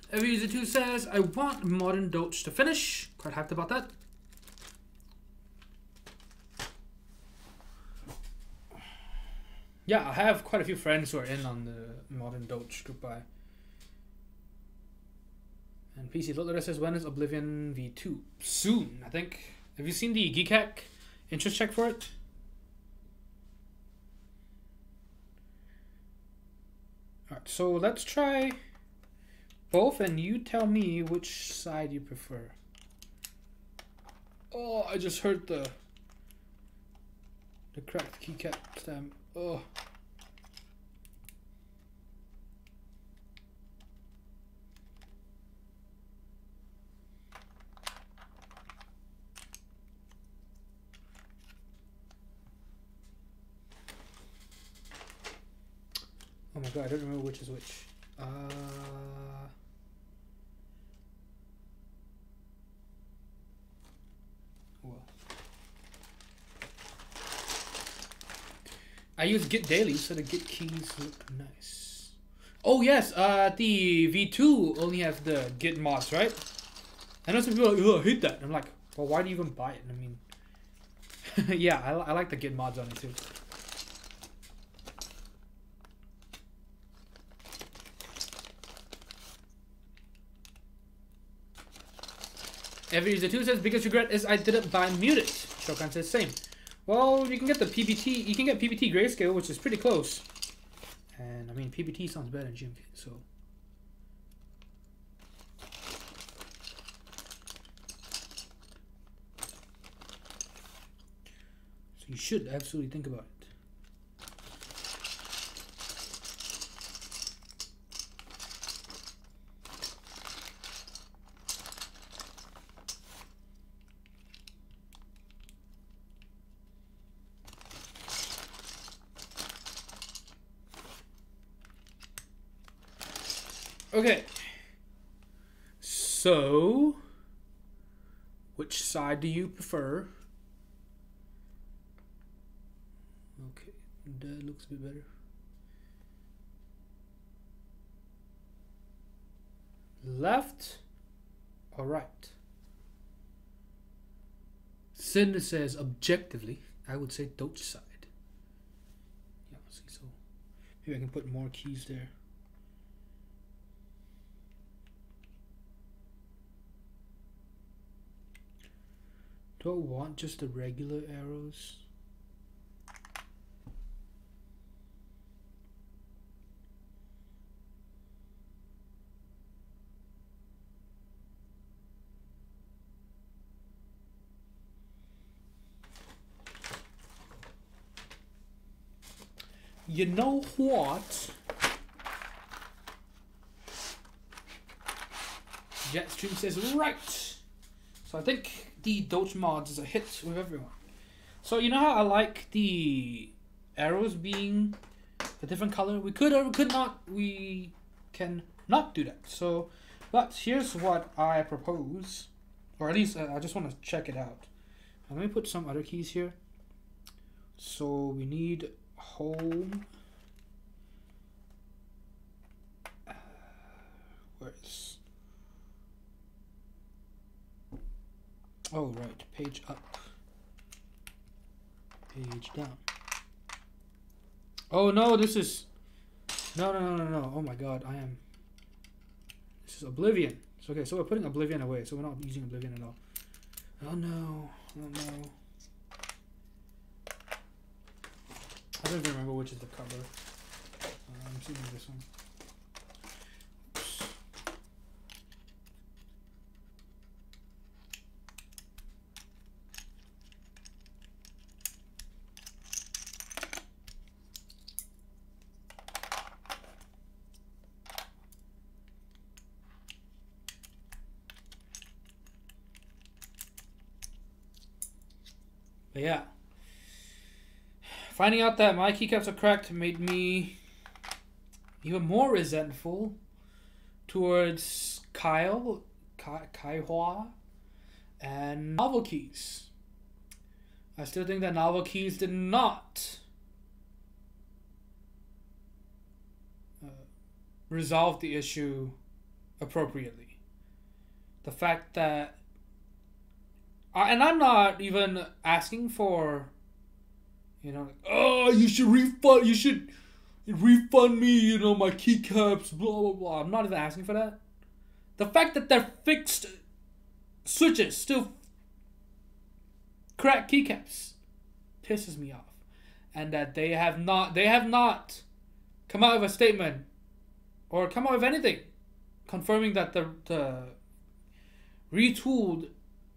Every user 2 says, I want Modern Doge to finish. Quite hyped about that. Yeah, I have quite a few friends who are in on the Modern Doge group buy. And PC Loadletter says, when is Oblivion V2? Soon, I think. Have you seen the Keycap interest check for it? Alright, so let's try both and you tell me which side you prefer. Oh, I just heard the cracked keycap stamp. Oh. Oh my god, I don't remember which is which. Well. I use Git daily, so the Git keys look nice. Oh yes, the V2 only has the Git mods, right? I know some people are like, oh, I hate that. I'm like, well, why do you even buy it? I mean, yeah, I like the Git mods on it too. Every user 2 says, biggest regret is I didn't buy Muted. Shokan says same. Well, you can get the PBT, you can get PBT grayscale, which is pretty close. And I mean, PBT sounds better than GMK, so. So you should absolutely think about it. Okay, so which side do you prefer? Okay, that looks a bit better. Left or right? Cinder says objectively, I would say Doge side. Yeah, see, so maybe I can put more keys there. Do I want just the regular arrows? You know what? Jetstream says right. So I think the Doge mods is a hit with everyone. So you know how I like the arrows being a different color. We could or we could not. We can not do that. So, but here's what I propose, or at least I just want to check it out. Let me put some other keys here. So we need home. Where's? Oh right, page up, page down. Oh no, this is no. Oh my god, this is Oblivion. So okay, so we're putting Oblivion away, so we're not using Oblivion at all. Oh no. I don't even remember which is the cover. I'm seeing this one. Oops. But yeah, finding out that my keycaps are cracked made me even more resentful towards Kaihua, and Novel Keys. I still think that Novel Keys did not resolve the issue appropriately. The fact that, and I'm not even asking for, you know, oh, you should refund me, you know, my keycaps, blah, blah, blah. I'm not even asking for that. The fact that they're fixed switches still crack keycaps pisses me off. And that they have not come out with a statement or come out with anything confirming that the retooled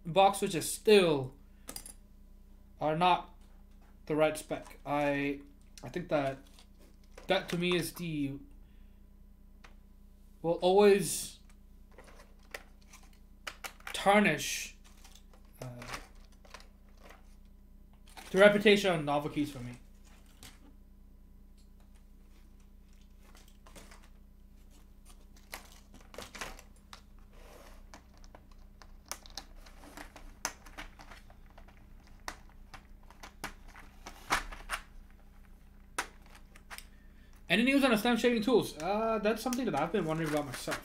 box switches still are not the right spec. I think that to me is will always tarnish the reputation of Novel Keys for me. Any news on the stem shaping tools? That's something that I've been wondering about myself.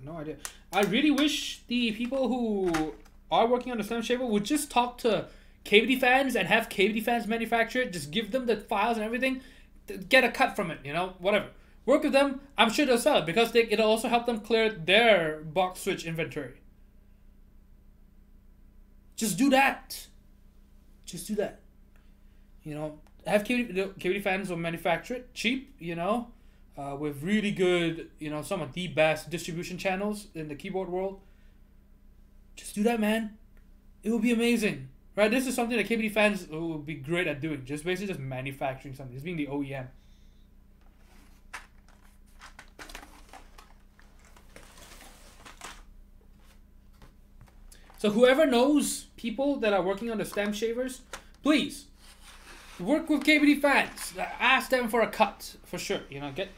No idea. I really wish the people who are working on the stem shaper would just talk to KBD fans and have KBD fans manufacture it. Just give them the files and everything. Get a cut from it, you know, whatever. Work with them. I'm sure they'll sell it because it'll also help them clear their box switch inventory. Just do that. Just do that. You know, have KBD fans will manufacture it cheap, you know, with really good, you know, some of the best distribution channels in the keyboard world. Just do that, man. It will be amazing, right? This is something that KBD fans will be great at doing. Just basically just manufacturing something. Just being the OEM. So whoever knows people that are working on the stem shavers, please work with KBD fans. Ask them for a cut for sure. You know, get.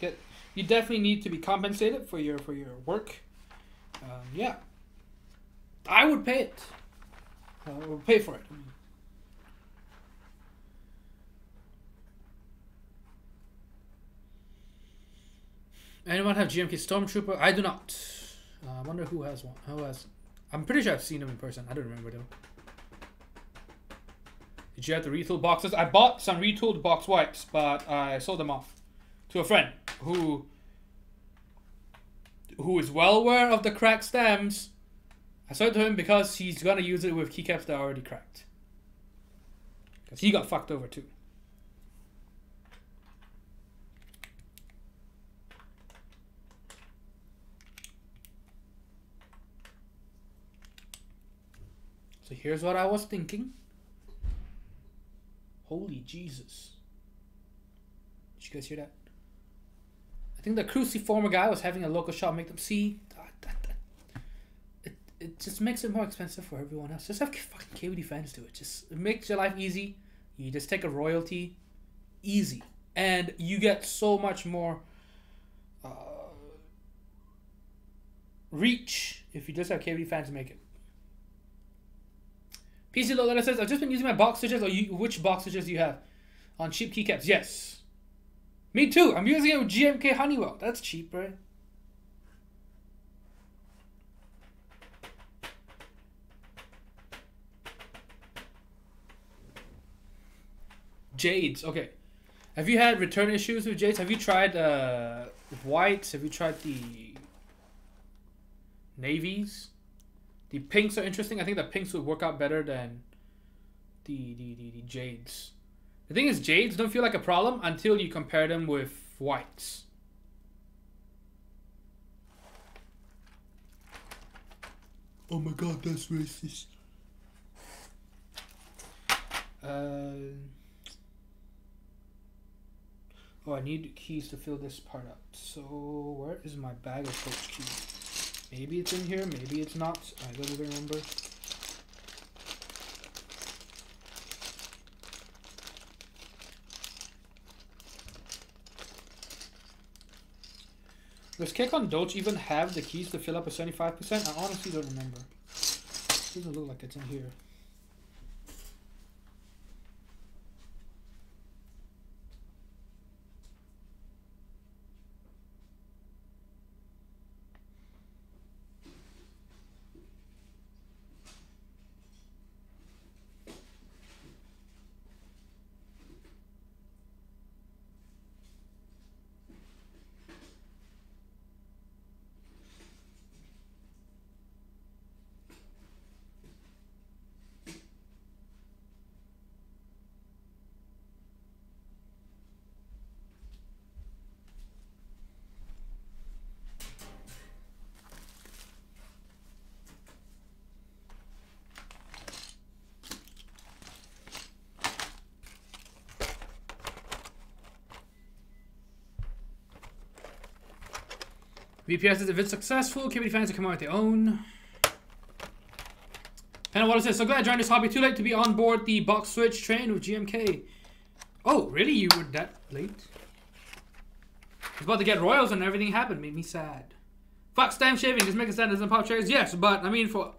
You definitely need to be compensated for your work. Yeah, I would pay it. I would pay for it. Anyone have GMK Stormtrooper? I do not. I wonder who has one. Who has? I'm pretty sure I've seen them in person. I don't remember though. Did you have the retooled boxes? I bought some retooled box wipes, but I sold them off to a friend who is well aware of the cracked stems. I sold it to him because he's gonna use it with keycaps that are already cracked. Because he got fucked over too. So here's what I was thinking. Holy Jesus. Did you guys hear that? I think the Cruciformer guy was having a local shop make them see. It just makes it more expensive for everyone else. Just have fucking KBD fans do it. It makes your life easy. You just take a royalty. easy, and you get so much more reach if you just have KVD fans to make it. PC Low Letter says, I've just been using my box switches. Which box switches do you have? On cheap keycaps? Yes. Me too. I'm using it with GMK Honeywell. That's cheap, right? Jades. Okay. Have you had return issues with Jades? Have you tried whites? Have you tried the navies? The pinks are interesting. I think the pinks would work out better than the jades. The thing is, jades don't feel like a problem until you compare them with whites. Oh my god, that's racist. Oh, I need keys to fill this part up. So, where is my bag of coach keys? Maybe it's in here, maybe it's not. I don't even remember. Does Keycap Doge even have the keys to fill up a 75%? I honestly don't remember. Doesn't look like it's in here. VPS says if it's successful, KBD fans will come out with their own. And what says, so glad I joined this hobby too late to be on board the box switch train with GMK. Oh, really? You were that late? I was about to get royals and everything happened. Made me sad. Fuck stamp shaving. Just make a stand as in pop chairs. Yes, but I mean for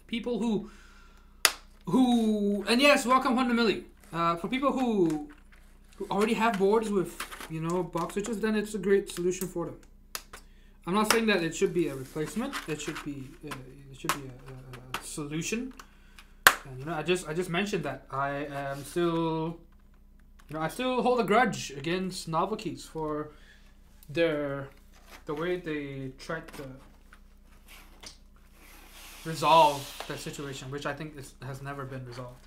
people who and yes, welcome 100 milli. For people who already have boards with, you know, box switches, then it's a great solution for them. I'm not saying that it should be a replacement. It should be a solution. And, you know, I just mentioned that I am still, you know, I still hold a grudge against novel keys for the way they tried to resolve that situation, which I think has never been resolved.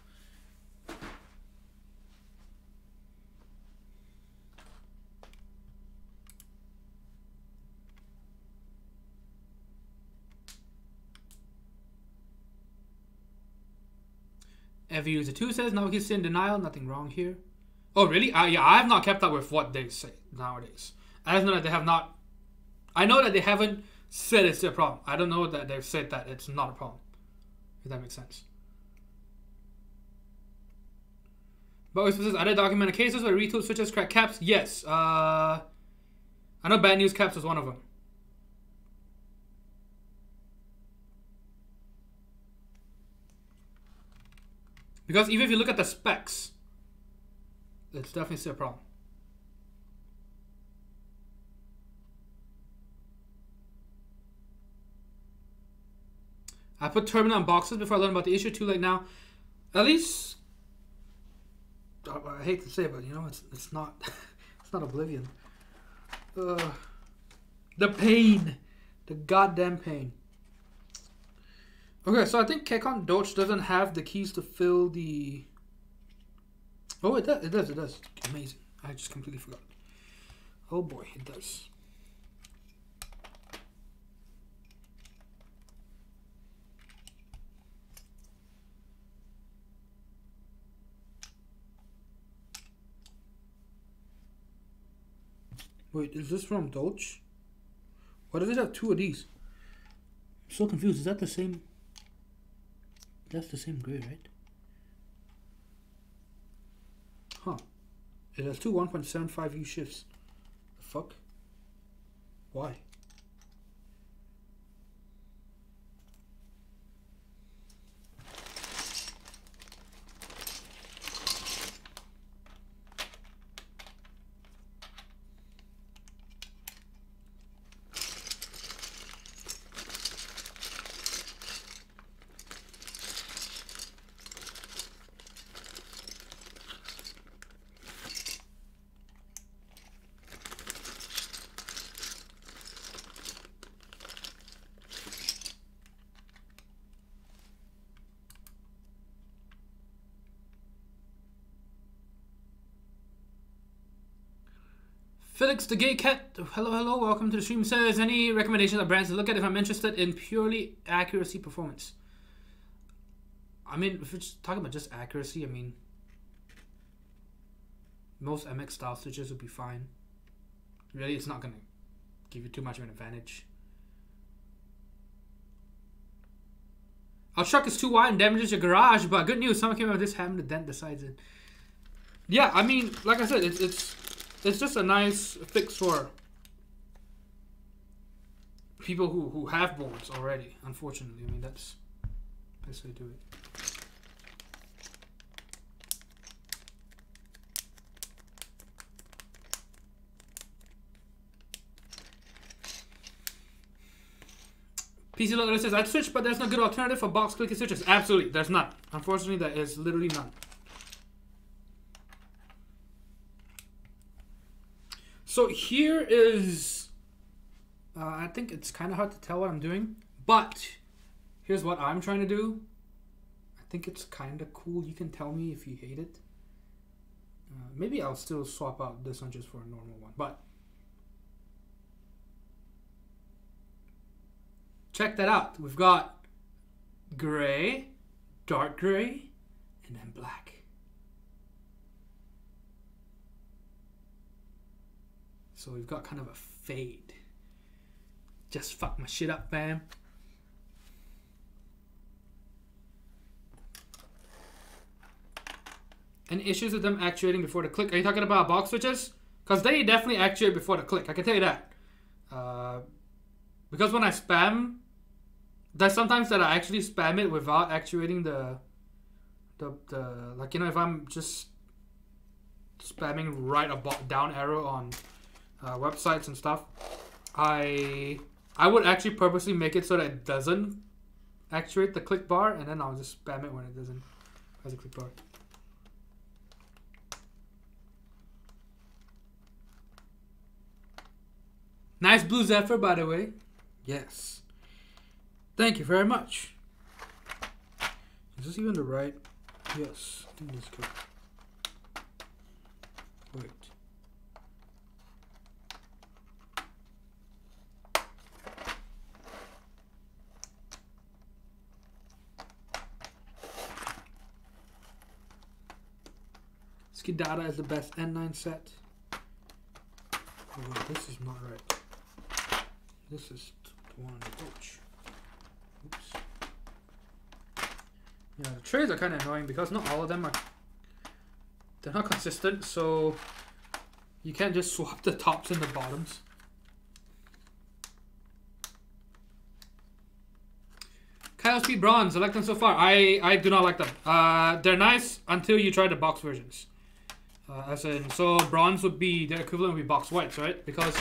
Every user 2 says, now he's in denial, nothing wrong here. Oh, really? Yeah, I have not kept up with what they say nowadays. I just know that they have not. I know that they haven't said it's a problem. I don't know that they've said that it's not a problem. If that makes sense. But it says, are there documented cases where retool switches crack caps? Yes. I know Bad News Caps was one of them. Because even if you look at the specs, it's definitely still a problem. I put terminal on boxes before I learned about the issue. Too late now. At least, I hate to say it, but you know, it's not it's not Oblivion. The pain, the goddamn pain. Okay, so I think Keycap Doge doesn't have the keys to fill the. Oh, it does. It does. Amazing. I just completely forgot. Oh boy, it does. Wait, is this from Doge? Why does it have two of these? I'm so confused. Is that the same? That's the same grade, right? Huh. It has two 1.75U shifts. The fuck? Why? Felix the Gay Cat, hello, welcome to the stream. Says, any recommendations of brands to look at if I'm interested in purely accuracy performance? I mean, if we're just talking about just accuracy, I mean, most MX style switches would be fine. Really, it's not going to give you too much of an advantage. Our truck is too wide and damages your garage, but good news, someone came out with this having to dent the sides in. Yeah, I mean, like I said, it's just a nice fix for people who have boards already, unfortunately. I mean, that's the best way to do it. PC Loader says, I'd switch, but there's no good alternative for box clicky switches. Absolutely, there's none. Unfortunately, there is literally none. So here is, I think it's kind of hard to tell what I'm doing, but here's what I'm trying to do. I think it's kind of cool. You can tell me if you hate it. Maybe I'll still swap out this one just for a normal one, but check that out. We've got gray, dark gray, and then black. So we've got kind of a fade. Just fuck my shit up, fam. Any issues with them actuating before the click? Are you talking about box switches? Because they definitely actuate before the click. I can tell you that. Because when I spam, there's sometimes that I actually spam it without actuating the like, you know, if I'm just spamming right a down arrow on websites and stuff, I would actually purposely make it so that it doesn't actuate the click bar, and then I'll just spam it when it doesn't has a click bar. Nice blue Zephyr, by the way. Yes. Thank you very much. Is this even the right? Yes. I think this is good. Wait. Skidata is the best N9 set. Oh wait, this is not right. This is the one. Ouch. Oops. Yeah, the trays are kind of annoying because not all of them are. They're not consistent, so you can't just swap the tops and the bottoms. Kyle Speed Bronze, I like them so far. I do not like them. They're nice until you try the box versions. As in, so bronze would be, their equivalent would be box whites, right? Because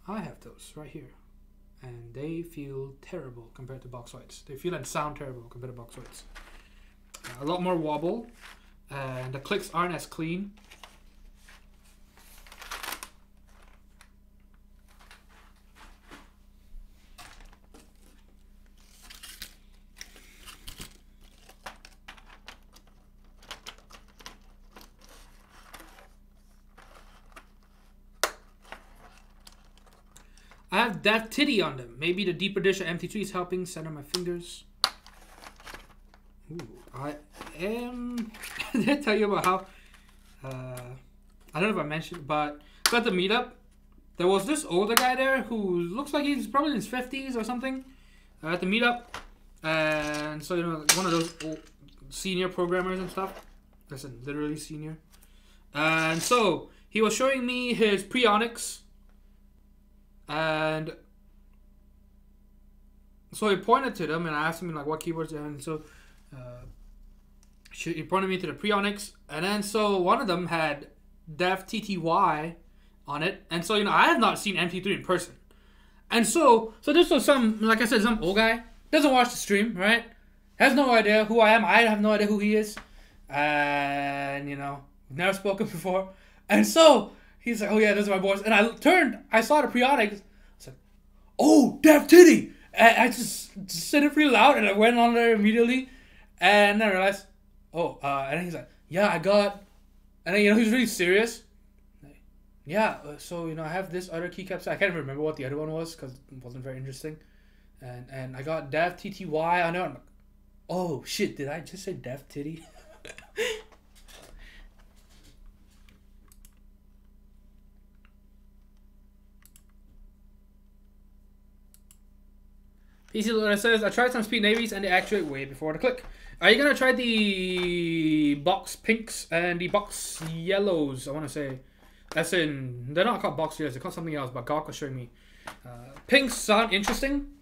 I have those right here, and they feel terrible compared to box whites. They feel and sound terrible compared to box whites. A lot more wobble, and the clicks aren't as clean. I have that titty on them. Maybe the deeper dish of MT3 is helping center my fingers. Ooh, I am... Did I tell you about how... I don't know if I mentioned, but at the meetup, there was this older guy there who looks like he's probably in his 50s or something at the meetup. And so, you know, one of those old senior programmers and stuff. Listen, literally senior. And so he was showing me his Preonics, and so he pointed to them, and I asked him like what keywords, and so he pointed me to the Preonics, and then so one of them had Dev TTY on it, and so I have not seen MT3 in person, and so this was some, like I said, some old guy doesn't watch the stream, right? Has no idea who I am. I have no idea who he is, and we've never spoken before, and so he's like, "Oh yeah, those are my boys," and I saw the Preonics, I was like, "Oh, Dev Titty!" And I just said it pretty loud, and I went on there immediately, and then I realized, and then he's like, "Yeah, I got," and then he's really serious. Yeah, so I have this other keycap set. I can't remember what the other one was because it wasn't very interesting, and I got Dev TTY on it. I'm like, oh shit! Did I just say Dev Titty? PC Luna says, I tried some speed navies and they actuate way before the click. Are you gonna try the box pinks and the box yellows? I want to say, as in they're not called box yellows, they're called something else. But Gawk was showing me. Pinks sound interesting,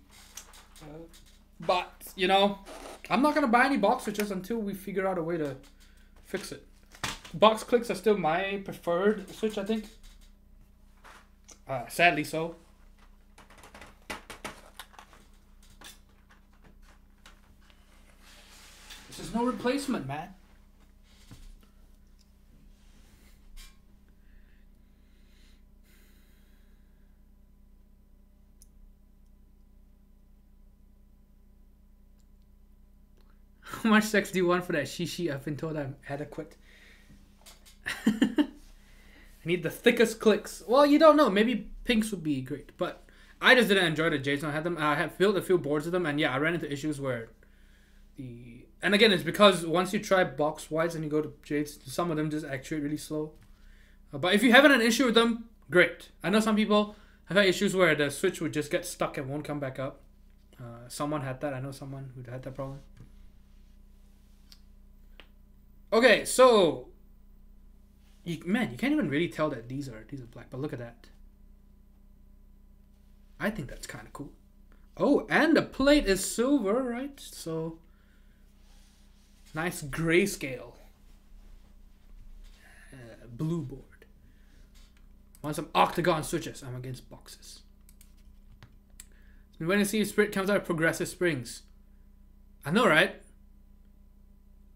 but I'm not gonna buy any box switches until we figure out a way to fix it. Box clicks are still my preferred switch, I think. Sadly so. There's no replacement, man. How much sex do you want for that shishi? I've been told I'm adequate. I need the thickest clicks. Well, you don't know. Maybe pinks would be great. But I just didn't enjoy the Jades when I had them. I have built a few boards of them. And yeah, I ran into issues where and again, it's because once you try box whites and you go to Jades, some of them just actuate really slow. But if you haven't had an issue with them, great. I know some people have had issues where the switch would just get stuck and won't come back up. Someone had that. I know someone who had that problem. Okay, so man, you can't even really tell that these are black, but look at that. I think that's kind of cool. Oh, and the plate is silver, right? So nice grayscale. Blue board. Want some octagon switches? I'm against boxes. When you see Spirit comes out of progressive springs. I know, right?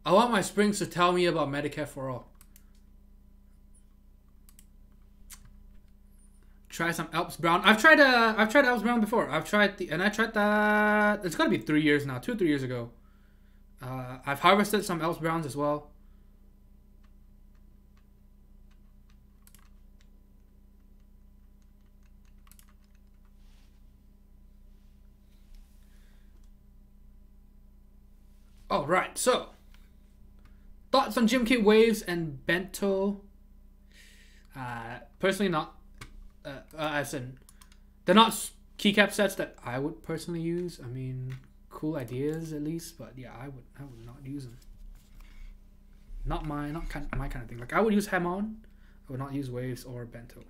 I want my springs to tell me about Medicare for all. Try some Alps Brown. I've tried Alps Brown before. I tried that. It's gotta be 3 years now, 2 or 3 years ago. I've harvested some Alps Browns as well. All right, so thoughts on Gym Kit Waves and Bento? Personally, not. As in, they're not keycap sets that I would personally use. I mean, cool ideas at least, but yeah, I would not use them. Not my kind of thing. Like I would use Hamon, I would not use Waves or Bento.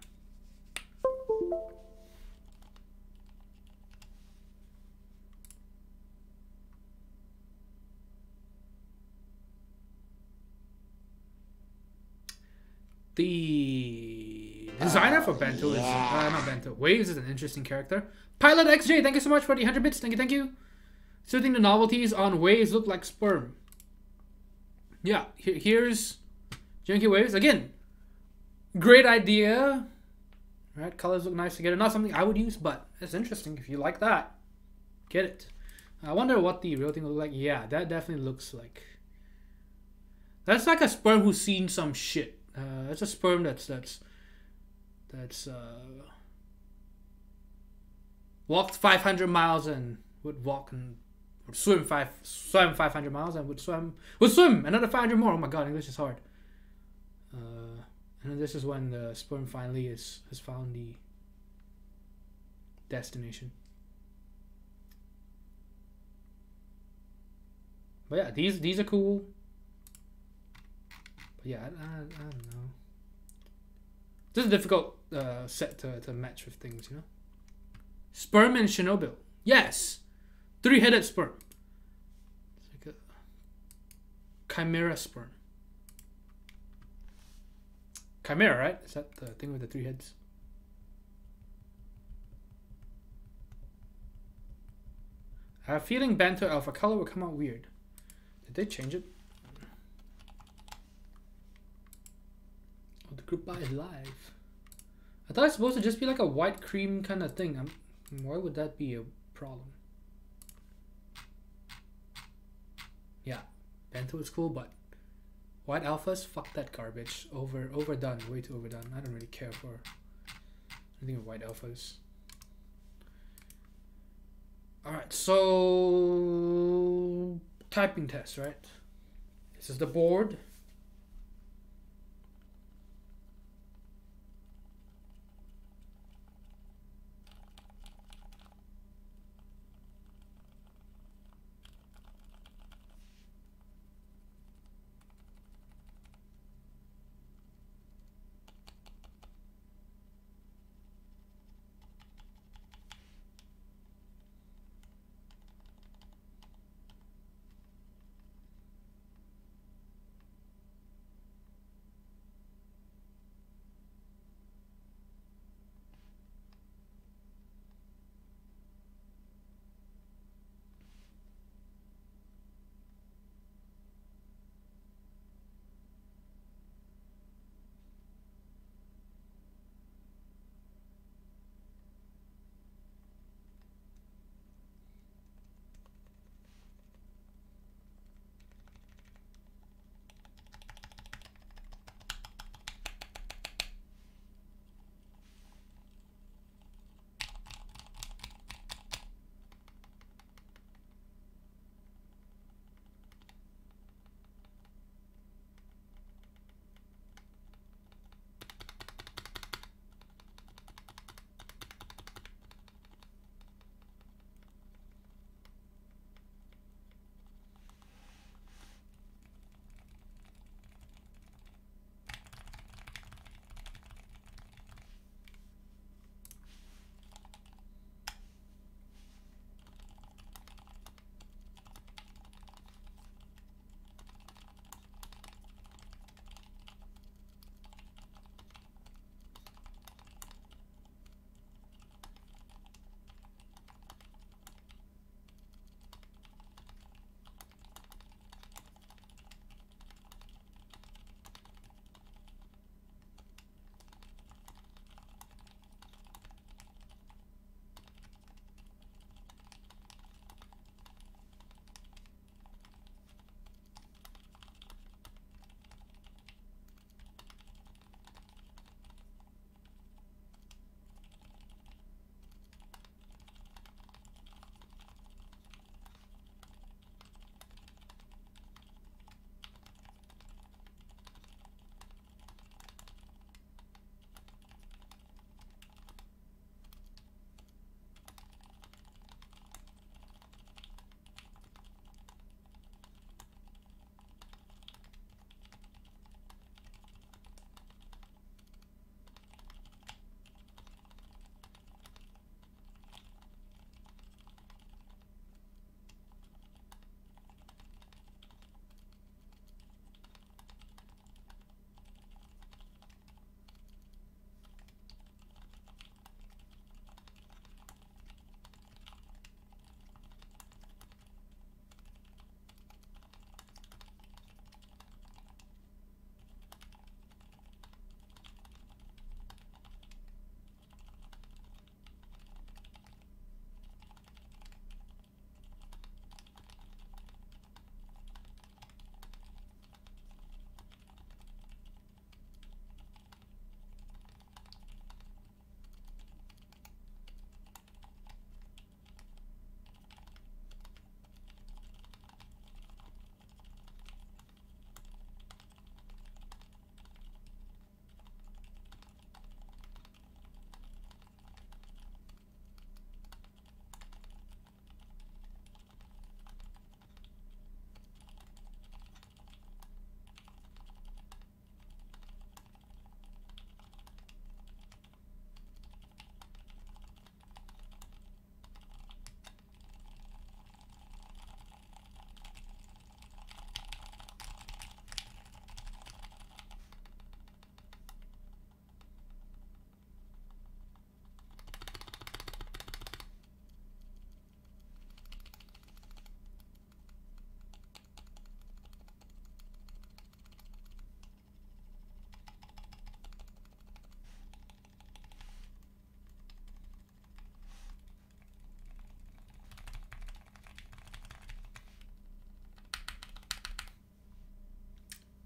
The designer for Bento is not Bento. Waves is an interesting character. Pilot XJ, thank you so much for the 100 bits. Thank you. So I think the novelties on Waves look like sperm. Yeah, here's Junkie Waves again. Great idea. Right, colors look nice together. Not something I would use, but it's interesting. If you like that, get it. I wonder what the real thing will look like. Yeah, that definitely looks like. That's like a sperm who's seen some shit. It's a sperm that's walked 500 miles and would walk and would swim 500 miles and would swim another 500 more. Oh my god, English is hard. And then this is when the sperm finally has found the destination. But yeah, these are cool. But yeah, I don't know. This is a difficult set to match with things, you know. Sperm and Chernobyl. Yes! 3-headed sperm. It's like a chimera sperm. Chimera, right? Is that the thing with the 3 heads? I have a feeling Banter Alpha color will come out weird. Did they change it? Oh, the group buy is live. I thought it's supposed to just be like a white cream kind of thing. Why would that be a problem? Yeah, Bento is cool, but white alphas, fuck that garbage. Overdone, way too overdone. I don't really care for anything with white alphas. Alright, so typing test, right? This is the board.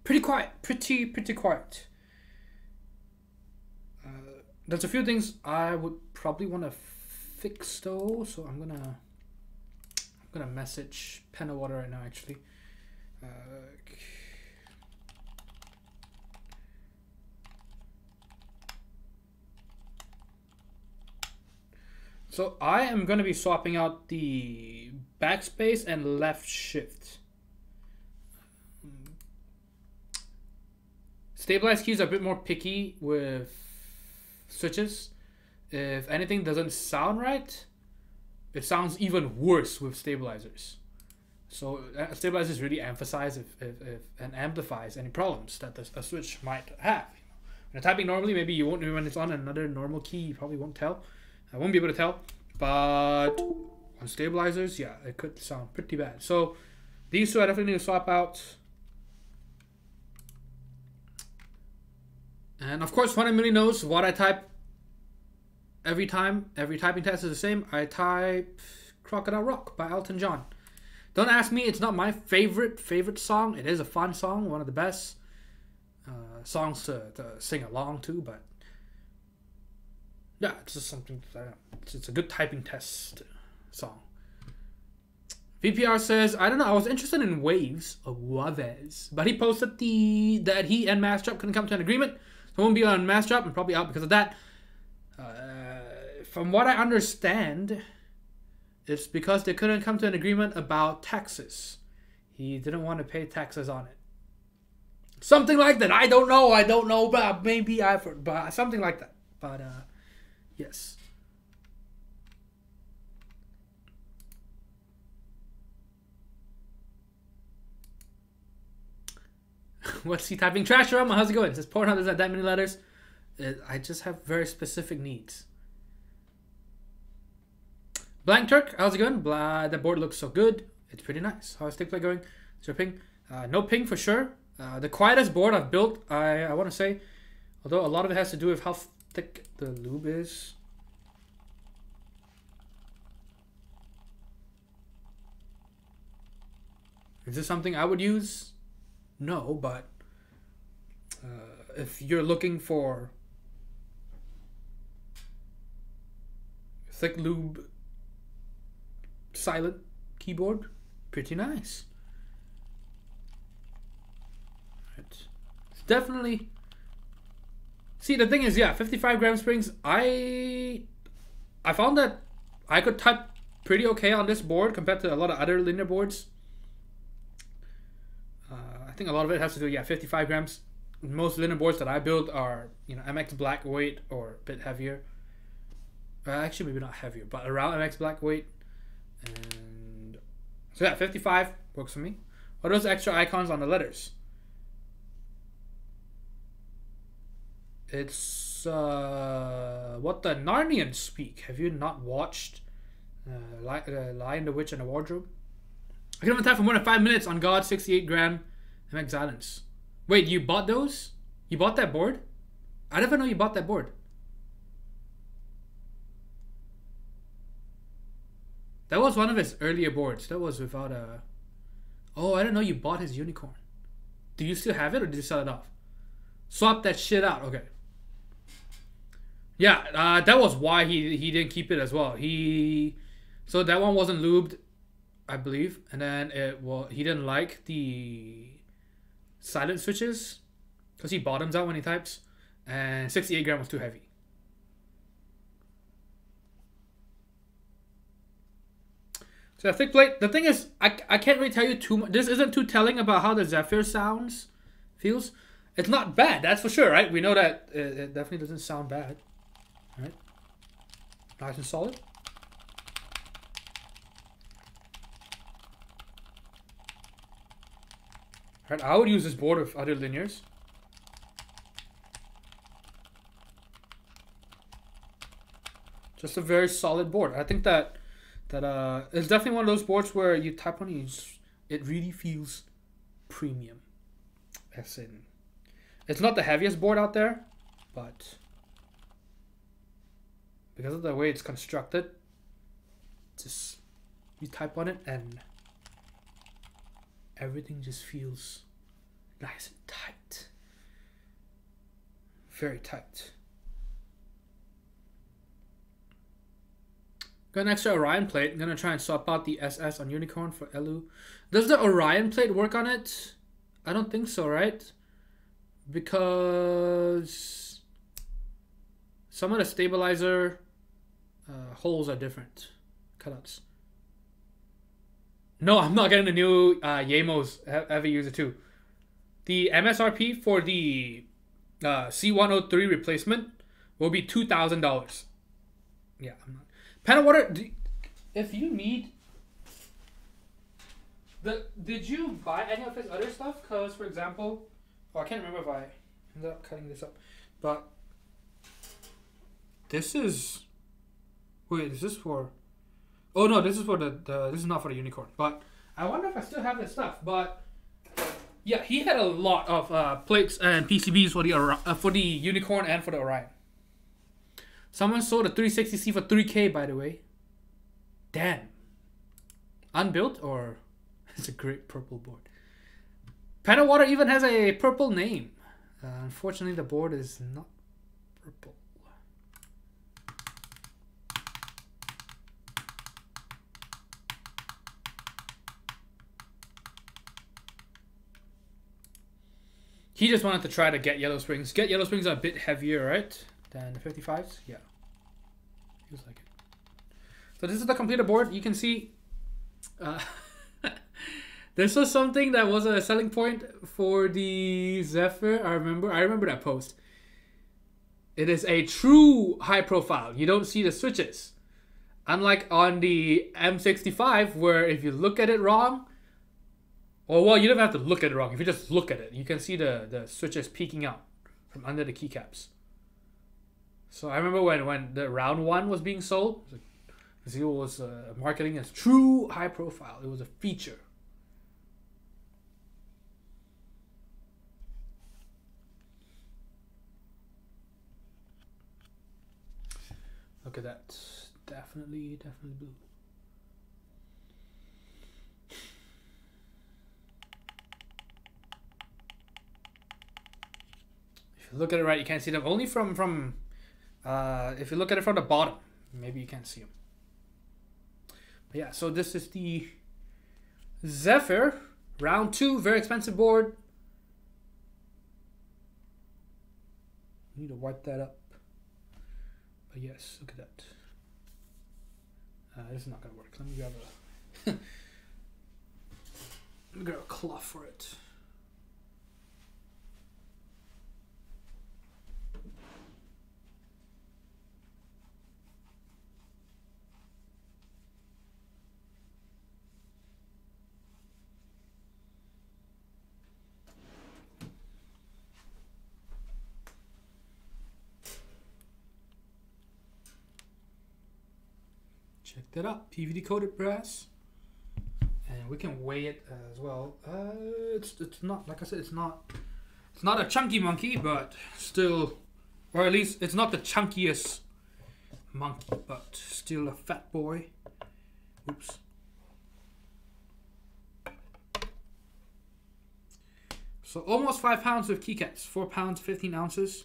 pretty quiet, pretty quiet. There's a few things I would probably want to fix though, so I'm gonna message Pen of Water right now actually. So I am gonna be swapping out the backspace and left shift. Stabilized keys are a bit more picky with switches. If anything doesn't sound right, it sounds even worse with stabilizers. So stabilizers really emphasize if and amplifies any problems that a switch might have. When you're typing normally, maybe you won't know when it's on another normal key. You probably won't tell. I won't be able to tell. But on stabilizers, yeah, it could sound pretty bad. So these two I definitely need to swap out. And of course, one Emily knows what I type every time. Every typing test is the same. I type Crocodile Rock by Elton John. Don't ask me, it's not my favorite song. It is a fun song, one of the best songs to sing along to, but yeah, it's just something, it's a good typing test song. VPR says, I don't know, I was interested in Waves of Waves, but he posted that he and Mastrap couldn't come to an agreement. So I won't be on Mastrap, I'm probably out because of that. From what I understand, it's because they couldn't come to an agreement about taxes. He didn't want to pay taxes on it. Something like that. I don't know, but maybe I've heard, but something like that. But yes. What's he typing? Trash Rama, how's it going? It says Pornhub doesn't have that many letters. I just have very specific needs. Blank Turk, how's it going? Blah, the board looks so good. It's pretty nice. How's stick play going? Is there ping? No ping for sure. The quietest board I've built, I want to say, although a lot of it has to do with how thick the lube is. Is this something I would use? No, but if you're looking for thick lube silent keyboard, pretty nice. Right. It's definitely. See, the thing is, yeah, 55 gram springs. I found that I could type pretty okay on this board compared to a lot of other linear boards. I think a lot of it has to do, yeah, 55 grams. Most linear boards that I build are, MX black weight or a bit heavier. Actually, maybe not heavier, but around MX black weight. And so yeah, 55 works for me. What are those extra icons on the letters? It's what the Narnians speak. Have you not watched Lion, the Witch, and the Wardrobe? I can only type for more than 5 minutes on God 68 gram MX Silence. Wait, you bought those? You bought that board? I never know you bought that board. That was one of his earlier boards. That was without a... Oh, I didn't know you bought his unicorn. Do you still have it or did you sell it off? Swap that shit out. Okay. Yeah, that was why he didn't keep it as well. So that one wasn't lubed, I believe. And then he didn't like the silent switches because he bottoms out when he types. And 68 gram was too heavy. So a thick plate. The thing is, I can't really tell you too much. This isn't too telling about how the Zephyr feels. It's not bad, that's for sure, right? We know that it definitely doesn't sound bad. Right? Nice and solid. Right, I would use this board with other linears. Just a very solid board. I think that it's definitely one of those boards where you type on it really feels premium. As in, it's not the heaviest board out there, but because of the way it's constructed, just you type on it and everything just feels Nice and tight. Very tight. Got an extra Orion plate. I'm gonna try and swap out the SS on Unicorn for Elu. Does the Orion plate work on it? I don't think so, right? Because some of the stabilizer holes are different. Cutouts. No, I'm not getting the new Yamos Heavy User 2. The MSRP for the C103 replacement will be $2,000. Yeah, I'm not. Pen and water. If you need did you buy any of his other stuff? Because, for example, I can't remember if I ended up cutting this up, but this is. Wait, is this for? Oh no, this is for the this is not for the Unicorn. But I wonder if I still have this stuff. But yeah, he had a lot of plates and PCBs for the Unicorn and for the Orion. Someone sold a 360C for $3K, by the way. Damn. Unbuilt, or it's a great purple board. Pen and Water even has a purple name. Unfortunately, the board is not purple. He just wanted to try to get Yellow Springs. Get Yellow Springs are a bit heavier, right? Than the 55s? Yeah. Feels like it. So this is the completed board. You can see this was something that was a selling point for the Zephyr. I remember that post. It is a true high profile. You don't see the switches. Unlike on the M65, where if you look at it wrong, or well, you don't have to look at it wrong. If you just look at it, you can see the switches peeking out from under the keycaps. So I remember when the round one was being sold, Zio was marketing as true high profile. It was a feature. Look at that. Definitely blue. If you look at it right, you can't see them. Only from if you look at it from the bottom, maybe you can't see them. But yeah, so this is the Zephyr round 2, very expensive board. Need to wipe that up. But yes, look at that. This is not gonna work. Let me grab a let me grab a cloth for it. Check that out, PVD coated brass, and we can weigh it as well. It's not, like I said, it's not a chunky monkey, but still, or at least it's not the chunkiest monkey, but still a fat boy. Oops. So almost 5 pounds of keycaps, 4 pounds 15 ounces,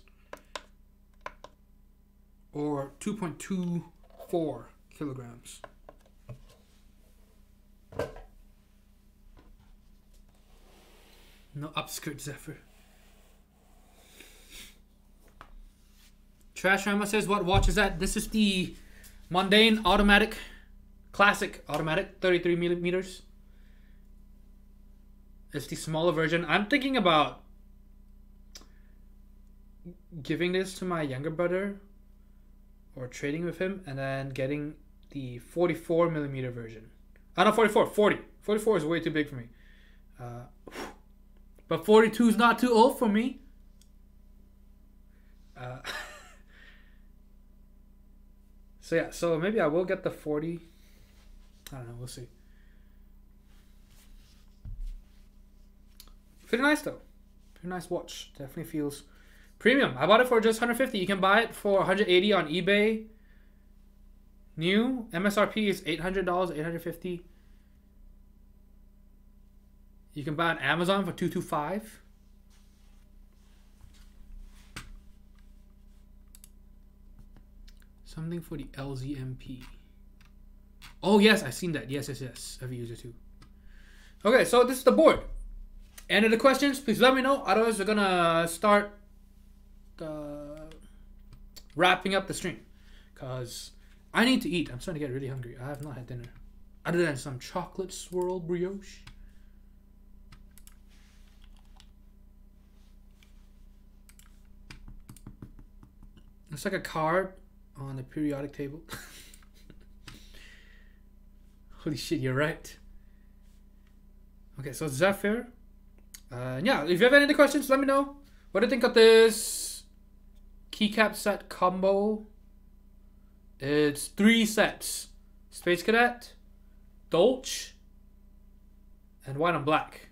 or 2.24 kilograms. No upskirt Zephyr. Trash Rama says, what watch is that? This is the Mundane Automatic, Classic Automatic, 33 millimeters. It's the smaller version. I'm thinking about giving this to my younger brother or trading with him and then getting the 44 millimeter version. Not 44, 40. 44 is way too big for me. But 42 is not too old for me. So yeah, so maybe I will get the 40. I don't know, we'll see. Pretty nice though. Pretty nice watch. Definitely feels premium. I bought it for just 150. You can buy it for 180 on eBay. New MSRP is $800, $850. You can buy it on Amazon for $225. Something for the LZMP. Oh yes, I've seen that. Yes. Every user too. Okay, so this is the board. Any other questions? Please let me know. Otherwise, we're gonna start wrapping up the stream, cause I need to eat. I'm starting to get really hungry. I have not had dinner, other than some chocolate swirl brioche. It's like a card on a periodic table. Holy shit, you're right. Okay, so Zephyr. Yeah, if you have any other questions, let me know. What do you think of this Keycap set combo? It's 3 sets. Space Cadet, Dolch, and white on black.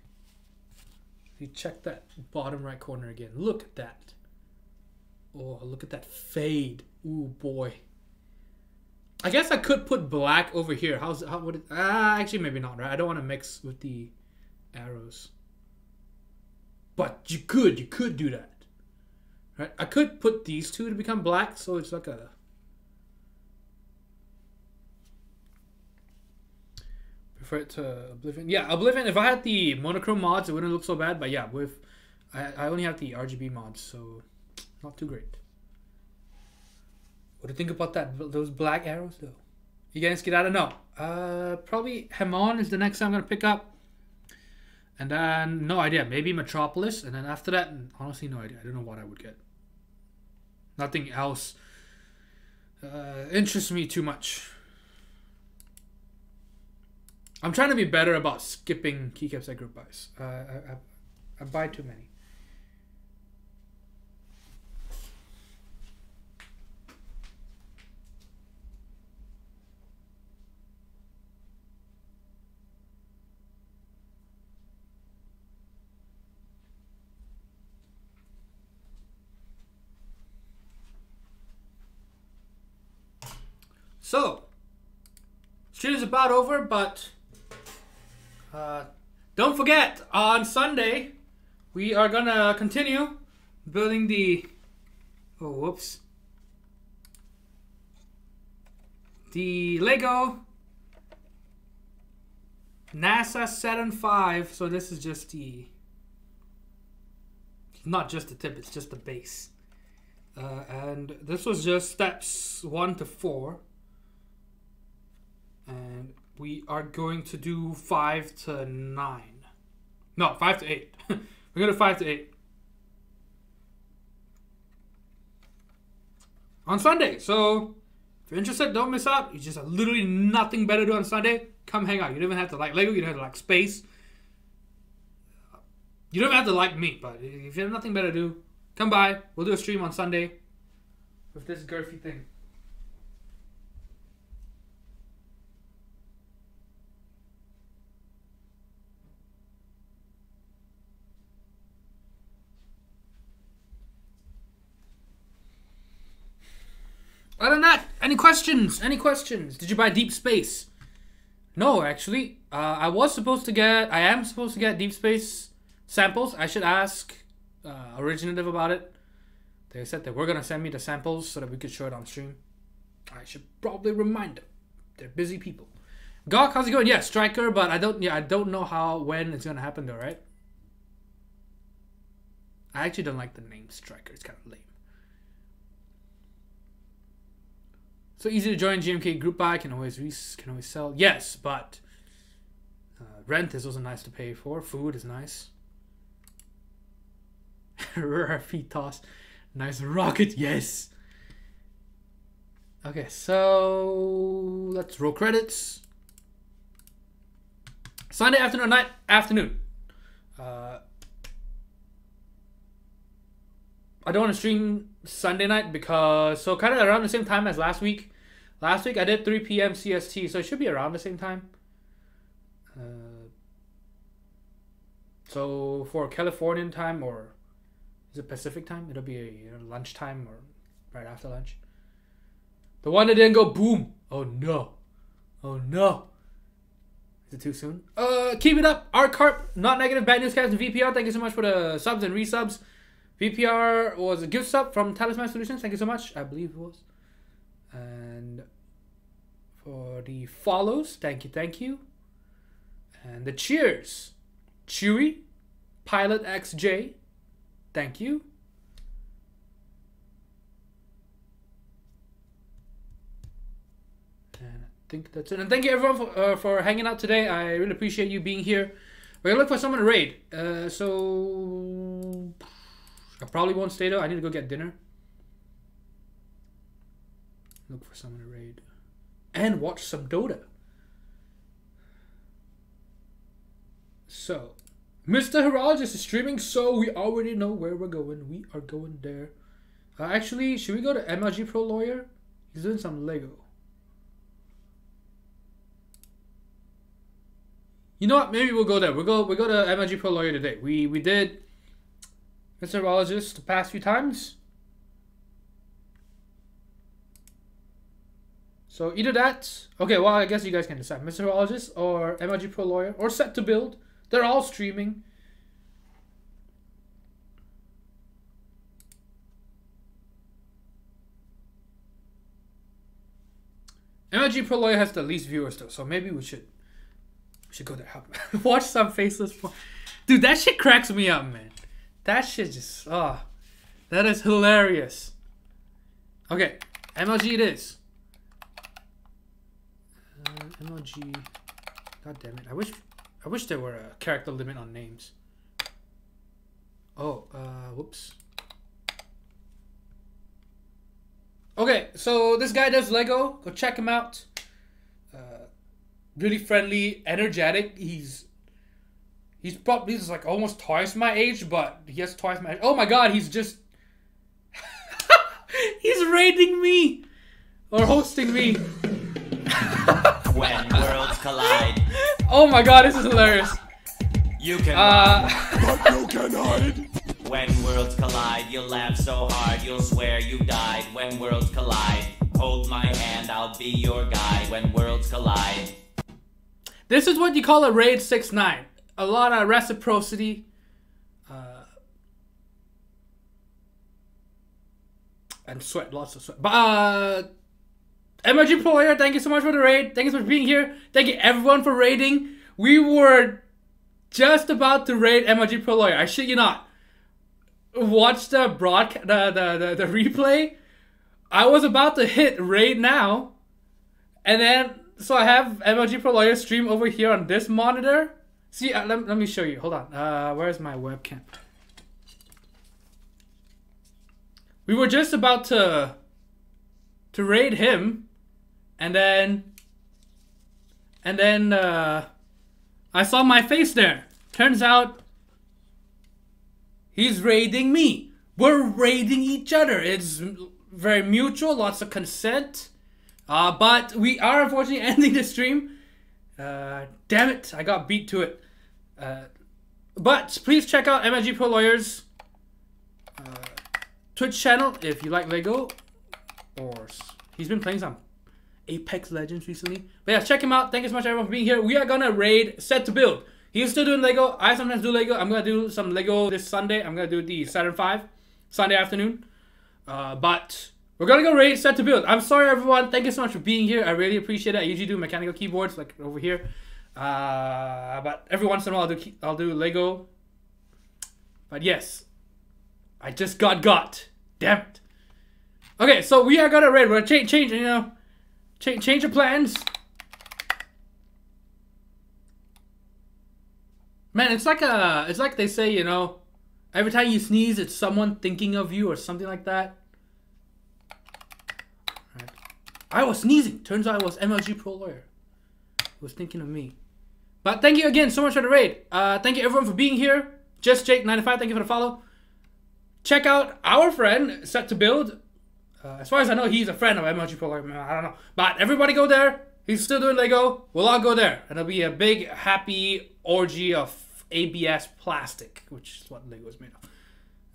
You check that bottom right corner again. Look at that. Oh, look at that fade. Ooh, boy. I guess I could put black over here. How would it? Actually, maybe not, right? I don't want to mix with the arrows. But you could do that. Right? I could put these two to become black, so it's like a... Prefer it to Oblivion. Yeah, Oblivion, if I had the monochrome mods, it wouldn't look so bad. But yeah, with... I only have the RGB mods, so not too great. What do you think about that? Those black arrows, though? You guys get out of know. Probably Hamon is the next time I'm gonna pick up, and then no idea. Maybe Metropolis, and then after that, honestly, no idea. I don't know what I would get. Nothing else interests me too much. I'm trying to be better about skipping keycaps at group buys. I buy too many. So, stream is about over, but don't forget, on Sunday, we are gonna continue building the, the Lego NASA Saturn V. So this is just the, not just the tip, it's just the base. And this was just steps 1 to 4. And we are going to do 5 to 9. No, 5 to 8. We're going to 5 to 8. On Sunday. So, if you're interested, don't miss out. You just have literally nothing better to do on Sunday. Come hang out. You don't even have to like Lego. You don't have to like space. You don't even have to like me. But if you have nothing better to do, come by. We'll do a stream on Sunday with this girthy thing. Other than that, any questions? Any questions? Did you buy Deep Space? No, actually. I am supposed to get Deep Space samples. I should ask Originative about it. They said they were going to send me the samples so that we could show it on stream. I should probably remind them. They're busy people. Gawk, how's it going? Yeah, Striker, but I don't know when it's going to happen though, right? I actually don't like the name Striker. It's kind of lame. So easy to join GMK group buy, can always sell. Yes, but rent is also nice to pay for. Food is nice. Rare feet toss. Nice rocket, yes. Okay, so let's roll credits. Sunday afternoon, afternoon. I don't want to stream Sunday night because, so kind of around the same time as last week. Last week I did 3 p.m. CST, so it should be around the same time. So for Californian time, or is it Pacific time? It'll be lunchtime or right after lunch. The one that didn't go boom. Oh no. Oh no. Is it too soon? Keep it up. Carp, not negative, bad newscast, and VPR. Thank you so much for the subs and resubs. VPR was a gift sub from Talisman Solutions. Thank you so much. I believe it was. And for the follows, thank you. And the cheers, Chewy, Pilot XJ, thank you. And I think that's it. And thank you everyone for hanging out today. I really appreciate you being here. We're gonna look for someone to raid. So I probably won't stay though. I need to go get dinner. Look for someone to raid. And watch some Dota. So, Mr. Healios is streaming, so we already know where we're going. We are going there. Actually, should we go to MLG Pro Lawyer? He's doing some Lego. You know what? Maybe we'll go there. We go to MLG Pro Lawyer today. We did Mr. Healios the past few times. So either that. Okay, well I guess you guys can decide. Mr. Healios or MLG Pro Lawyer or Set to Build. They're all streaming. MLG Pro Lawyer has the least viewers though, so maybe we should go there. Watch some faceless. Dude, that shit cracks me up, man. That shit just that is hilarious. Okay, MLG it is. MLG. God damn it! I wish there were a character limit on names. Oh, whoops. Okay, so this guy does Lego. Go check him out. Really friendly, energetic. He's probably like almost twice my age, but he has twice my age. Oh my god, he's just he's raiding me or hosting me. When worlds collide. Oh my god, this is hilarious. You can run, but you can hide. When worlds collide, you'll laugh so hard, you'll swear you died. When worlds collide, hold my hand, I'll be your guide. When worlds collide. This is what you call a raid 6-9. A lot of reciprocity. And sweat, lots of sweat. But MLG Player, thank you so much for the raid. Thank you for being here. Thank you everyone for raiding. We were just about to raid MLG Pro Lawyer. I shit you not. Watch the broadcast, the replay. I was about to hit raid now, and then so I have MLG Pro Lawyer stream over here on this monitor. See, let me show you. Hold on. Where's my webcam? We were just about to raid him, and then I saw my face there. Turns out he's raiding me. We're raiding each other. It's very mutual, lots of consent. But we are unfortunately ending the stream. Damn it, I got beat to it. But please check out MLG Pro Lawyer's Twitch channel if you like Lego. Or he's been playing some Apex Legends recently. But yeah, check him out. Thank you so much everyone for being here. We are gonna raid Set to Build. He's still doing Lego. I sometimes do Lego. I'm gonna do some Lego this Sunday. I'm gonna do the Saturn 5 Sunday afternoon. But we're gonna go raid Set to Build. I'm sorry everyone. Thank you so much for being here. I really appreciate it. I usually do mechanical keyboards like over here. But every once in a while I'll do Lego. But yes, I just got. Damn it. Okay, so we are gonna raid. We're gonna change the plans. Man, it's like they say, you know, every time you sneeze, it's someone thinking of you or something like that. Right. I was sneezing. Turns out I was MLG Pro Lawyer. He was thinking of me. But thank you again so much for the raid. Thank you everyone for being here. Just Jake95, thank you for the follow. Check out our friend Set to Build. As far as I know, he's a friend of MLG Pro Lawyer. I don't know. But everybody go there. He's still doing Lego. We'll all go there. And it'll be a big, happy orgy of ABS plastic, which is what Lego is made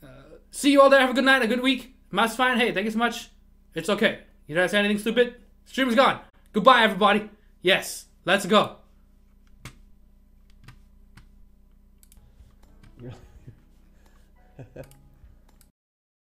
of. See you all there. Have a good night, a good week. Must fine. Hey, thank you so much. It's okay. You didn't say anything stupid? Stream is gone. Goodbye, everybody. Yes, let's go. Yeah.